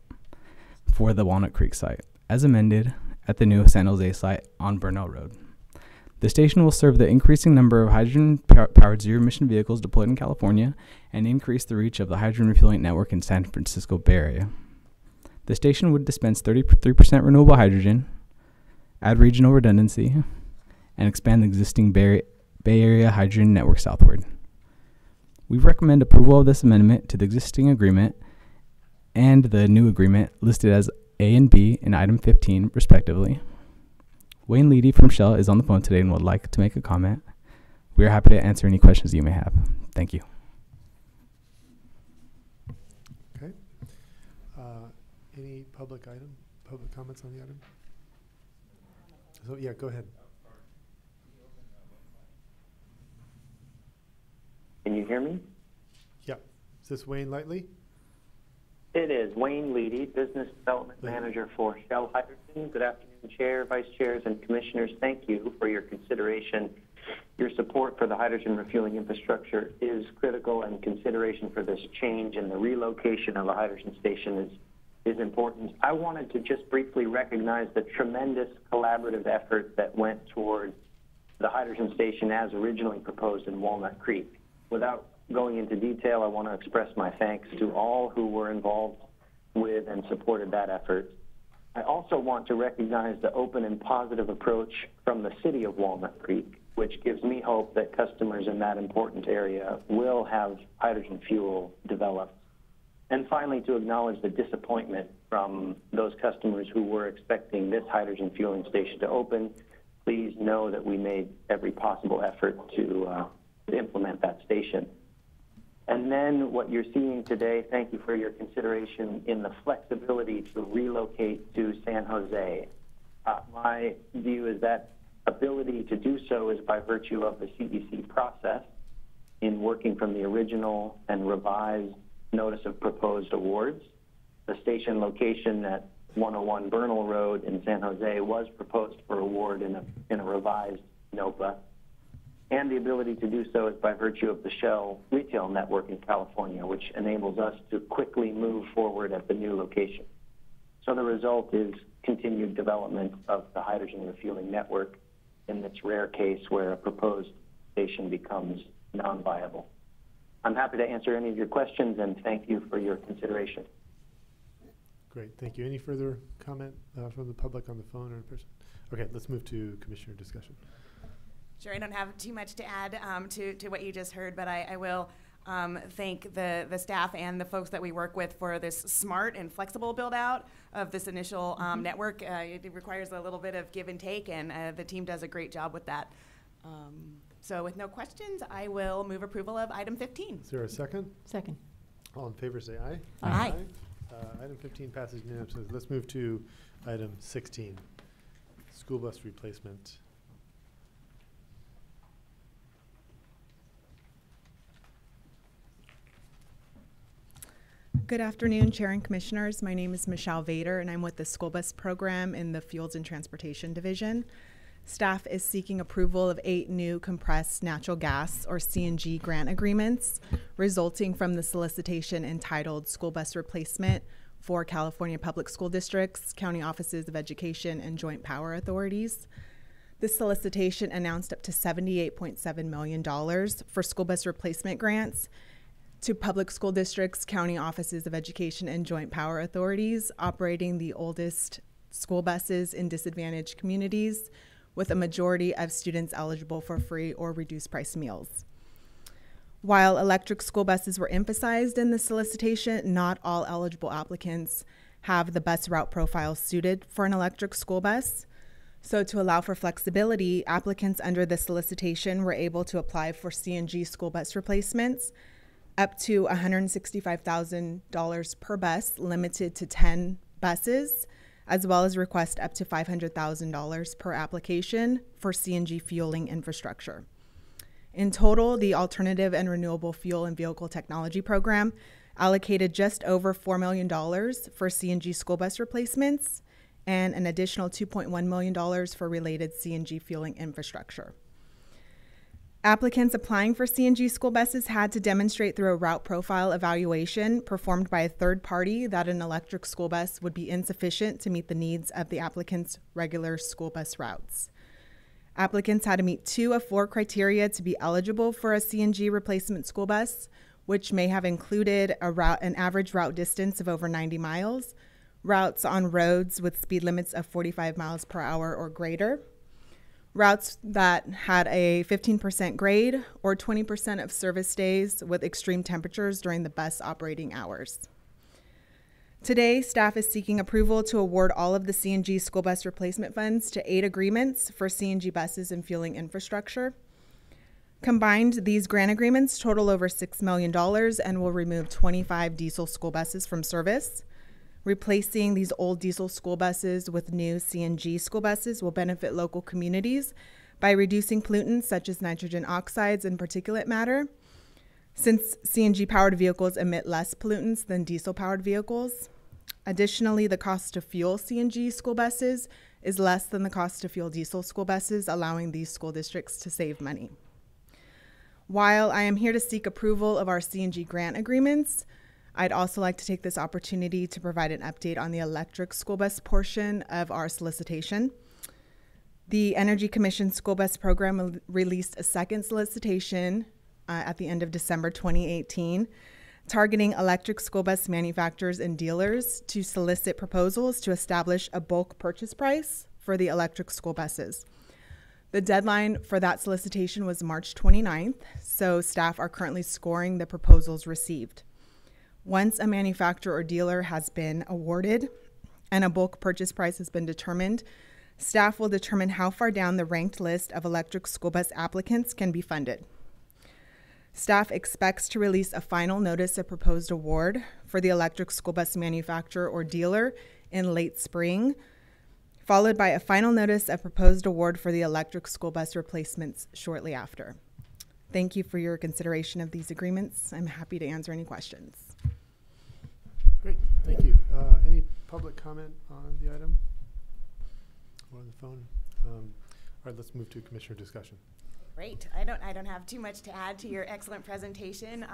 Speaker 15: for the Walnut Creek site, as amended at the new San Jose site on Burnell Road. The station will serve the increasing number of hydrogen-powered zero-emission vehicles deployed in California and increase the reach of the hydrogen refueling network in San Francisco Bay Area. The station would dispense 33% renewable hydrogen, add regional redundancy, and expand the existing Bay Area hydrogen network southward. We recommend approval of this amendment to the existing agreement and the new agreement listed as A and B in item 15, respectively. Wayne Leedy from Shell is on the phone today and would like to make a comment. We are happy to answer any questions you may have. Thank you.
Speaker 1: Okay. Any public comments on the item? So yeah, go ahead.
Speaker 16: Can you hear me?
Speaker 1: Yeah. Is this Wayne Lightley?
Speaker 16: It is. Wayne Leedy, Business Development Manager for Shell Hydrogen. Good afternoon, Chair, Vice Chairs, and Commissioners. Thank you for your consideration. Your support for the hydrogen refueling infrastructure is critical, and consideration for this change and the relocation of a hydrogen station is important. I wanted to just briefly recognize the tremendous collaborative effort that went toward the hydrogen station as originally proposed in Walnut Creek. Without going into detail, I want to express my thanks to all who were involved with and supported that effort. I also want to recognize the open and positive approach from the city of Walnut Creek, which gives me hope that customers in that important area will have hydrogen fuel developed. And finally, to acknowledge the disappointment from those customers who were expecting this hydrogen fueling station to open. Please know that we made every possible effort to implement that station. And then what you're seeing today, thank you for your consideration in the flexibility to relocate to San Jose. My view is that ability to do so is by virtue of the CEC process in working from the original and revised notice of proposed awards. The station location at 101 Burnell Road in San Jose was proposed for award in a revised NOPA. And the ability to do so is by virtue of the Shell retail network in California, which enables us to quickly move forward at the new location. So the result is continued development of the hydrogen refueling network in this rare case where a proposed station becomes non-viable. I'm happy to answer any of your questions, and thank you for your consideration.
Speaker 1: Great, thank you. Any further comment from the public on the phone or in person? Okay, let's move to Commissioner discussion.
Speaker 10: Sure, I don't have too much to add to what you just heard, but I will thank the staff and the folks that we work with for this smart and flexible build out of this initial network. It requires a little bit of give and take, and the team does a great job with that. So with no questions, I will move approval of item 15.
Speaker 1: Is there a second?
Speaker 2: Second.
Speaker 1: All in favor say aye.
Speaker 10: Aye.
Speaker 1: Item 15 passes unanimously. Let's move to item 16, school bus replacement.
Speaker 17: Good afternoon, Chair and Commissioners. My name is Michelle Vader, and I'm with the School Bus Program in the Fuels and Transportation Division. Staff is seeking approval of 8 new compressed natural gas, or CNG, grant agreements resulting from the solicitation entitled School Bus Replacement for California Public School Districts, County Offices of Education, and Joint Power Authorities. This solicitation announced up to $78.7 million for school bus replacement grants to public school districts, county offices of education, and joint power authorities operating the oldest school buses in disadvantaged communities, with a majority of students eligible for free or reduced price meals. While electric school buses were emphasized in the solicitation, not all eligible applicants have the bus route profile suited for an electric school bus. So to allow for flexibility, applicants under the solicitation were able to apply for CNG school bus replacements up to $165,000 per bus, limited to 10 buses, as well as request up to $500,000 per application for CNG fueling infrastructure. In total, the Alternative and Renewable Fuel and Vehicle Technology Program allocated just over $4 million for CNG school bus replacements and an additional $2.1 million for related CNG fueling infrastructure. Applicants applying for CNG school buses had to demonstrate through a route profile evaluation performed by a third party that an electric school bus would be insufficient to meet the needs of the applicant's regular school bus routes. Applicants had to meet 2 of 4 criteria to be eligible for a CNG replacement school bus, which may have included an average route distance of over 90 miles, routes on roads with speed limits of 45 miles per hour or greater, routes that had a 15% grade or 20% of service days with extreme temperatures during the bus operating hours. Today, staff is seeking approval to award all of the CNG school bus replacement funds to 8 agreements for CNG buses and fueling infrastructure. Combined, these grant agreements total over $6 million and will remove 25 diesel school buses from service. Replacing these old diesel school buses with new CNG school buses will benefit local communities by reducing pollutants such as nitrogen oxides and particulate matter, since CNG-powered vehicles emit less pollutants than diesel-powered vehicles. Additionally, the cost to fuel CNG school buses is less than the cost to fuel diesel school buses, allowing these school districts to save money. While I am here to seek approval of our CNG grant agreements, I'd also like to take this opportunity to provide an update on the electric school bus portion of our solicitation. The Energy Commission School Bus Program released a second solicitation at the end of December 2018, targeting electric school bus manufacturers and dealers to solicit proposals to establish a bulk purchase price for the electric school buses. The deadline for that solicitation was March 29th, so staff are currently scoring the proposals received. Once a manufacturer or dealer has been awarded and a bulk purchase price has been determined, staff will determine how far down the ranked list of electric school bus applicants can be funded. Staff expects to release a final notice of proposed award for the electric school bus manufacturer or dealer in late spring, followed by a final notice of proposed award for the electric school bus replacements shortly after. Thank you for your consideration of these agreements. I'm happy to answer any questions.
Speaker 1: Great, thank you. Any public comment on the item or on the phone? All right, let's move to commissioner discussion.
Speaker 10: Great. I don't have too much to add to your excellent presentation.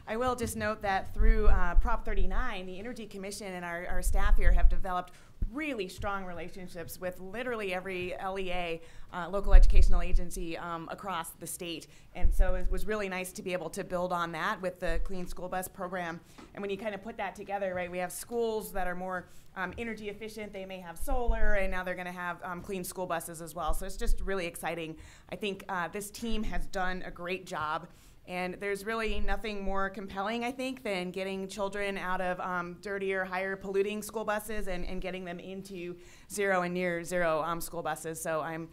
Speaker 10: I will just note that through Prop 39, the Energy Commission and our staff here have developed really strong relationships with literally every LEA, local educational agency across the state. And so it was really nice to be able to build on that with the Clean School Bus Program. And when you kind of put that together, right, we have schools that are more energy efficient. They may have solar, and now they're going to have clean school buses as well. So it's just really exciting. I think this team has done a great job. And there's really nothing more compelling, I think, than getting children out of dirtier, higher polluting school buses and getting them into zero and near zero school buses. So I'm,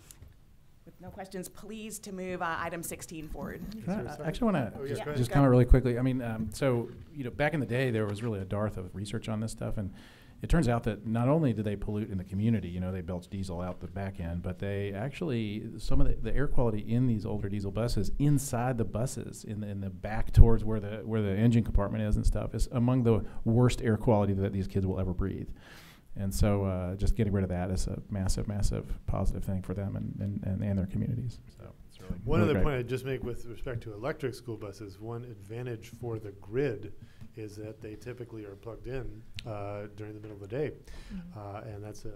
Speaker 10: with no questions, pleased to move item 16 forward.
Speaker 6: I actually want to just comment really quickly. I mean, so, you know, back in the day, there was really a dearth of research on this stuff. And it turns out that not only do they pollute in the community, you know, they belch diesel out the back end, but they actually, some of the air quality in these older diesel buses, inside the buses, in the back towards where the engine compartment is and stuff, is among the worst air quality that these kids will ever breathe. And so just getting rid of that is a massive, massive positive thing for them and their communities. So it's really
Speaker 1: one
Speaker 6: really
Speaker 1: other
Speaker 6: great.
Speaker 1: point I'd just make with respect to electric school buses, one advantage for the grid is that they typically are plugged in during the middle of the day, and that's a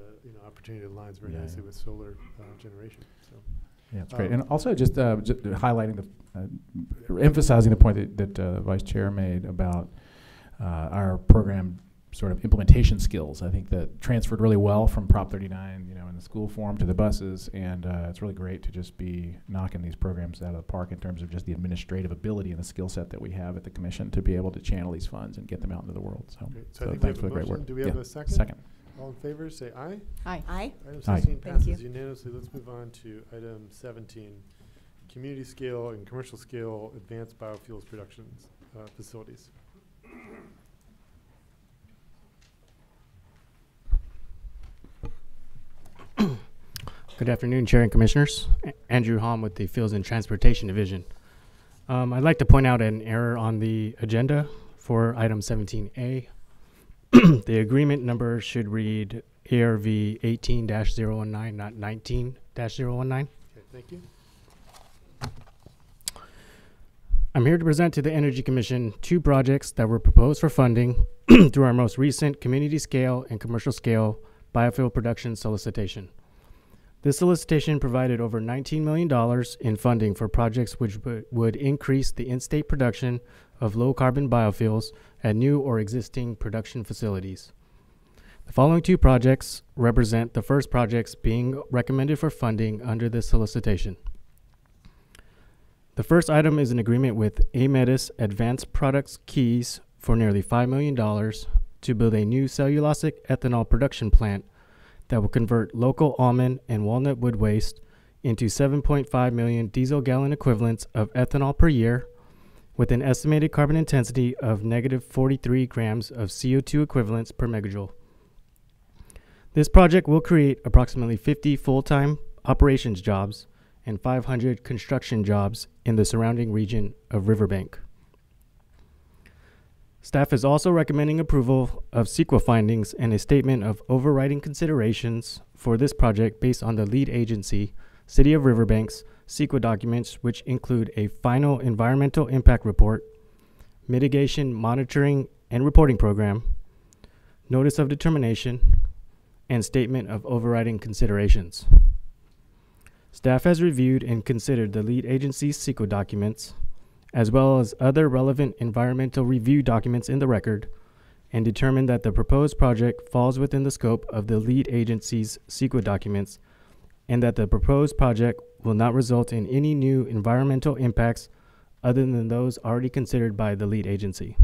Speaker 1: opportunity that aligns very nicely with solar generation. So
Speaker 6: yeah, it's great. And also just highlighting emphasizing the point that the Vice Chair made about our program sort of implementation skills. I think that transferred really well from Prop 39, in the school form to the buses, and it's really great to just be knocking these programs out of the park in terms of just the administrative ability and the skill set that we have at the Commission to be able to channel these funds and get them out into the world. So,
Speaker 1: great.
Speaker 6: so
Speaker 1: I think
Speaker 6: thanks
Speaker 1: we
Speaker 6: for the
Speaker 1: have a
Speaker 6: great work.
Speaker 1: motion. Do we have a second?
Speaker 6: Second.
Speaker 1: All in favor, say aye.
Speaker 2: Aye.
Speaker 10: Aye.
Speaker 1: Item
Speaker 6: Aye.
Speaker 1: 16
Speaker 10: Thank you.
Speaker 1: passes unanimously. Let's move on to item 17, community scale and commercial scale advanced biofuels production facilities.
Speaker 14: Good afternoon, Chair and Commissioners. Andrew Hom with the Fields and Transportation Division. I'd like to point out an error on the agenda for item 17A. The agreement number should read ARV 18-019, not 19-019.
Speaker 1: Okay, thank you.
Speaker 14: I'm here to present to the Energy Commission 2 projects that were proposed for funding through our most recent community scale and commercial scale biofuel production solicitation. This solicitation provided over $19 million in funding for projects which would increase the in-state production of low-carbon biofuels at new or existing production facilities. The following 2 projects represent the first projects being recommended for funding under this solicitation. The first item is an agreement with Aemetis Advanced Products Keys for nearly $5 million to build a new cellulosic ethanol production plant that will convert local almond and walnut wood waste into 7.5 million diesel gallon equivalents of ethanol per year, with an estimated carbon intensity of negative 43 grams of CO2 equivalents per megajoule. This project will create approximately 50 full-time operations jobs and 500 construction jobs in the surrounding region of Riverbank. Staff is also recommending approval of CEQA findings and a statement of overriding considerations for this project based on the lead agency, City of Riverbank's CEQA documents, which include a final environmental impact report, mitigation monitoring and reporting program, notice of determination, and statement of overriding considerations. Staff has reviewed and considered the lead agency's CEQA documents, as well as other relevant environmental review documents in the record, and determined that the proposed project falls within the scope of the lead agency's CEQA documents, and that the proposed project will not result in any new environmental impacts other than those already considered by the lead agency.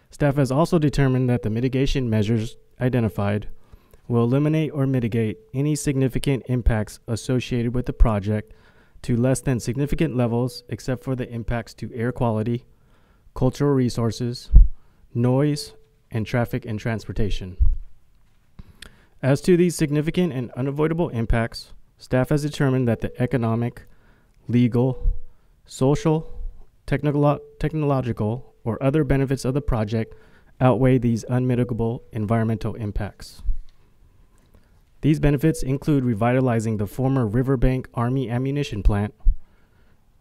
Speaker 14: Staff has also determined that the mitigation measures identified will eliminate or mitigate any significant impacts associated with the project to less than significant levels except for the impacts to air quality, cultural resources, noise, and traffic and transportation. As to these significant and unavoidable impacts, staff has determined that the economic, legal, social, technological, or other benefits of the project outweigh these unmitigable environmental impacts. These benefits include revitalizing the former Riverbank Army ammunition plant,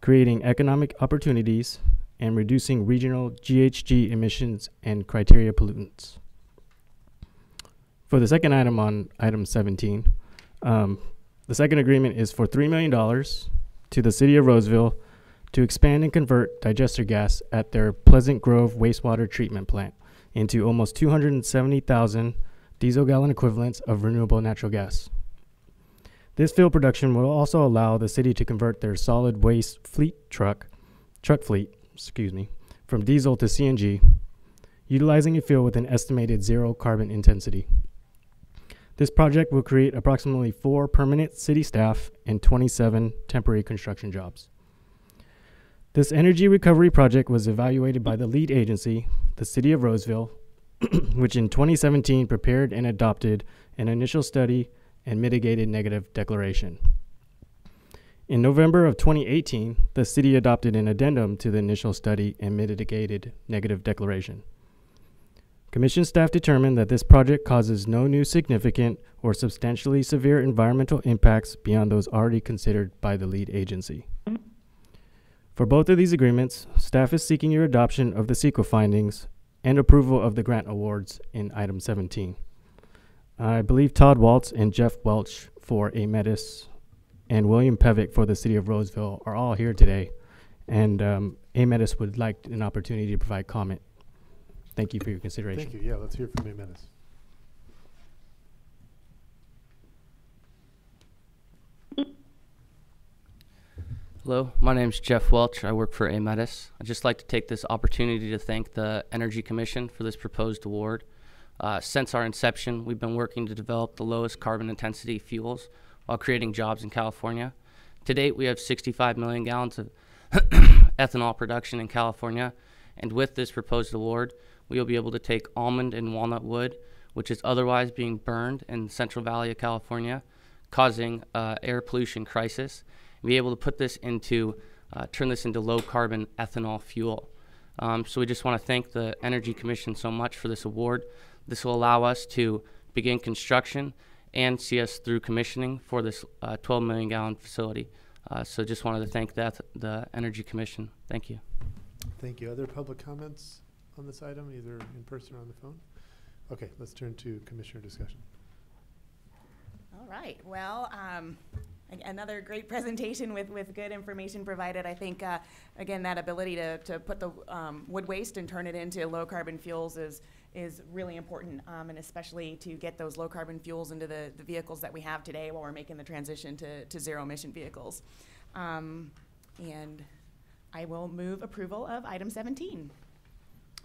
Speaker 14: creating economic opportunities, and reducing regional GHG emissions and criteria pollutants. For the second item on item 17, the second agreement is for $3 million to the City of Roseville to expand and convert digester gas at their Pleasant Grove wastewater treatment plant into almost 270,000 diesel gallon equivalents of renewable natural gas. This field production will also allow the city to convert their solid waste truck fleet, from diesel to CNG, utilizing a fuel with an estimated 0 carbon intensity. This project will create approximately 4 permanent city staff and 27 temporary construction jobs. This energy recovery project was evaluated by the lead agency, the City of Roseville, which in 2017 prepared and adopted an initial study and mitigated negative declaration. In November of 2018, the city adopted an addendum to the initial study and mitigated negative declaration. Commission staff determined that this project causes no new significant or substantially severe environmental impacts beyond those already considered by the lead agency. For both of these agreements, staff is seeking your adoption of the CEQA findings and approval of the grant awards in item 17. I believe Todd Waltz and Jeff Welch for Aemetis and William Pevick for the City of Roseville are all here today. And Ametis would like an opportunity to provide comment. Thank you for your consideration.
Speaker 1: Thank you. Yeah, let's hear from Ametis.
Speaker 18: Hello, my name is Jeff Welch. I work for Ametis. I'd just like to take this opportunity to thank the Energy Commission for this proposed award. Since our inception, we've been working to develop the lowest carbon intensity fuels while creating jobs in California. To date, we have 65 million gallons of ethanol production in California, and with this proposed award, we will be able to take almond and walnut wood, which is otherwise being burned in the Central Valley of California, causing air pollution crisis, and be able to put this into, turn this into low carbon ethanol fuel. So we just want to thank the Energy Commission so much for this award. This will allow us to begin construction and see us through commissioning for this 12 million gallon facility. So just wanted to thank the Energy Commission. Thank you.
Speaker 1: Thank you. Other public comments on this item, either in person or on the phone? Okay, let's turn to commissioner discussion.
Speaker 10: All right. Well, another great presentation with good information provided. I think, again, that ability to put the wood waste and turn it into low carbon fuels is really important, and especially to get those low carbon fuels into the vehicles that we have today while we're making the transition to zero emission vehicles. And I will move approval of item 17.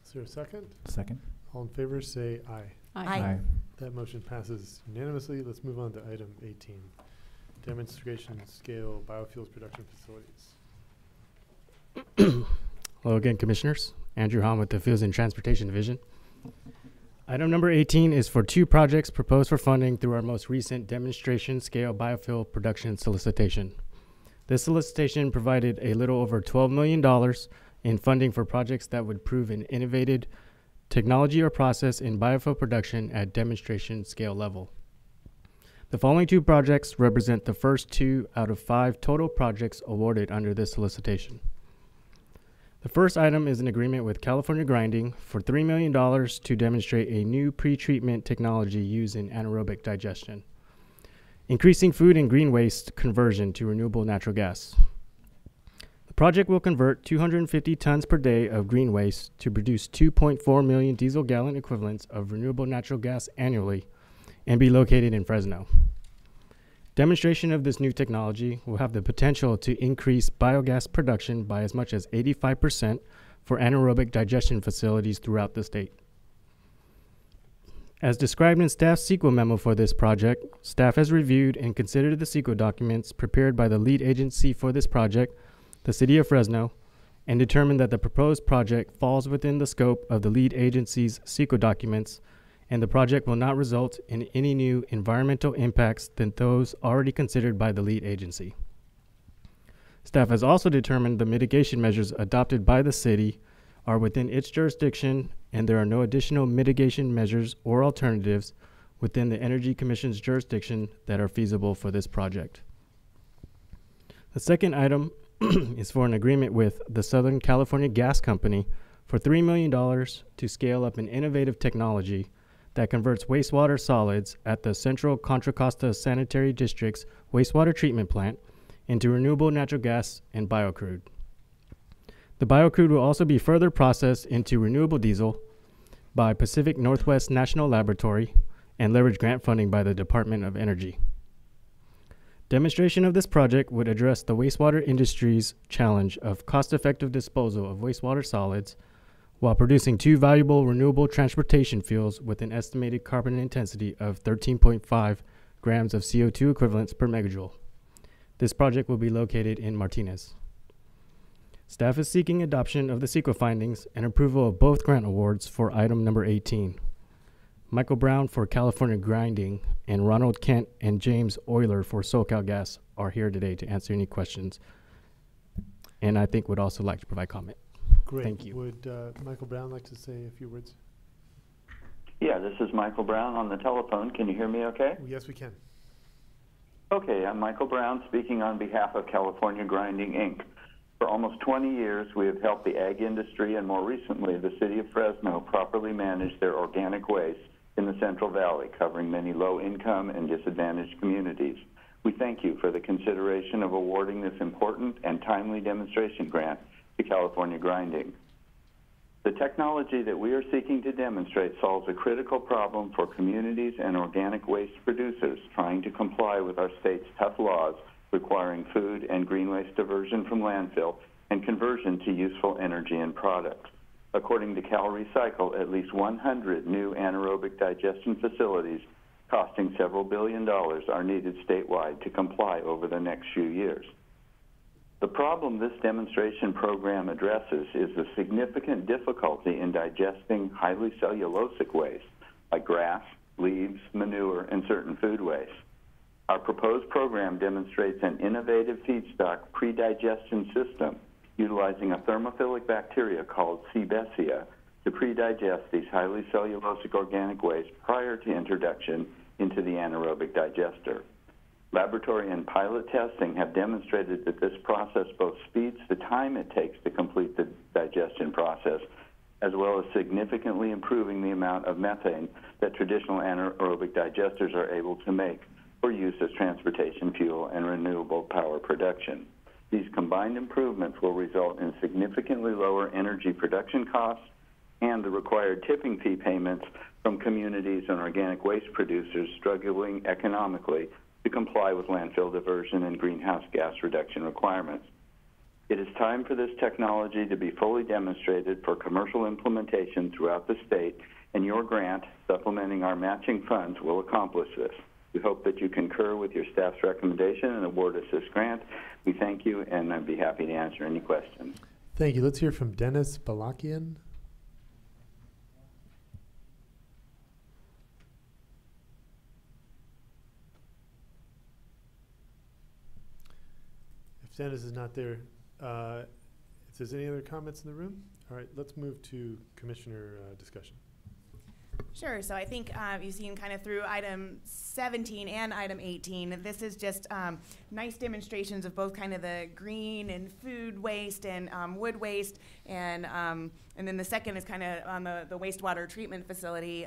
Speaker 1: Is there a second?
Speaker 6: Second.
Speaker 1: All in favor say aye.
Speaker 10: Aye. Aye.
Speaker 1: That motion passes unanimously. Let's move on to item 18. Demonstration scale biofuels production facilities.
Speaker 14: Hello again, Commissioners. Andrew Hahn with the Fuels and Transportation Division. Item number 18 is for 2 projects proposed for funding through our most recent demonstration scale biofuel production solicitation. This solicitation provided a little over $12 million in funding for projects that would prove an innovative technology or process in biofuel production at demonstration scale level. The following 2 projects represent the first 2 out of 5 total projects awarded under this solicitation. The first item is an agreement with California Grinding for $3 million to demonstrate a new pre-treatment technology used in anaerobic digestion, increasing food and green waste conversion to renewable natural gas. The project will convert 250 tons per day of green waste to produce 2.4 million diesel gallon equivalents of renewable natural gas annually and be located in Fresno. Demonstration of this new technology will have the potential to increase biogas production by as much as 85% for anaerobic digestion facilities throughout the state. As described in staff's CEQA memo for this project, staff has reviewed and considered the CEQA documents prepared by the lead agency for this project, the City of Fresno, and determined that the proposed project falls within the scope of the lead agency's CEQA documents, and the project will not result in any new environmental impacts than those already considered by the lead agency. Staff has also determined the mitigation measures adopted by the city are within its jurisdiction, and there are no additional mitigation measures or alternatives within the Energy Commission's jurisdiction that are feasible for this project. The second item is for an agreement with the Southern California Gas Company for $3 million to scale up an innovative technology that converts wastewater solids at the Central Contra Costa Sanitary District's wastewater treatment plant into renewable natural gas and biocrude. The biocrude will also be further processed into renewable diesel by Pacific Northwest National Laboratory and leverage grant funding by the Department of Energy. Demonstration of this project would address the wastewater industry's challenge of cost-effective disposal of wastewater solids while producing 2 valuable renewable transportation fuels with an estimated carbon intensity of 13.5 grams of CO2 equivalents per megajoule. This project will be located in Martinez. Staff is seeking adoption of the CEQA findings and approval of both grant awards for item number 18. Michael Brown for California Grinding and Ronald Kent and James Euler for SoCalGas are here today to answer any questions, and I think would also like to provide comment.
Speaker 1: Great.
Speaker 14: Thank you.
Speaker 1: Would Michael Brown like to say a few words?
Speaker 19: Yeah, this is Michael Brown on the telephone. Can you hear me okay?
Speaker 1: Yes, we can.
Speaker 19: Okay, I'm Michael Brown speaking on behalf of California Grinding, Inc. For almost 20 years, we have helped the ag industry and more recently the city of Fresno properly manage their organic waste in the Central Valley, covering many low-income and disadvantaged communities. We thank you for the consideration of awarding this important and timely demonstration grant to California Grinding. The technology that we are seeking to demonstrate solves a critical problem for communities and organic waste producers trying to comply with our state's tough laws requiring food and green waste diversion from landfill and conversion to useful energy and products. According to Cal Recycle, at least 100 new anaerobic digestion facilities costing several $billion are needed statewide to comply over the next few years. The problem this demonstration program addresses is the significant difficulty in digesting highly cellulosic waste like grass, leaves, manure, and certain food waste. Our proposed program demonstrates an innovative feedstock pre-digestion system utilizing a thermophilic bacteria called Sebacia to pre-digest these highly cellulosic organic waste prior to introduction into the anaerobic digester. Laboratory and pilot testing have demonstrated that this process both speeds the time it takes to complete the digestion process, as well as significantly improving the amount of methane that traditional anaerobic digesters are able to make for use as transportation fuel and renewable power production. These combined improvements will result in significantly lower energy production costs and the required tipping fee payments from communities and organic waste producers struggling economically to comply with landfill diversion and greenhouse gas reduction requirements. It is time for this technology to be fully demonstrated for commercial implementation throughout the state, and your grant, supplementing our matching funds, will accomplish this. We hope that you concur with your staff's recommendation and award us this grant. We thank you, and I'd be happy to answer any questions.
Speaker 1: Thank you. Let's hear from Dennis Balakian. If Dennis is not there, if there's any other comments in the room, all right, let's move to commissioner discussion.
Speaker 10: Sure. So I think you've seen kind of through item 17 and item 18, this is just nice demonstrations of both kind of the green and food waste and wood waste, and then the second is kind of on the wastewater treatment facility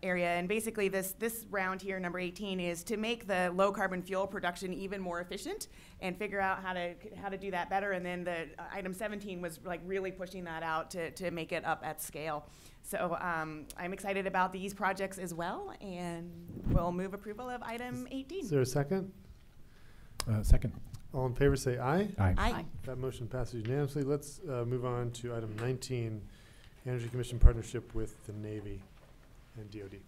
Speaker 10: area. And basically this round here, number 18, is to make the low carbon fuel production even more efficient and figure out how to do that better. And then the item 17 was like really pushing that out to make it up at scale. So I'm excited about these projects as well, and we'll move approval of item 18.
Speaker 1: Is there a second?
Speaker 6: Second.
Speaker 1: All in favor say aye.
Speaker 6: Aye.
Speaker 10: Aye.
Speaker 1: That motion passes unanimously. Let's move on to item 19, Energy Commission partnership with the Navy and DOD.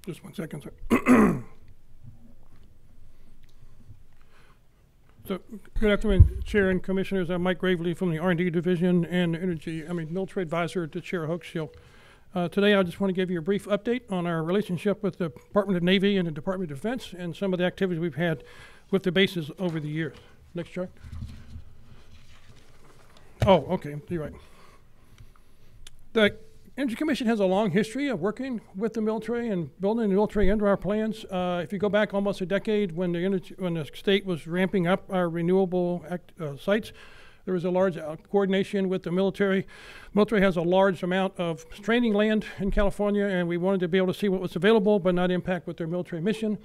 Speaker 3: Just 1 second, sir. So, good afternoon, Chair and Commissioners. I'm Mike Gravely from the R&D Division and Military Advisor to Chair Hochschild. Today, I just want to give you a brief update on our relationship with the Department of Navy and the Department of Defense and some of the activities we've had with the bases over the years. Next chart. Oh, okay, you're right. The Energy Commission has a long history of working with the military and building the military into our plans. If you go back almost a decade when the state was ramping up our renewable sites, there was a large coordination with the military. Military has a large amount of training land in California, and we wanted to be able to see what was available but not impact with their military mission.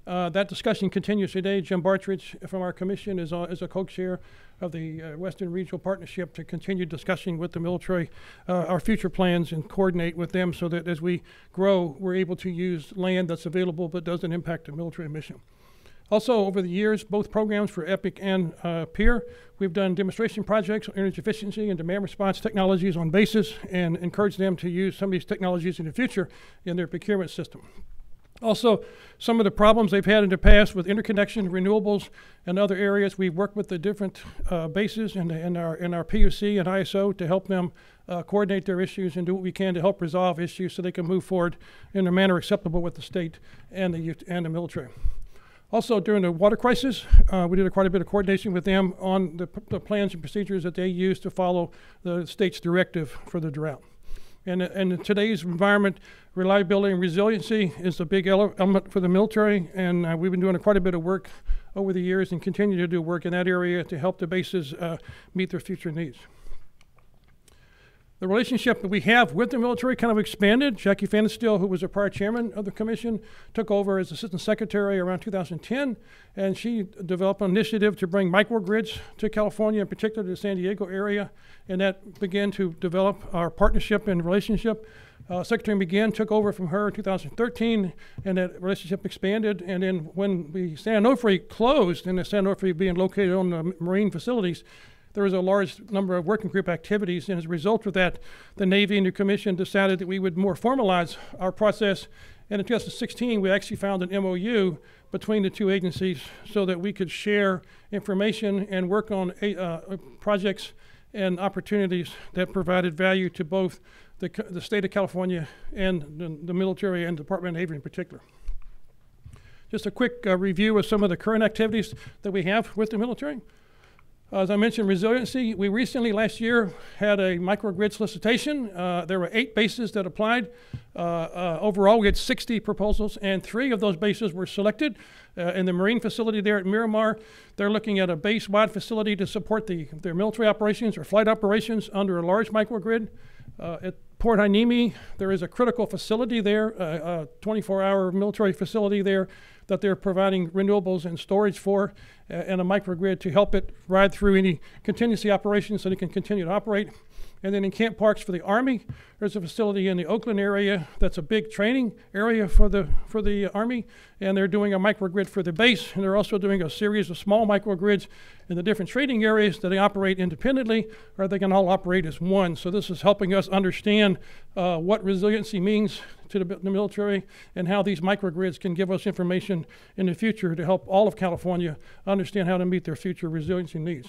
Speaker 3: That discussion continues today. Jim Bartridge from our commission is a co-chair of the Western Regional Partnership to continue discussing with the military our future plans and coordinate with them so that as we grow, we're able to use land that's available but doesn't impact the military mission. Also, over the years, both programs for EPIC and PEER, we've done demonstration projects on energy efficiency and demand response technologies on bases and encourage them to use some of these technologies in the future in their procurement system. Also, some of the problems they've had in the past with interconnection, renewables, and other areas, we've worked with the different bases and our PUC and ISO to help them coordinate their issues and do what we can to help resolve issues so they can move forward in a manner acceptable with the state and the military. Also, during the water crisis, we did quite a bit of coordination with them on the plans and procedures that they use to follow the state's directive for the drought. And in today's environment, reliability and resiliency is a big element for the military, and we've been doing quite a bit of work over the years and continue to do work in that area to help the bases meet their future needs. The relationship that we have with the military kind of expanded. Jackie Fanestiel, who was a prior chairman of the commission, took over as assistant secretary around 2010, and she developed an initiative to bring microgrids to California, in particular to the San Diego area, and that began to develop our partnership and relationship. Secretary McGinn took over from her in 2013, and that relationship expanded. And then when the San Onofre closed, and the San Onofre being located on the marine facilities, there was a large number of working group activities, and as a result of that, the Navy and the Commission decided that we would more formalize our process. And in 2016, we actually found an MOU between the two agencies so that we could share information and work on projects and opportunities that provided value to both the state of California and the military and Department of Navy in particular. Just a quick review of some of the current activities that we have with the military. As I mentioned, resiliency. We recently, last year, had a microgrid solicitation. There were 8 bases that applied. Overall, we had 60 proposals, and 3 of those bases were selected. In the marine facility there at Miramar, they're looking at a base-wide facility to support their military operations or flight operations under a large microgrid. At Port Hueneme, there is a critical facility there, a 24-hour military facility there that they're providing renewables and storage for, and a microgrid to help it ride through any contingency operations so they can continue to operate. And then in Camp Parks for the Army, there's a facility in the Oakland area that's a big training area for the Army, and they're doing a microgrid for the base, and they're also doing a series of small microgrids in the different training areas that they operate independently, or they can all operate as one. So this is helping us understand what resiliency means to the military and how these microgrids can give us information in the future to help all of California understand how to meet their future resiliency needs.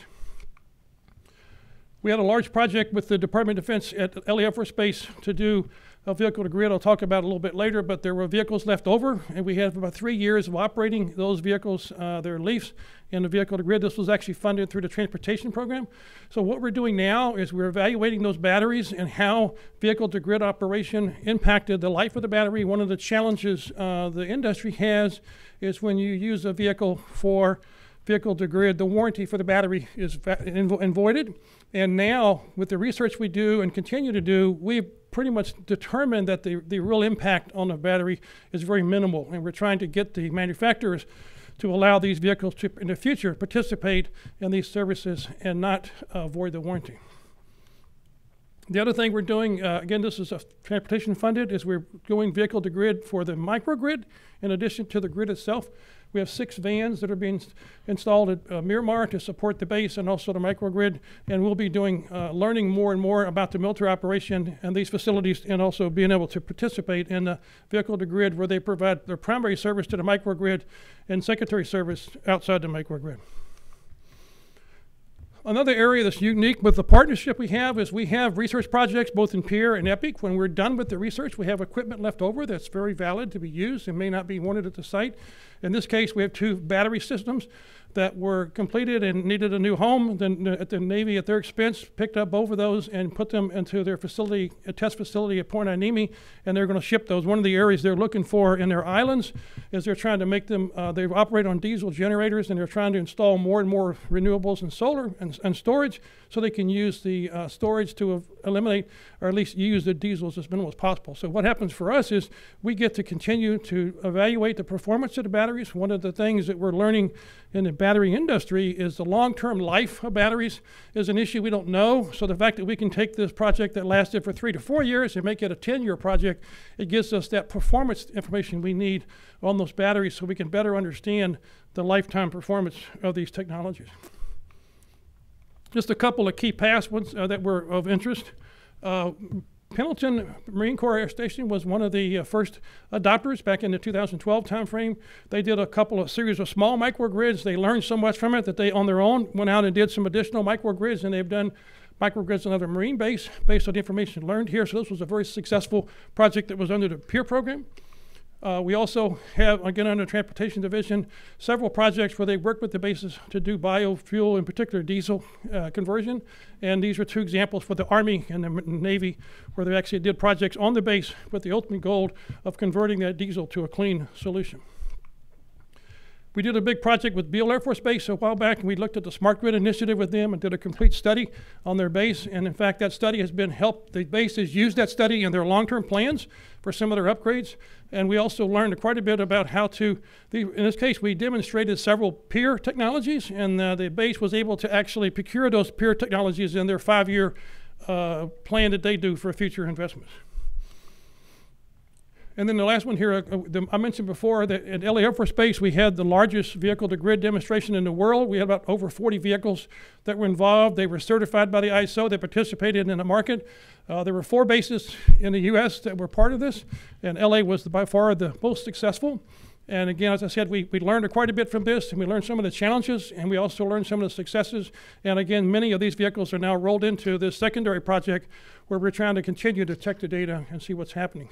Speaker 3: We had a large project with the Department of Defense at LA Air Force Base to do a vehicle to grid. I'll talk about it a little bit later, but there were vehicles left over, and we had about 3 years of operating those vehicles, their leafs, in the vehicle to grid. This was actually funded through the transportation program. So what we're doing now is we're evaluating those batteries and how vehicle to grid operation impacted the life of the battery. One of the challenges the industry has is when you use a vehicle for vehicle to grid, the warranty for the battery is voided. And now, with the research we do and continue to do, we've pretty much determined that the real impact on the battery is very minimal. And we're trying to get the manufacturers to allow these vehicles to, in the future, participate in these services and not void the warranty. The other thing we're doing, again, this is transportation funded, is we're doing vehicle to grid for the microgrid in addition to the grid itself. We have 6 vans that are being installed at Miramar to support the base and also the microgrid, and we'll be doing learning more and more about the military operation and these facilities, and also being able to participate in the vehicle to grid where they provide their primary service to the microgrid and secondary service outside the microgrid. Another area that's unique with the partnership we have is we have research projects both in Pierre and EPIC. When we're done with the research, we have equipment left over that's very valid to be used and may not be wanted at the site. In this case, we have 2 battery systems that were completed and needed a new home. Then at the Navy, at their expense, picked up both of those and put them into their facility, a test facility at Port Hueneme, and they're going to ship those. One of the areas they're looking for in their islands is they're trying to make them, they operate on diesel generators, and they're trying to install more and more renewables and solar and storage so they can use the storage to eliminate, or at least use the diesels as minimal as possible. So what happens for us is we get to continue to evaluate the performance of the batteries. One of the things that we're learning in the battery industry is the long-term life of batteries is an issue we don't know. So the fact that we can take this project that lasted for 3 to 4 years and make it a 10-year project, it gives us that performance information we need on those batteries so we can better understand the lifetime performance of these technologies. Just a couple of key past ones that were of interest. Pendleton Marine Corps Air Station was one of the first adopters back in the 2012 timeframe. They did a series of small microgrids. They learned so much from it that they, on their own, went out and did some additional microgrids, and they've done microgrids on another Marine base based on the information learned here. So this was a very successful project that was under the PEER program. We also have, again, under the Transportation Division, several projects where they work with the bases to do biofuel, in particular diesel conversion. And these are two examples for the Army and the Navy, where they actually did projects on the base with the ultimate goal of converting that diesel to a clean solution. We did a big project with Beale Air Force Base a while back, and we looked at the Smart Grid initiative with them and did a complete study on their base. And in fact, that study has been helped. The base has used that study in their long-term plans for some of their upgrades. And we also learned quite a bit about how to, in this case, we demonstrated several peer technologies, and the base was able to actually procure those peer technologies in their 5-year plan that they do for future investments. And then the last one here, I mentioned before that at LA Air Force Base, we had the largest vehicle-to-grid demonstration in the world. We had about over 40 vehicles that were involved. They were certified by the ISO. They participated in the market. There were 4 bases in the U.S. that were part of this, and LA was by far the most successful. And again, as I said, we learned quite a bit from this, and we learned some of the challenges, and we also learned some of the successes. And again, many of these vehicles are now rolled into this secondary project where we're trying to continue to check the data and see what's happening.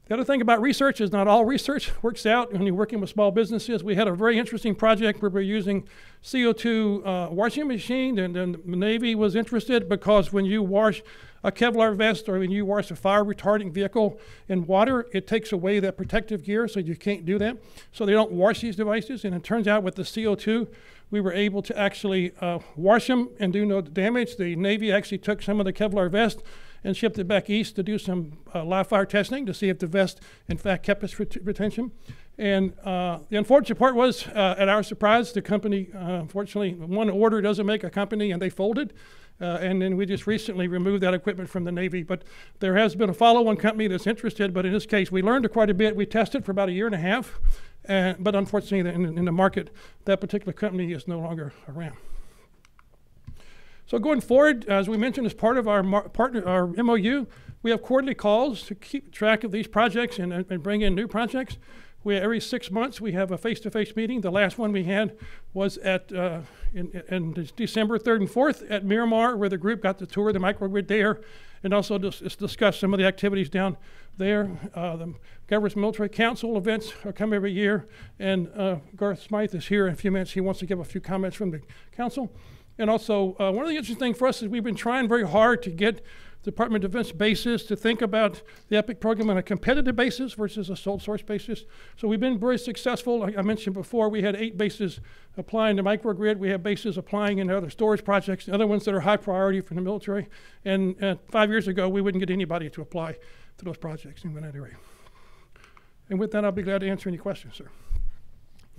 Speaker 3: The other thing about research is not all research works out when you're working with small businesses. We had a very interesting project where we're using CO2 washing machine, and the Navy was interested because when you wash a Kevlar vest or when you wash a fire retardant vehicle in water, it takes away that protective gear, so you can't do that. So they don't wash these devices, and it turns out with the CO2, we were able to actually wash them and do no damage. The Navy actually took some of the Kevlar vest and shipped it back east to do some live fire testing to see if the vest, in fact, kept its retention. And the unfortunate part was, at our surprise, the company, unfortunately, one order doesn't make a company, and they folded. And then we just recently removed that equipment from the Navy. But there has been a follow-on company that's interested, but in this case, we learned quite a bit. We tested for about 1.5 years, but unfortunately, in the market, that particular company is no longer around. So going forward, as we mentioned, as part of our MOU, we have quarterly calls to keep track of these projects and bring in new projects. Every 6 months, we have a face-to-face meeting. The last one we had was at in December 3rd and 4th at Miramar, where the group got to tour the microgrid there and also discuss some of the activities down there. The Governors Military Council events come every year, and Garth Smythe is here in a few minutes. He wants to give a few comments from the council. And also, one of the interesting things for us is we've been trying very hard to get Department of Defense bases to think about the EPIC program on a competitive basis versus a sole source basis. So we've been very successful. Like I mentioned before, we had 8 bases applying to microgrid. We have bases applying in other storage projects, other ones that are high priority for the military. And 5 years ago, we wouldn't get anybody to apply to those projects in that area. And with that, I'll be glad to answer any questions, sir.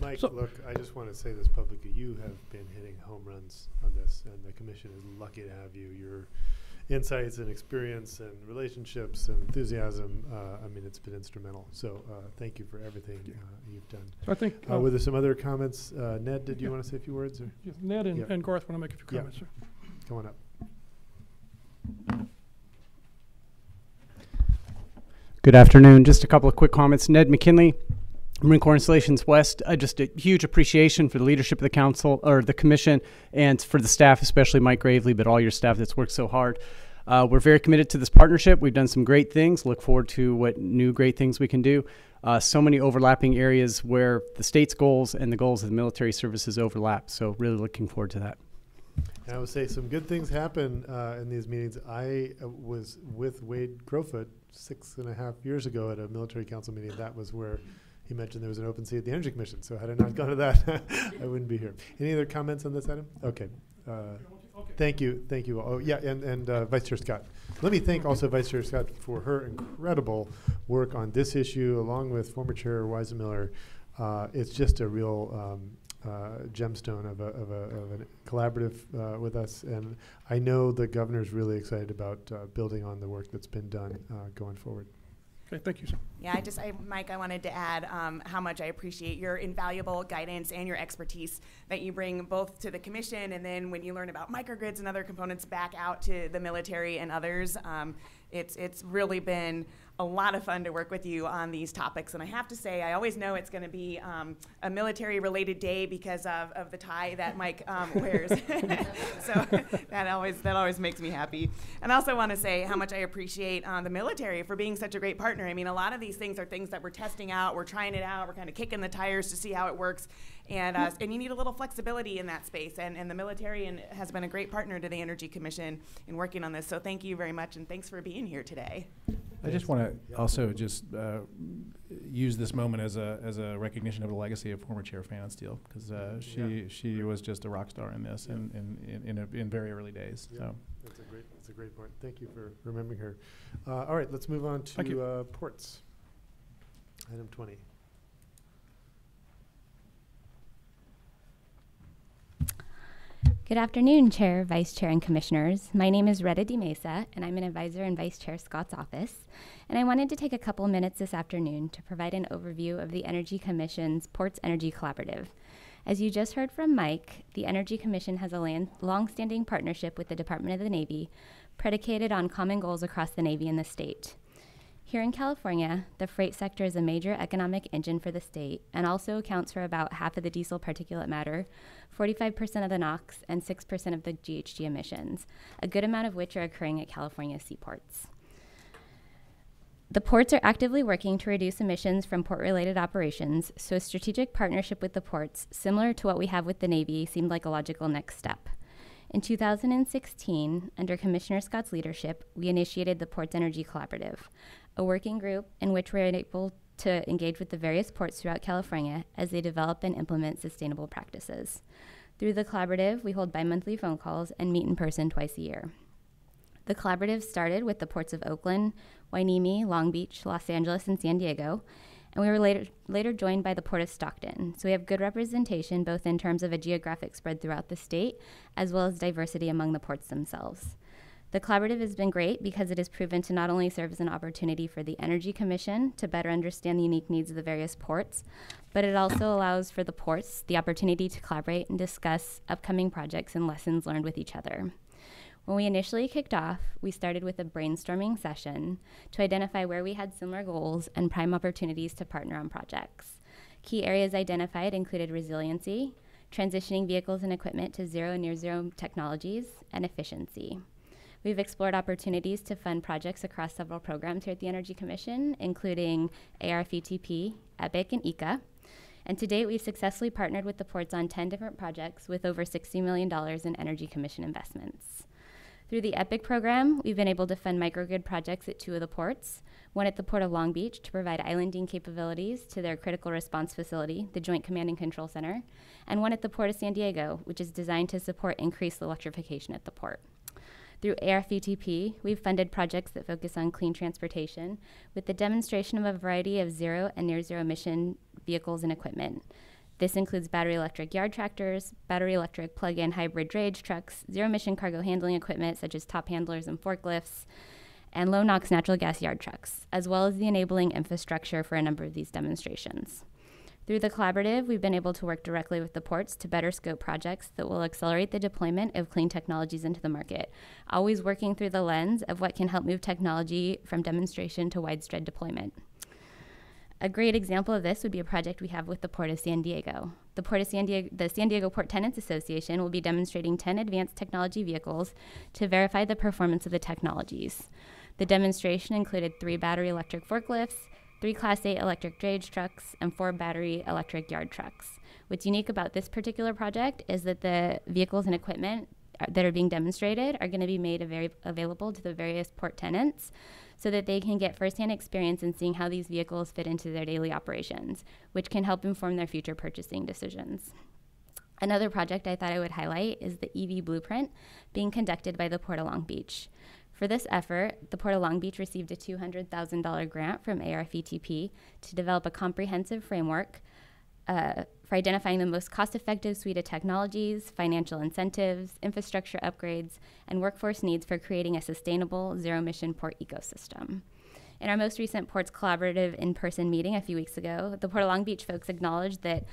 Speaker 1: Mike, look, I just want to say this publicly. You have been hitting home runs on this, and the commission is lucky to have you. Your insights and experience and relationships and enthusiasm, I mean, it's been instrumental. So thank you for everything you've done.
Speaker 3: So I think,
Speaker 1: were there some other comments? Ned, did you want to say a few words? Or?
Speaker 3: Yeah, Ned and Garth want to make a few comments, sir.
Speaker 1: Come on up.
Speaker 4: Good afternoon. Just a couple of quick comments. Ned McKinley, Marine Corps Installations West. Just a huge appreciation for the leadership of the council or the commission, and for the staff, especially Mike Gravely, but all your staff that's worked so hard. We're very committed to this partnership. We've done some great things. Look forward to what new great things we can do. So many overlapping areas where the state's goals and the goals of the military services overlap. So really looking forward to that.
Speaker 1: I would say some good things happen in these meetings. I was with Wade Crowfoot 6.5 years ago at a military council meeting. That was where he mentioned there was an open seat at the Energy Commission. So had I not gone to that, I wouldn't be here. Any other comments on this item? Okay. Thank you. Thank you. Oh, yeah, and Vice Chair Scott. Let me thank also Vice Chair Scott for her incredible work on this issue, along with former Chair Weisenmiller. It's just a real gemstone of a collaborative with us, and I know the governor's really excited about building on the work that's been done going forward.
Speaker 3: Okay, thank you, sir.
Speaker 10: Yeah, Mike, I wanted to add how much I appreciate your invaluable guidance and your expertise that you bring both to the commission, and then when you learn about microgrids and other components back out to the military and others. It's really been a lot of fun to work with you on these topics. And I have to say, I always know it's going to be a military-related day because of the tie that Mike wears. So that always makes me happy. And I also want to say how much I appreciate the military for being such a great partner. I mean, a lot of these things are things that we're testing out, we're trying it out, we're kind of kicking the tires to see how it works. And you need a little flexibility in that space. And the military has been a great partner to the Energy Commission in working on this. So thank you very much, and thanks for being here today.
Speaker 6: I just want to also just use this moment as a recognition of the legacy of former Chair Fan Steele, because she was just a rock star in this in very early days.
Speaker 1: Yeah,
Speaker 6: so
Speaker 1: that's a great point. Thank you for remembering her. All right, let's move on to ports. Item 20.
Speaker 5: Good afternoon, Chair, Vice Chair, and Commissioners. My name is Retta DeMesa, and I'm an advisor in Vice Chair Scott's office. And I wanted to take a couple minutes this afternoon to provide an overview of the Energy Commission's Ports Energy Collaborative. As you just heard from Mike, the Energy Commission has a long-standing partnership with the Department of the Navy, predicated on common goals across the Navy and the state. Here in California, the freight sector is a major economic engine for the state and also accounts for about half of the diesel particulate matter, 45% of the NOx, and 6% of the GHG emissions, a good amount of which are occurring at California seaports. The ports are actively working to reduce emissions from port-related operations, so a strategic partnership with the ports, similar to what we have with the Navy, seemed like a logical next step. In 2016, under Commissioner Scott's leadership, we initiated the Ports Energy Collaborative, a working group in which we're able to engage with the various ports throughout California as they develop and implement sustainable practices. Through the collaborative, we hold bi-monthly phone calls and meet in person twice a year. The collaborative started with the ports of Oakland, Wainimi, Long Beach, Los Angeles, and San Diego, and we were later joined by the Port of Stockton. So we have good representation both in terms of a geographic spread throughout the state, as well as diversity among the ports themselves. The collaborative has been great because it has proven to not only serve as an opportunity for the Energy Commission to better understand the unique needs of the various ports, but it also allows for the ports the opportunity to collaborate and discuss upcoming projects and lessons learned with each other. When we initially kicked off, we started with a brainstorming session to identify where we had similar goals and prime opportunities to partner on projects. Key areas identified included resiliency, transitioning vehicles and equipment to zero and near zero technologies, and efficiency. We've explored opportunities to fund projects across several programs here at the Energy Commission, including ARFETP, EPIC, and ECA. And to date, we've successfully partnered with the ports on 10 different projects with over $60 million in Energy Commission investments. Through the EPIC program, we've been able to fund microgrid projects at 2 of the ports, one at the Port of Long Beach to provide islanding capabilities to their critical response facility, the Joint Command and Control Center, and one at the Port of San Diego, which is designed to support increased electrification at the port. Through ARFETP, we've funded projects that focus on clean transportation with the demonstration of a variety of zero and near zero emission vehicles and equipment. This includes battery electric yard tractors, battery electric plug-in hybrid drayage trucks, zero-emission cargo handling equipment such as top handlers and forklifts, and low-NOx natural gas yard trucks, as well as the enabling infrastructure for a number of these demonstrations. Through the collaborative, we've been able to work directly with the ports to better scope projects that will accelerate the deployment of clean technologies into the market, always working through the lens of what can help move technology from demonstration to widespread deployment. A great example of this would be a project we have with the Port of San Diego. The San Diego Port Tenants Association will be demonstrating 10 advanced technology vehicles to verify the performance of the technologies. The demonstration included 3 battery electric forklifts, 3 Class 8 electric drayage trucks, and 4 battery electric yard trucks. What's unique about this particular project is that the vehicles and equipment that are being demonstrated are going to be made available to the various port tenants so that they can get firsthand experience in seeing how these vehicles fit into their daily operations, which can help inform their future purchasing decisions. Another project I thought I would highlight is the EV Blueprint being conducted by the Port of Long Beach. For this effort, the Port of Long Beach received a $200,000 grant from ARFETP to develop a comprehensive framework for identifying the most cost-effective suite of technologies, financial incentives, infrastructure upgrades, and workforce needs for creating a sustainable zero-emission port ecosystem. In our most recent Ports Collaborative in-person meeting a few weeks ago, the Port of Long Beach folks acknowledged that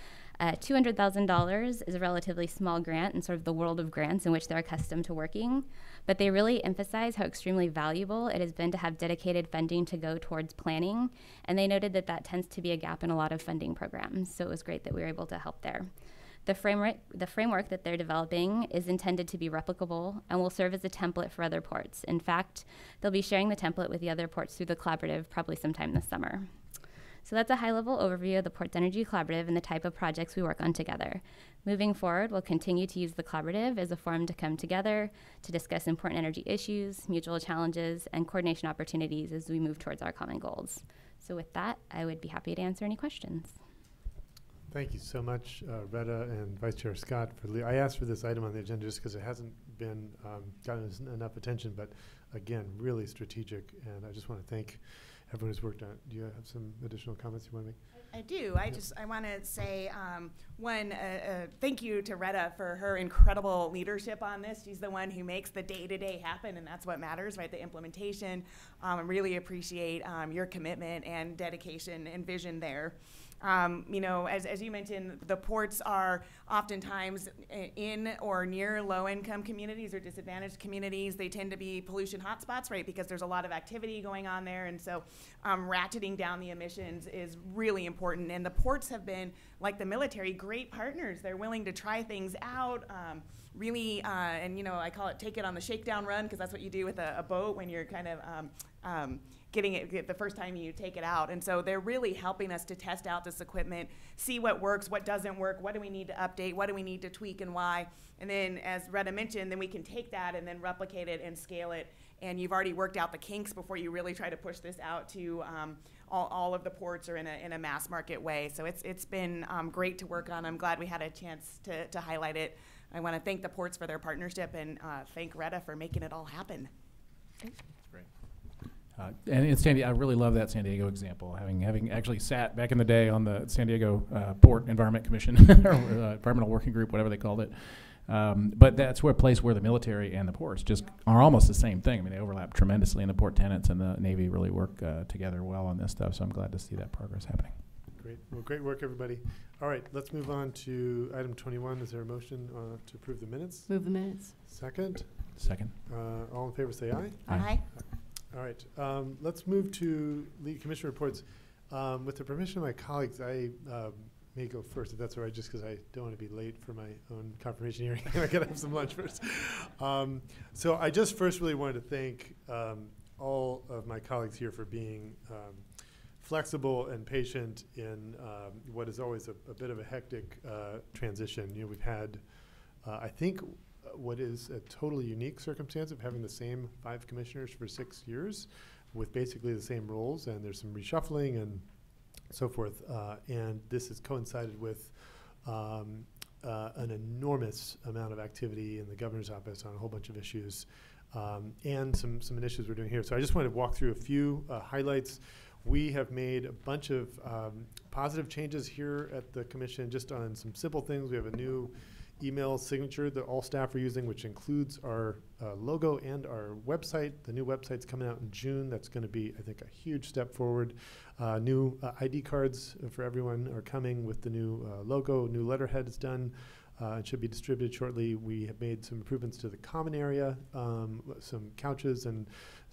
Speaker 5: $200,000 is a relatively small grant in sort of the world of grants in which they're accustomed to working, but they really emphasize how extremely valuable it has been to have dedicated funding to go towards planning, and they noted that that tends to be a gap in a lot of funding programs, so it was great that we were able to help there. The framework that they're developing is intended to be replicable and will serve as a template for other ports. In fact, they'll be sharing the template with the other ports through the collaborative probably sometime this summer. So that's a high-level overview of the Ports Energy Collaborative and the type of projects we work on together. Moving forward, we'll continue to use the collaborative as a forum to come together to discuss important energy issues, mutual challenges, and coordination opportunities as we move towards our common goals. So with that, I would be happy to answer any questions.
Speaker 1: Thank you so much, Retta and Vice Chair Scott. I asked for this item on the agenda just because it hasn't been gotten enough attention, but again, really strategic, and I just want to thank everyone who's worked on it. Do you have some additional comments you want to make?
Speaker 10: I do. I want to say thank you to Retta for her incredible leadership on this. She's the one who makes the day-to-day happen, and that's what matters, right? The implementation. I really appreciate your commitment and dedication and vision there. You know, as you mentioned, the ports are oftentimes in or near low-income communities or disadvantaged communities. They tend to be pollution hotspots, right, because there's a lot of activity going on there, and so ratcheting down the emissions is really important. And the ports have been, like the military, great partners. They're willing to try things out, really, and you know, I call it take it on the shakedown run, because that's what you do with a boat when you're kind of getting it the first time you take it out. And so they're really helping us to test out this equipment, see what works, what doesn't work, what do we need to update, what do we need to tweak, and why. And then, as Retta mentioned, then we can take that and then replicate it and scale it. And you've already worked out the kinks before you really try to push this out to all of the ports or in a mass market way. So it's been great to work on. I'm glad we had a chance to highlight it. I want to thank the ports for their partnership and thank Retta for making it all happen.
Speaker 6: And in San Diego, I really love that San Diego example, having actually sat back in the day on the San Diego Port Environment Commission, or Environmental Working Group, whatever they called it. But that's a place where the military and the ports just are almost the same thing. I mean, they overlap tremendously, and the port tenants and the Navy really work together well on this stuff, so I'm glad to see that progress happening.
Speaker 1: Great. Well, great work, everybody. All right, let's move on to item 21. Is there a motion to approve the minutes?
Speaker 2: Move the minutes.
Speaker 1: Second?
Speaker 6: Second.
Speaker 1: All in favor say aye.
Speaker 10: Aye.
Speaker 1: All right, let's move to lead commission reports. With the permission of my colleagues, I may go first, if that's all right, just because I don't want to be late for my own confirmation hearing. I got to have some lunch first. So I just first really wanted to thank all of my colleagues here for being flexible and patient in what is always a bit of a hectic transition. You know, we've had, I think, what is a totally unique circumstance of having the same 5 commissioners for 6 years with basically the same roles, and there's some reshuffling and so forth. And this has coincided with an enormous amount of activity in the governor's office on a whole bunch of issues and some initiatives we're doing here. So I just wanted to walk through a few highlights. We have made a bunch of positive changes here at the commission just on some simple things. We have a new email signature that all staff are using, which includes our logo and our website. The new website's coming out in June. That's going to be, I think, a huge step forward. New ID cards for everyone are coming with the new logo. New letterhead is done. It should be distributed shortly. We have made some improvements to the common area, some couches and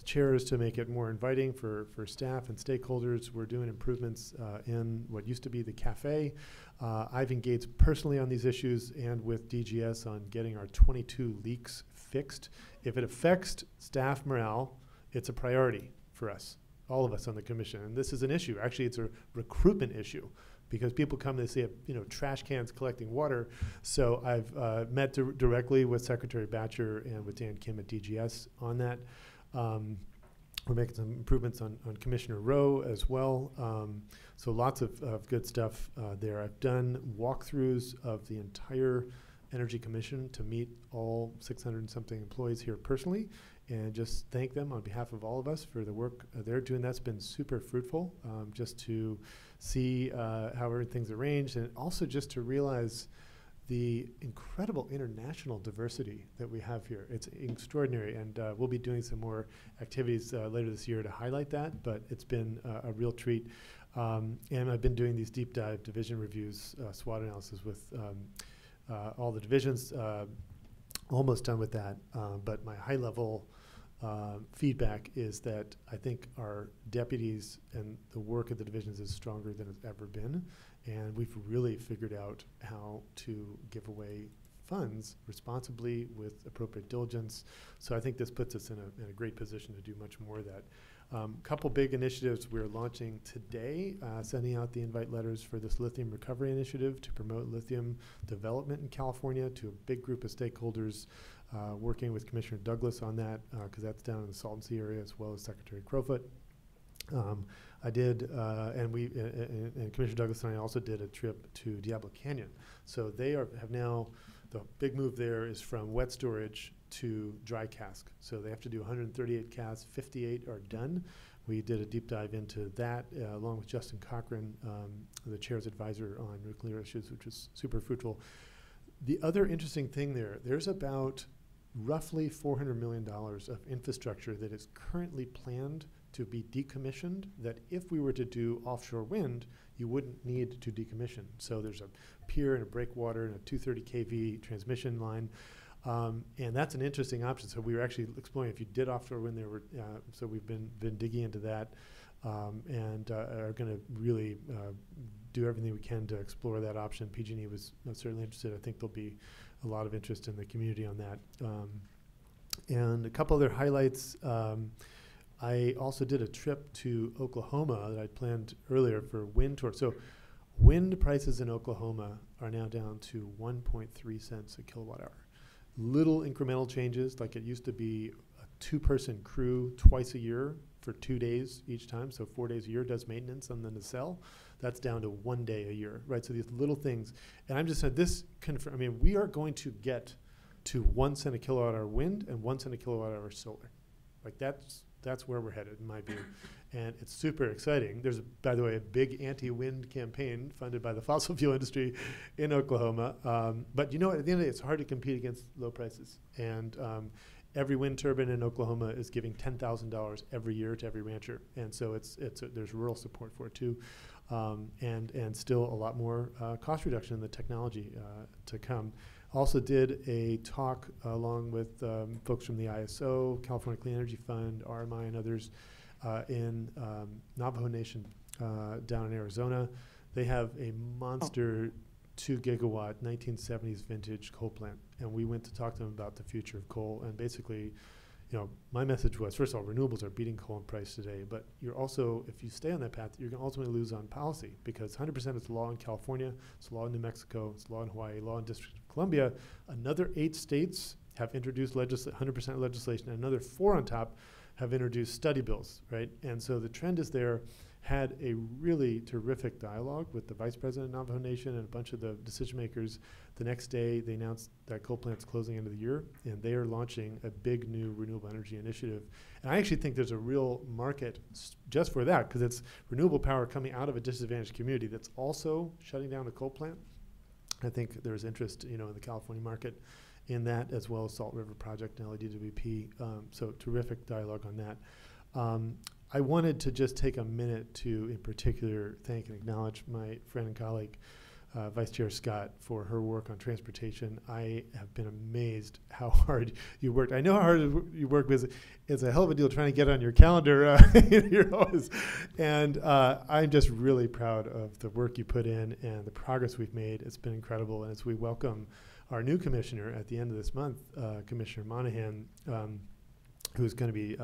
Speaker 1: chairs to make it more inviting for staff and stakeholders. We're doing improvements in what used to be the cafe. I've engaged personally on these issues and with DGS on getting our 22 leaks fixed. If it affects staff morale, it's a priority for us, all of us on the commission. And this is an issue. Actually, it's a recruitment issue, because people come, they see, trash cans collecting water. So I've met directly with Secretary Batcher and with Dan Kim at DGS on that. We're making some improvements on Commissioner Rowe as well. So lots of good stuff there. I've done walkthroughs of the entire Energy Commission to meet all 600 and something employees here personally, and just thank them on behalf of all of us for the work they're doing. That's been super fruitful, just to see how everything's arranged, and also just to realize the incredible international diversity that we have here. It's extraordinary, and we'll be doing some more activities later this year to highlight that, but it's been a real treat. And I've been doing these deep dive division reviews, SWOT analysis with all the divisions. Almost done with that, but my high level feedback is that I think our deputies and the work of the divisions is stronger than it's ever been, and we've really figured out how to give away funds responsibly with appropriate diligence. So I think this puts us in a great position to do much more of that. Couple big initiatives we're launching today, sending out the invite letters for this lithium recovery initiative to promote lithium development in California to a big group of stakeholders, working with Commissioner Douglas on that, because that's down in the Salton Sea area, as well as Secretary Crowfoot. I did, and Commissioner Douglas and I also did a trip to Diablo Canyon. So they have now, the big move there is from wet storage to dry cask. So they have to do 138 casks, 58 are done. We did a deep dive into that, along with Justin Cochran, the chair's advisor on nuclear issues, which was super fruitful. The other interesting thing there's about roughly $400 million of infrastructure that is currently planned to be decommissioned, that if we were to do offshore wind, you wouldn't need to decommission. So there's a pier and a breakwater and a 230 kV transmission line. And that's an interesting option. So we were actually exploring if you did offshore wind, there were, so we've been digging into that, and are going to really do everything we can to explore that option. PG&E was certainly interested. I think there'll be a lot of interest in the community on that. And a couple other highlights. I also did a trip to Oklahoma that I planned earlier for wind tour. So wind prices in Oklahoma are now down to 1.3 cents a kilowatt hour. Little incremental changes, like it used to be a 2-person crew twice a year for 2 days each time, so 4 days a year does maintenance and then the cell. That's down to 1 day a year, right? So these little things. And I'm just saying this, I mean, we are going to get to 1 cent a kilowatt hour wind and 1 cent a kilowatt hour solar. Like that's where we're headed in my view. And it's super exciting. There's, by the way, a big anti-wind campaign funded by the fossil fuel industry in Oklahoma. But you know, at the end of the day, it's hard to compete against low prices. And every wind turbine in Oklahoma is giving $10,000 every year to every rancher. And so there's rural support for it too. And still a lot more cost reduction in the technology to come. Also did a talk along with folks from the ISO, California Clean Energy Fund, RMI, and others in Navajo Nation down in Arizona. They have a monster 2 gigawatt 1970s vintage coal plant, and we went to talk to them about the future of coal. And basically, you know, my message was, first of all, renewables are beating coal in price today, but you're also, if you stay on that path, you're going to ultimately lose on policy, because 100% is law in California, it's law in New Mexico, it's law in Hawaii, law in District of Columbia. Another 8 states have introduced 100% legislation, and another 4 on top have introduced study bills, right? And so the trend is there. Had a really terrific dialogue with the vice president of Navajo Nation and a bunch of the decision makers. The next day, they announced that coal plant's closing end of the year, and they are launching a big new renewable energy initiative. And I actually think there's a real market just for that, because it's renewable power coming out of a disadvantaged community that's also shutting down a coal plant. I think there's interest, you know, in the California market in that, as well as Salt River Project and LADWP. So terrific dialogue on that. I wanted to just take a minute to, in particular, thank and acknowledge my friend and colleague, Vice Chair Scott, for her work on transportation. I have been amazed how hard you worked. I know how hard you work, because it's a hell of a deal trying to get on your calendar. You're always, and I'm just really proud of the work you put in and the progress we've made. It's been incredible. And as we welcome our new commissioner at the end of this month, Commissioner Monahan, who's going to be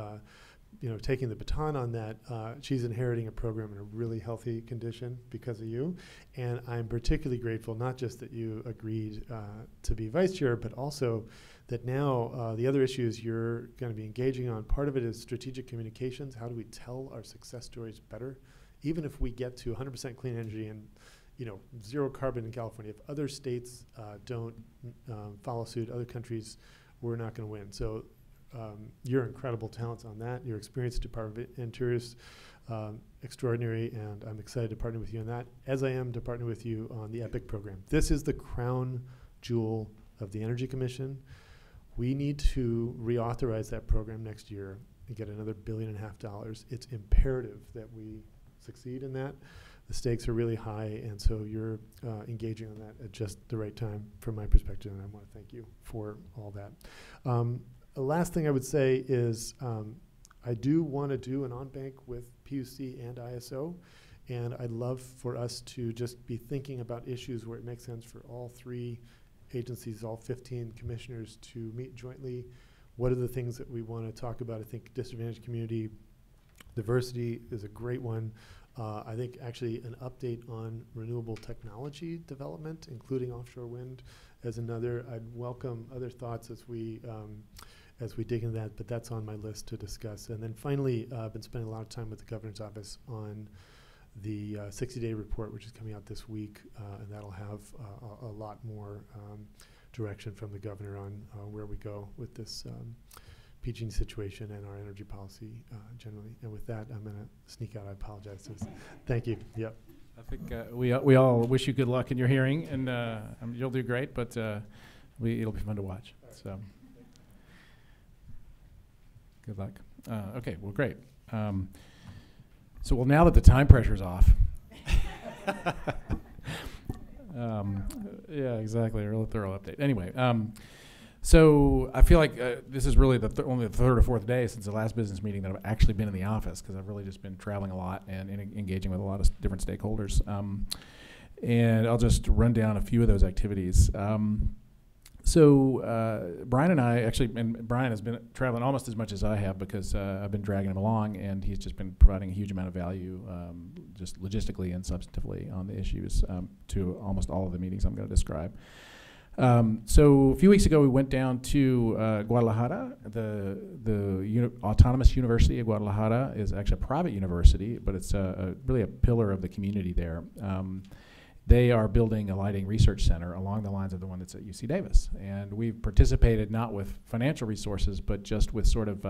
Speaker 1: you know, taking the baton on that. She's inheriting a program in a really healthy condition because of you. And I'm particularly grateful, not just that you agreed to be vice chair, but also that now the other issues you're going to be engaging on, part of it is strategic communications. How do we tell our success stories better? Even if we get to 100% clean energy and, you know, 0 carbon in California, if other states don't follow suit, other countries, we're not going to win. So your incredible talents on that, your experience at Department of Interior is extraordinary, and I'm excited to partner with you on that, as I am to partner with you on the EPIC program. This is the crown jewel of the Energy Commission. We need to reauthorize that program next year and get another $1.5 billion. It's imperative that we succeed in that. The stakes are really high, and so you're engaging on that at just the right time from my perspective, and I want to thank you for all that. The last thing I would say is I do want to do an on-bank with PUC and ISO, and I'd love for us to just be thinking about issues where it makes sense for all 3 agencies, all 15 commissioners to meet jointly. What are the things that we want to talk about? I think disadvantaged community diversity is a great one. I think actually an update on renewable technology development, including offshore wind, as another. I'd welcome other thoughts as we dig into that, but that's on my list to discuss. And then finally, I've been spending a lot of time with the governor's office on the 60-day report, which is coming out this week, and that'll have a lot more direction from the governor on where we go with this PG&E situation and our energy policy generally. And with that, I'm going to sneak out. I apologize. Thank you. Yep.
Speaker 6: I think we all wish you good luck in your hearing, and you'll do great, but it'll be fun to watch. So good luck. Okay, well, great. So now that the time pressure's off. Yeah, exactly. A real thorough update. Anyway, so I feel like this is really only the 3rd or 4th day since the last business meeting that I've actually been in the office, because I've really just been traveling a lot and engaging with a lot of different stakeholders. And I'll just run down a few of those activities. So Brian and I and Brian has been traveling almost as much as I have, because I've been dragging him along, and he's just been providing a huge amount of value, just logistically and substantively on the issues to almost all of the meetings I'm going to describe. So a few weeks ago, we went down to Guadalajara. The Autonomous University of Guadalajara is actually a private university, but it's really a pillar of the community there. They are building a lighting research center along the lines of the one that's at UC Davis. And we've participated not with financial resources, but just with sort of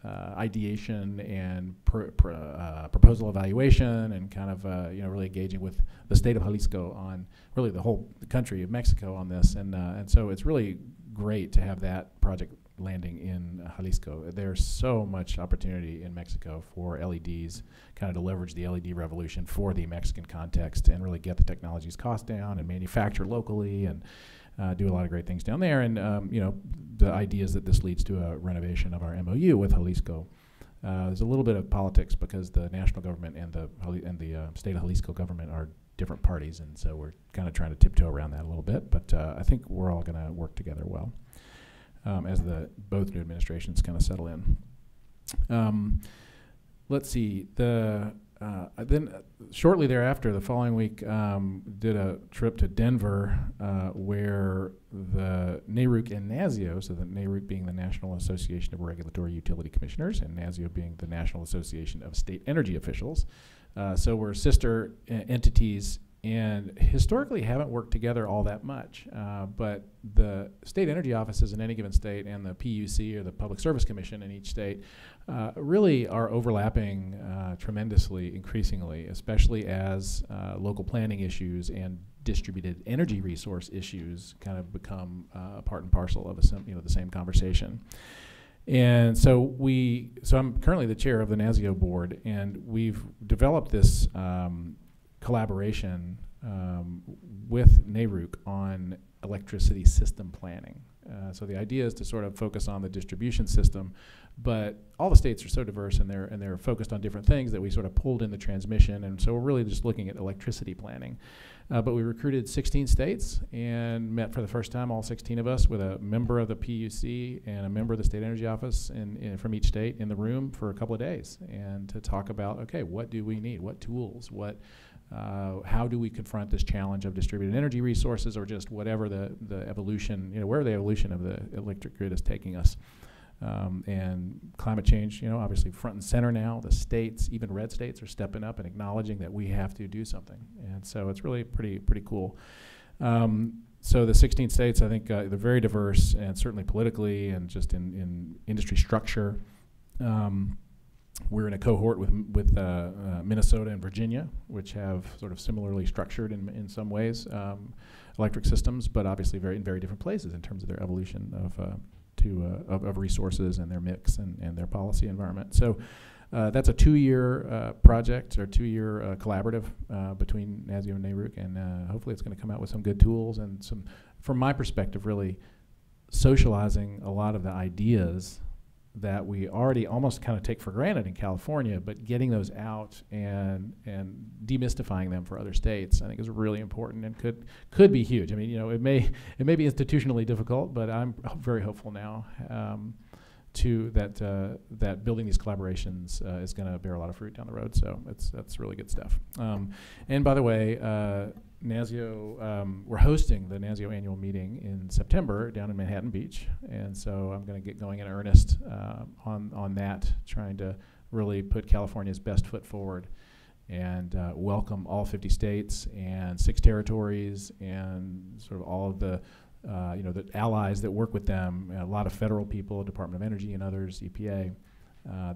Speaker 6: ideation and proposal evaluation, and kind of really engaging with the state of Jalisco on really the whole country of Mexico on this. And so it's really great to have that project landing in Jalisco. There's so much opportunity in Mexico for LEDs, kind of to leverage the LED revolution for the Mexican context and really get the technology's cost down and manufacture locally and do a lot of great things down there. And the idea is that this leads to a renovation of our MOU with Jalisco. There's a little bit of politics because the national government and the state of Jalisco government are different parties, and so we're kind of trying to tiptoe around that a little bit, but I think we're all going to work together well as both new administrations kind of settle in. Let's see. Then shortly thereafter, the following week, did a trip to Denver, where the NARUC and NASIO, so the NARUC being the National Association of Regulatory Utility Commissioners, and NASIO being the National Association of State Energy Officials. So we're sister entities, and historically haven't worked together all that much. But the state energy offices in any given state and the PUC, or the Public Service Commission in each state, really are overlapping tremendously, increasingly, especially as local planning issues and distributed energy resource issues kind of become part and parcel of the same conversation. And so I'm currently the chair of the NASIO board, and we've developed this collaboration with NARUC on electricity system planning. So the idea is to sort of focus on the distribution system, but all the states are so diverse, and they're focused on different things, that we sort of pulled in the transmission, and so we're really just looking at electricity planning. But we recruited 16 states and met for the first time, all 16 of us, with a member of the PUC and a member of the State Energy Office from each state in the room for a couple of days, and to talk about, okay, what do we need? What tools? How do we confront this challenge of distributed energy resources, or just whatever the evolution, where the evolution of the electric grid is taking us. And climate change, obviously front and center now. The states, even red states, are stepping up and acknowledging that we have to do something. And so it's really pretty cool. So the 16 states, I think, they're very diverse, and certainly politically and just in industry structure. We're in a cohort with Minnesota and Virginia, which have sort of similarly structured in some ways electric systems, but obviously in very different places in terms of their evolution of resources and their mix and their policy environment. So That's a 2-year project or 2-year collaborative between NASIO and NARUC, and hopefully it's going to come out with some good tools and some, from my perspective, really socializing a lot of the ideas that we already almost kind of take for granted in California, but getting those out and demystifying them for other states, I think is really important and could be huge. I mean, it may be institutionally difficult, but I'm very hopeful now that building these collaborations is going to bear a lot of fruit down the road. So that's really good stuff. And by the way, NASIO, we're hosting the NASIO annual meeting in September down in Manhattan Beach, and so I'm going to get going in earnest on that, trying to really put California's best foot forward and welcome all 50 states and 6 territories and sort of all of the the allies that work with them, a lot of federal people, Department of Energy and others, EPA,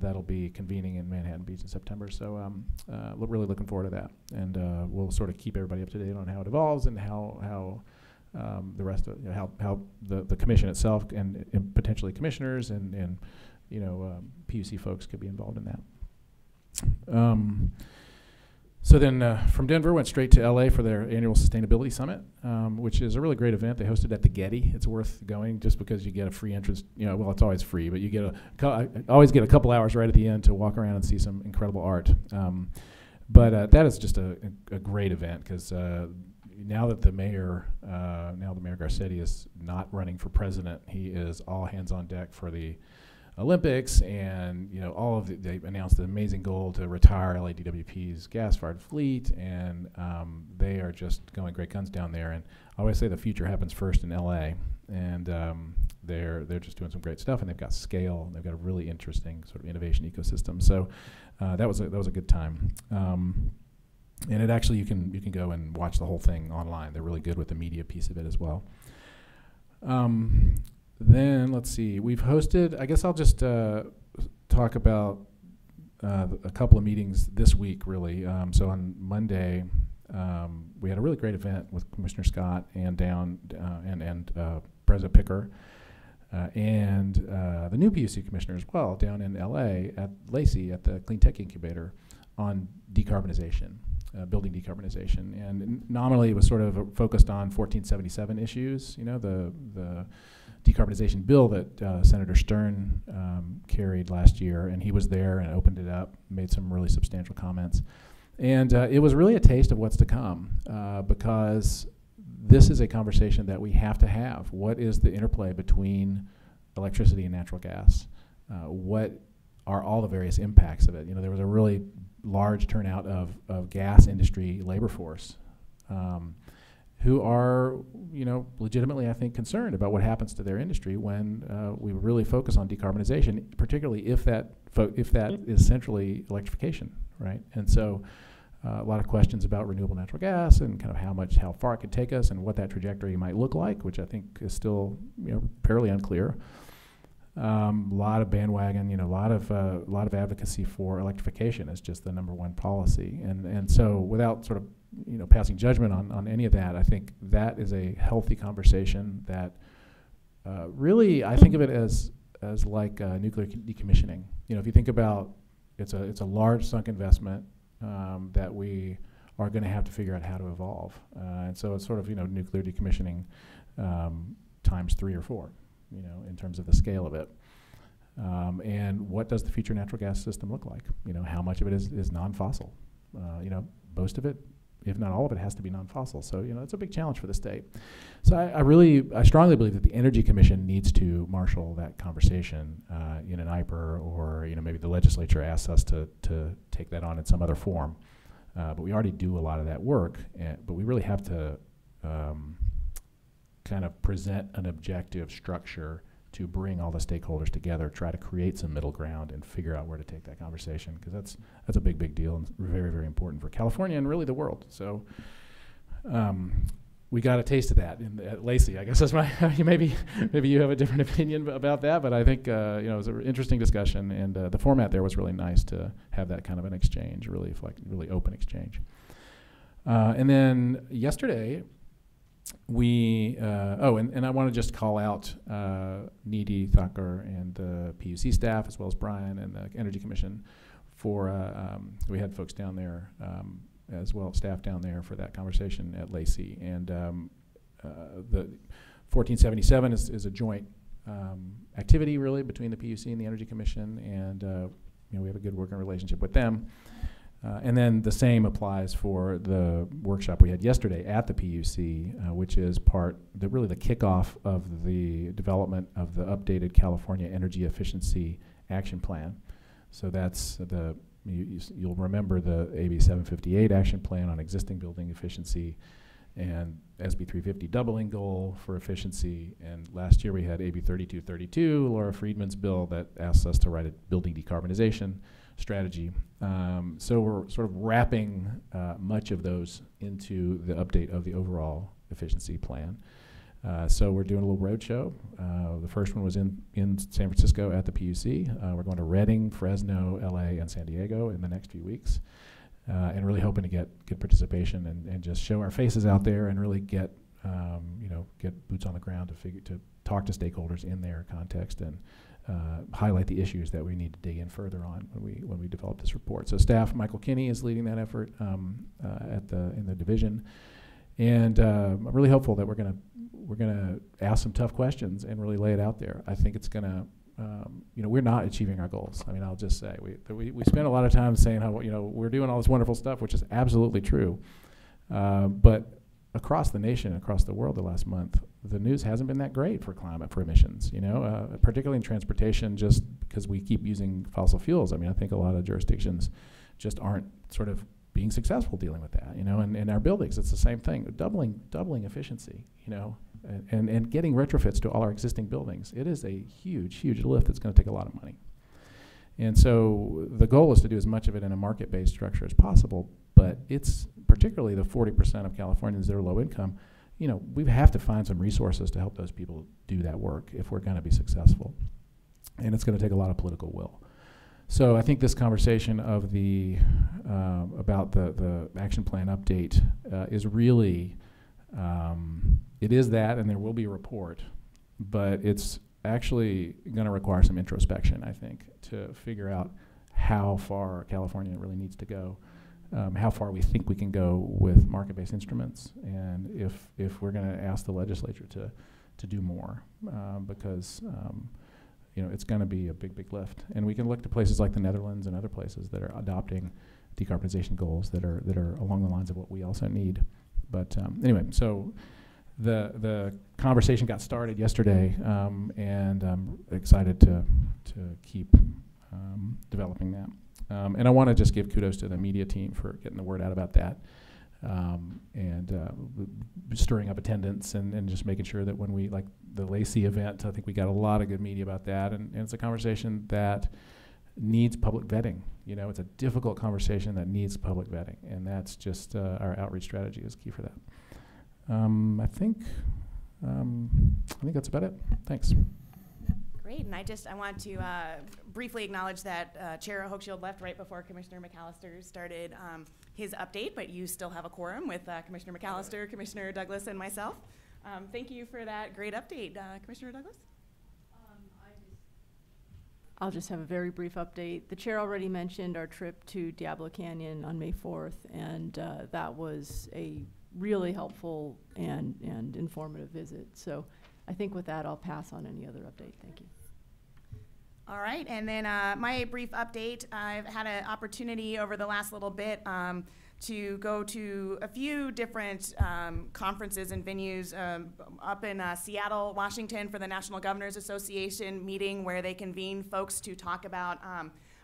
Speaker 6: that'll be convening in Manhattan Beach in September. So really looking forward to that. And we'll sort of keep everybody up to date on how it evolves and how the rest of, how the commission itself and potentially commissioners and PUC folks could be involved in that. So then from Denver, went straight to LA for their annual sustainability summit, which is a really great event. They hosted at the Getty. It's worth going just because you get a free entrance. Well, it's always free, but you get I always get a couple hours right at the end to walk around and see some incredible art. But that is just a great event because now that the mayor Garcetti is not running for president, he is all hands on deck for the Olympics, and they announced the amazing goal to retire LADWP's gas-fired fleet, and they are just going great guns down there. And I always say the future happens first in LA, and they're just doing some great stuff, and they've got scale. They've got a really interesting sort of innovation ecosystem. So that was a good time. And it actually you can go and watch the whole thing online. They're really good with the media piece of it as well. Then let's see, we've hosted, I guess I'll just talk about a couple of meetings this week, really. So on Monday, we had a really great event with Commissioner Scott and President Picker and the new PUC commissioner as well down in LA at Lacey at the Clean Tech Incubator on decarbonization. Building decarbonization, and nominally it was sort of focused on 1477 issues, the decarbonization bill that Senator Stern carried last year, and he was there and opened it up, made some really substantial comments. And it was really a taste of what's to come, because this is a conversation that we have to have. What is the interplay between electricity and natural gas? What are all the various impacts of it? There was a really large turnout of gas industry labor force who are, legitimately, I think, concerned about what happens to their industry when we really focus on decarbonization, particularly if that is centrally electrification, right? And so a lot of questions about renewable natural gas and kind of how far it could take us and what that trajectory might look like, which I think is still, fairly unclear. A lot of bandwagon, a lot of advocacy for electrification as just the #1 policy, and so without sort of passing judgment on any of that, I think that is a healthy conversation that really I think of it as like nuclear decommissioning. If you think about it's a large sunk investment that we are going to have to figure out how to evolve, and so it's sort of nuclear decommissioning times 3 or 4. In terms of the scale of it. And what does the future natural gas system look like? How much of it is non-fossil? Most of it, if not all of it, has to be non-fossil. So, it's a big challenge for the state. So I strongly believe that the Energy Commission needs to marshal that conversation in an IPER, or, maybe the legislature asks us to take that on in some other form. But we already do a lot of that work, but we really have to kind of present an objective structure to bring all the stakeholders together, try to create some middle ground and figure out where to take that conversation, because that's a big deal and very, very important for California and really the world. So we got a taste of that at Lacey. I guess that's my, maybe you have a different opinion about that, but I think it was an interesting discussion, and the format there was really nice to have that kind of an exchange, really open exchange. And then yesterday, and I want to just call out Needy Thakur and the PUC staff, as well as Brian and the Energy Commission, we had folks down there as well, staff down there for that conversation at Lacey. And the 1477 is a joint activity really between the PUC and the Energy Commission, and we have a good working relationship with them. And then the same applies for the workshop we had yesterday at the PUC, which is really the kickoff of the development of the updated California Energy Efficiency Action Plan. So that's you'll remember the AB 758 action plan on existing building efficiency, and SB 350 doubling goal for efficiency. And last year we had AB 3232, Laura Friedman's bill that asks us to write a building decarbonization strategy. So we're sort of wrapping much of those into the update of the overall efficiency plan. So we're doing a little road show. The first one was in San Francisco at the PUC. We're going to Redding, Fresno, LA, and San Diego in the next few weeks. And really hoping to get good participation and just show our faces out there and really get boots on the ground to talk to stakeholders in their context and highlight the issues that we need to dig in further on when we develop this report. So staff, Michael Kinney is leading that effort in the division, and I'm really hopeful that we're gonna ask some tough questions and really lay it out there. I think it's gonna. We're not achieving our goals. I mean, I'll just say we spend a lot of time saying how we're doing all this wonderful stuff, which is absolutely true. But across the nation, across the world, the last month, the news hasn't been that great for climate, for emissions. Particularly in transportation, just because we keep using fossil fuels. I mean, I think a lot of jurisdictions just aren't sort of being successful dealing with that. And in our buildings, it's the same thing. Doubling efficiency. And getting retrofits to all our existing buildings. It is a huge, huge lift that's going to take a lot of money. And so the goal is to do as much of it in a market-based structure as possible, but it's particularly the 40% of Californians that are low income, we have to find some resources to help those people do that work if we're going to be successful. And it's going to take a lot of political will. So I think this conversation of about the action plan update is really, it is that, and there will be a report, but it's actually going to require some introspection, I think, to figure out how far California really needs to go, how far we think we can go with market-based instruments, and if we're going to ask the legislature to do more, because it's going to be a big, big lift. And we can look to places like the Netherlands and other places that are adopting decarbonization goals that are along the lines of what we also need. But anyway, so the conversation got started yesterday, and I'm excited to keep developing that. And I want to just give kudos to the media team for getting the word out about that, and stirring up attendance and just making sure that when we, like the Lacey event, I think we got a lot of good media about that, and it's a conversation that needs public vetting. It's a difficult conversation that needs public vetting, and that's just our outreach strategy is key for that. I think that's about it. Thanks.
Speaker 10: Great, and I want to briefly acknowledge that Chair Hochschild left right before Commissioner McAllister started his update, but you still have a quorum with Commissioner McAllister, Commissioner Douglas, and myself. Thank you for that great update, Commissioner Douglas.
Speaker 2: I'll just have a very brief update. The chair already mentioned our trip to Diablo Canyon on May 4th, and that was a really helpful and informative visit. So I think with that, I'll pass on any other update. Thank you.
Speaker 10: All right, and then my brief update. I've had an opportunity over the last little bit to go to a few different conferences and venues up in Seattle, Washington for the National Governors Association meeting, where they convene folks to talk about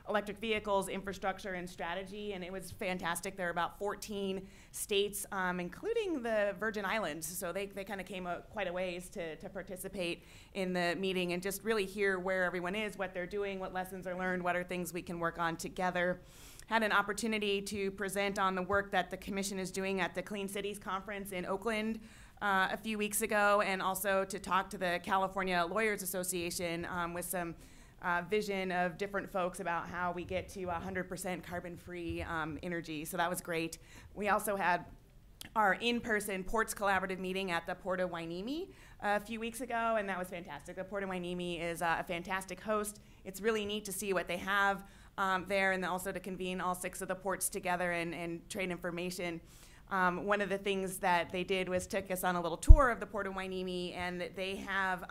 Speaker 10: electric vehicles, infrastructure, and strategy, and it was fantastic. There are about 14 states, including the Virgin Islands, so they kind of came quite a ways to participate in the meeting and just really hear where everyone is, what they're doing, what lessons are learned, what are things we can work on together. Had an opportunity to present on the work that the Commission is doing at the Clean Cities Conference in Oakland a few weeks ago, and also to talk to the California Lawyers Association with some vision of different folks about how we get to 100% carbon-free energy. So that was great. We also had our in-person Ports Collaborative meeting at the Port of Hueneme a few weeks ago, and that was fantastic. The Port of Hueneme is a fantastic host. It's really neat to see what they have there, and also to convene all 6 of the ports together and trade information. One of the things that they did was took us on a little tour of the Port of Hueneme, and they have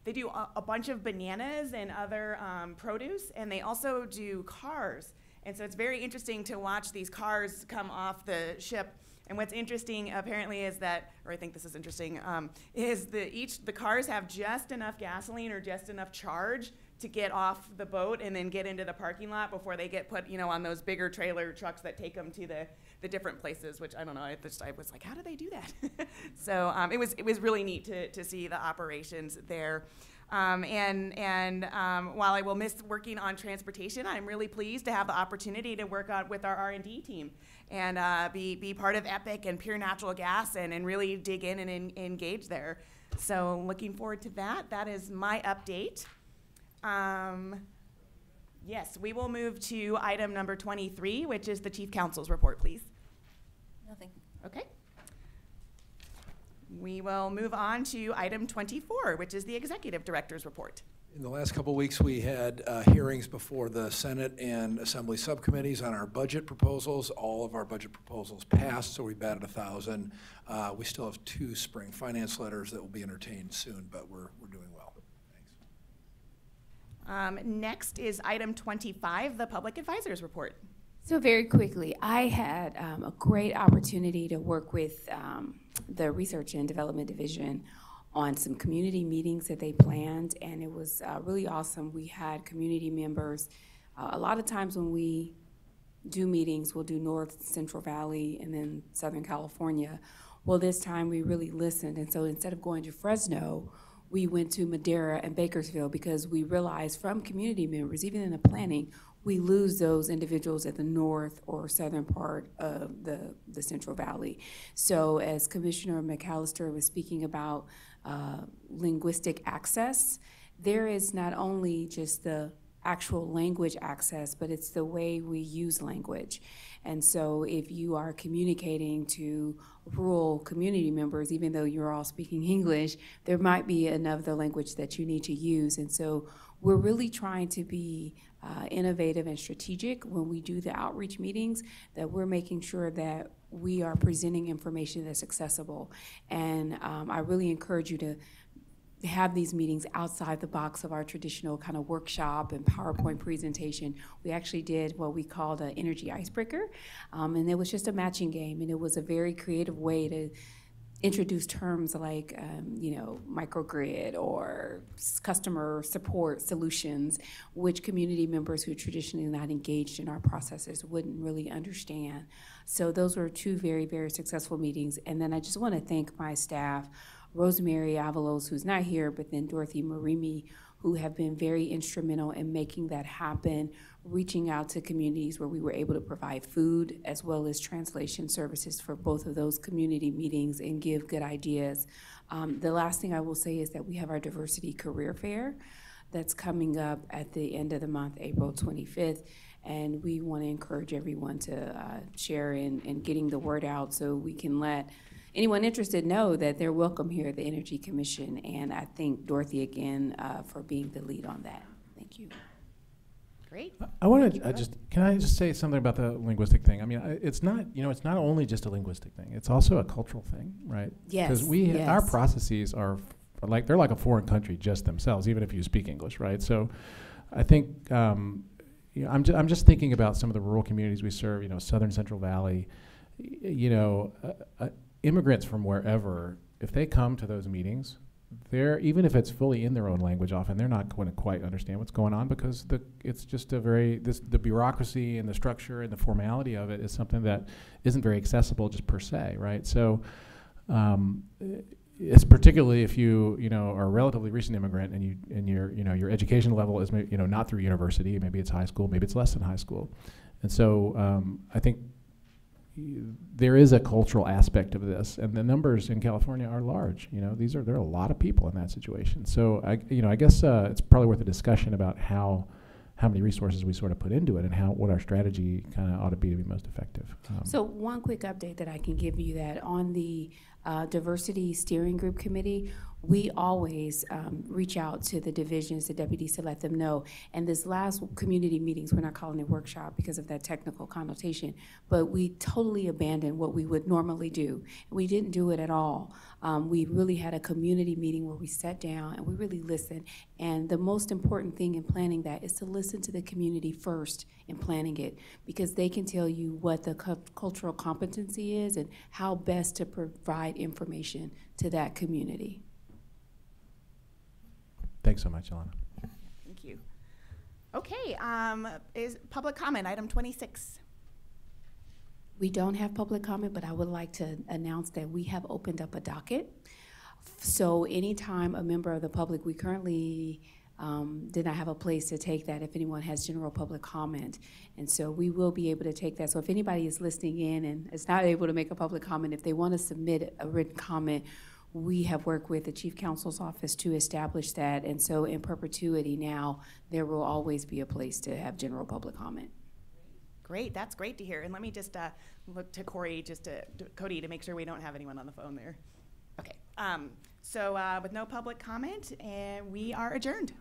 Speaker 10: they do a bunch of bananas and other produce, and they also do cars. And so it's very interesting to watch these cars come off the ship. And what's interesting apparently is that, or I think this is interesting, is the cars have just enough gasoline or just enough charge to get off the boat and then get into the parking lot before they get put, on those bigger trailer trucks that take them to the different places, which I don't know, I was like, how do they do that? So it was really neat to see the operations there. While I will miss working on transportation, I'm really pleased to have the opportunity to work with our R&D team and be part of EPIC and Pure Natural Gas and really dig in and engage there. So looking forward to that. That is my update. Yes, we will move to item number 23, which is the Chief Counsel's report, please.
Speaker 8: Nothing.
Speaker 10: Okay. We will move on to item 24, which is the Executive Director's report.
Speaker 7: In the last couple of weeks, we had hearings before the Senate and Assembly subcommittees on our budget proposals. All of our budget proposals passed, so we batted 1,000. We still have 2 spring finance letters that will be entertained soon, but we're doing well.
Speaker 10: Next is item 25, the Public Advisor's report.
Speaker 20: So very quickly, I had a great opportunity to work with the Research and Development Division on some community meetings that they planned, and it was really awesome. We had community members. A lot of times when we do meetings, we'll do North, Central Valley, and then Southern California. Well, this time we really listened, and so instead of going to Fresno, we went to Madera and Bakersfield because we realized from community members, even in the planning, we lose those individuals at the north or southern part of the Central Valley. So as Commissioner McAllister was speaking about linguistic access, there is not only just the actual language access, but it's the way we use language. And so if you are communicating to rural community members, even though you're all speaking English, there might be another language that you need to use. And so we're really trying to be innovative and strategic when we do the outreach meetings, that we're making sure that we are presenting information that's accessible. And I really encourage you to have these meetings outside the box of our traditional kind of workshop and PowerPoint presentation. We actually did what we called an energy icebreaker, and it was just a matching game, and it was a very creative way to introduce terms like, microgrid or customer support solutions, which community members who are traditionally not engaged in our processes wouldn't really understand. So those were 2 very, very successful meetings. And then I just want to thank my staff, Rosemary Avalos, who's not here, but then Dorothy Marimi, who have been very instrumental in making that happen, reaching out to communities where we were able to provide food as well as translation services for both of those community meetings and give good ideas. The last thing I will say is that we have our Diversity Career Fair that's coming up at the end of the month, April 25th, and we want to encourage everyone to share in getting the word out so we can let anyone interested know that they're welcome here at the Energy Commission. And I thank Dorothy again for being the lead on that. Thank you.
Speaker 10: Great.
Speaker 6: I want to can I just say something about the linguistic thing? I mean, it's not only just a linguistic thing. It's also a cultural thing, right?
Speaker 20: Yes.
Speaker 6: Because our processes are they're like a foreign country just themselves, even if you speak English, right? So I think I'm just thinking about some of the rural communities we serve. Southern Central Valley. Immigrants from wherever, if they come to those meetings, even if it's fully in their own language, often they're not going to quite understand what's going on because it's just the bureaucracy and the structure and the formality of it is something that isn't very accessible just per se, right? So it's particularly if you are a relatively recent immigrant and your education level is not through university, maybe it's high school, maybe it's less than high school, and so I think there is a cultural aspect of this, and the numbers in California are large. There are a lot of people in that situation. So I guess it's probably worth a discussion about how many resources we sort of put into it and what our strategy kind of ought to be most effective.
Speaker 20: So one quick update that I can give you that on the Diversity Steering Group Committee, we always reach out to the divisions, the deputies, to let them know. And this last community meetings, we're not calling it workshop because of that technical connotation, but we totally abandoned what we would normally do. We didn't do it at all. We really had a community meeting where we sat down and we really listened. And the most important thing in planning that is to listen to the community first in planning it, because they can tell you what the cultural competency is and how best to provide information to that community.
Speaker 6: Thanks so much, Ilana.
Speaker 10: Thank you. Okay, is public comment, item 26.
Speaker 20: We don't have public comment, but I would like to announce that we have opened up a docket. So anytime a member of the public, we currently did not have a place to take that if anyone has general public comment. And so we will be able to take that. So if anybody is listening in and is not able to make a public comment, if they want to submit a written comment, we have worked with the Chief Counsel's Office to establish that. And so in perpetuity now, there will always be a place to have general public comment.
Speaker 10: Great, that's great to hear. And let me just look to Cody to make sure we don't have anyone on the phone there. Okay, so with no public comment, and we are adjourned.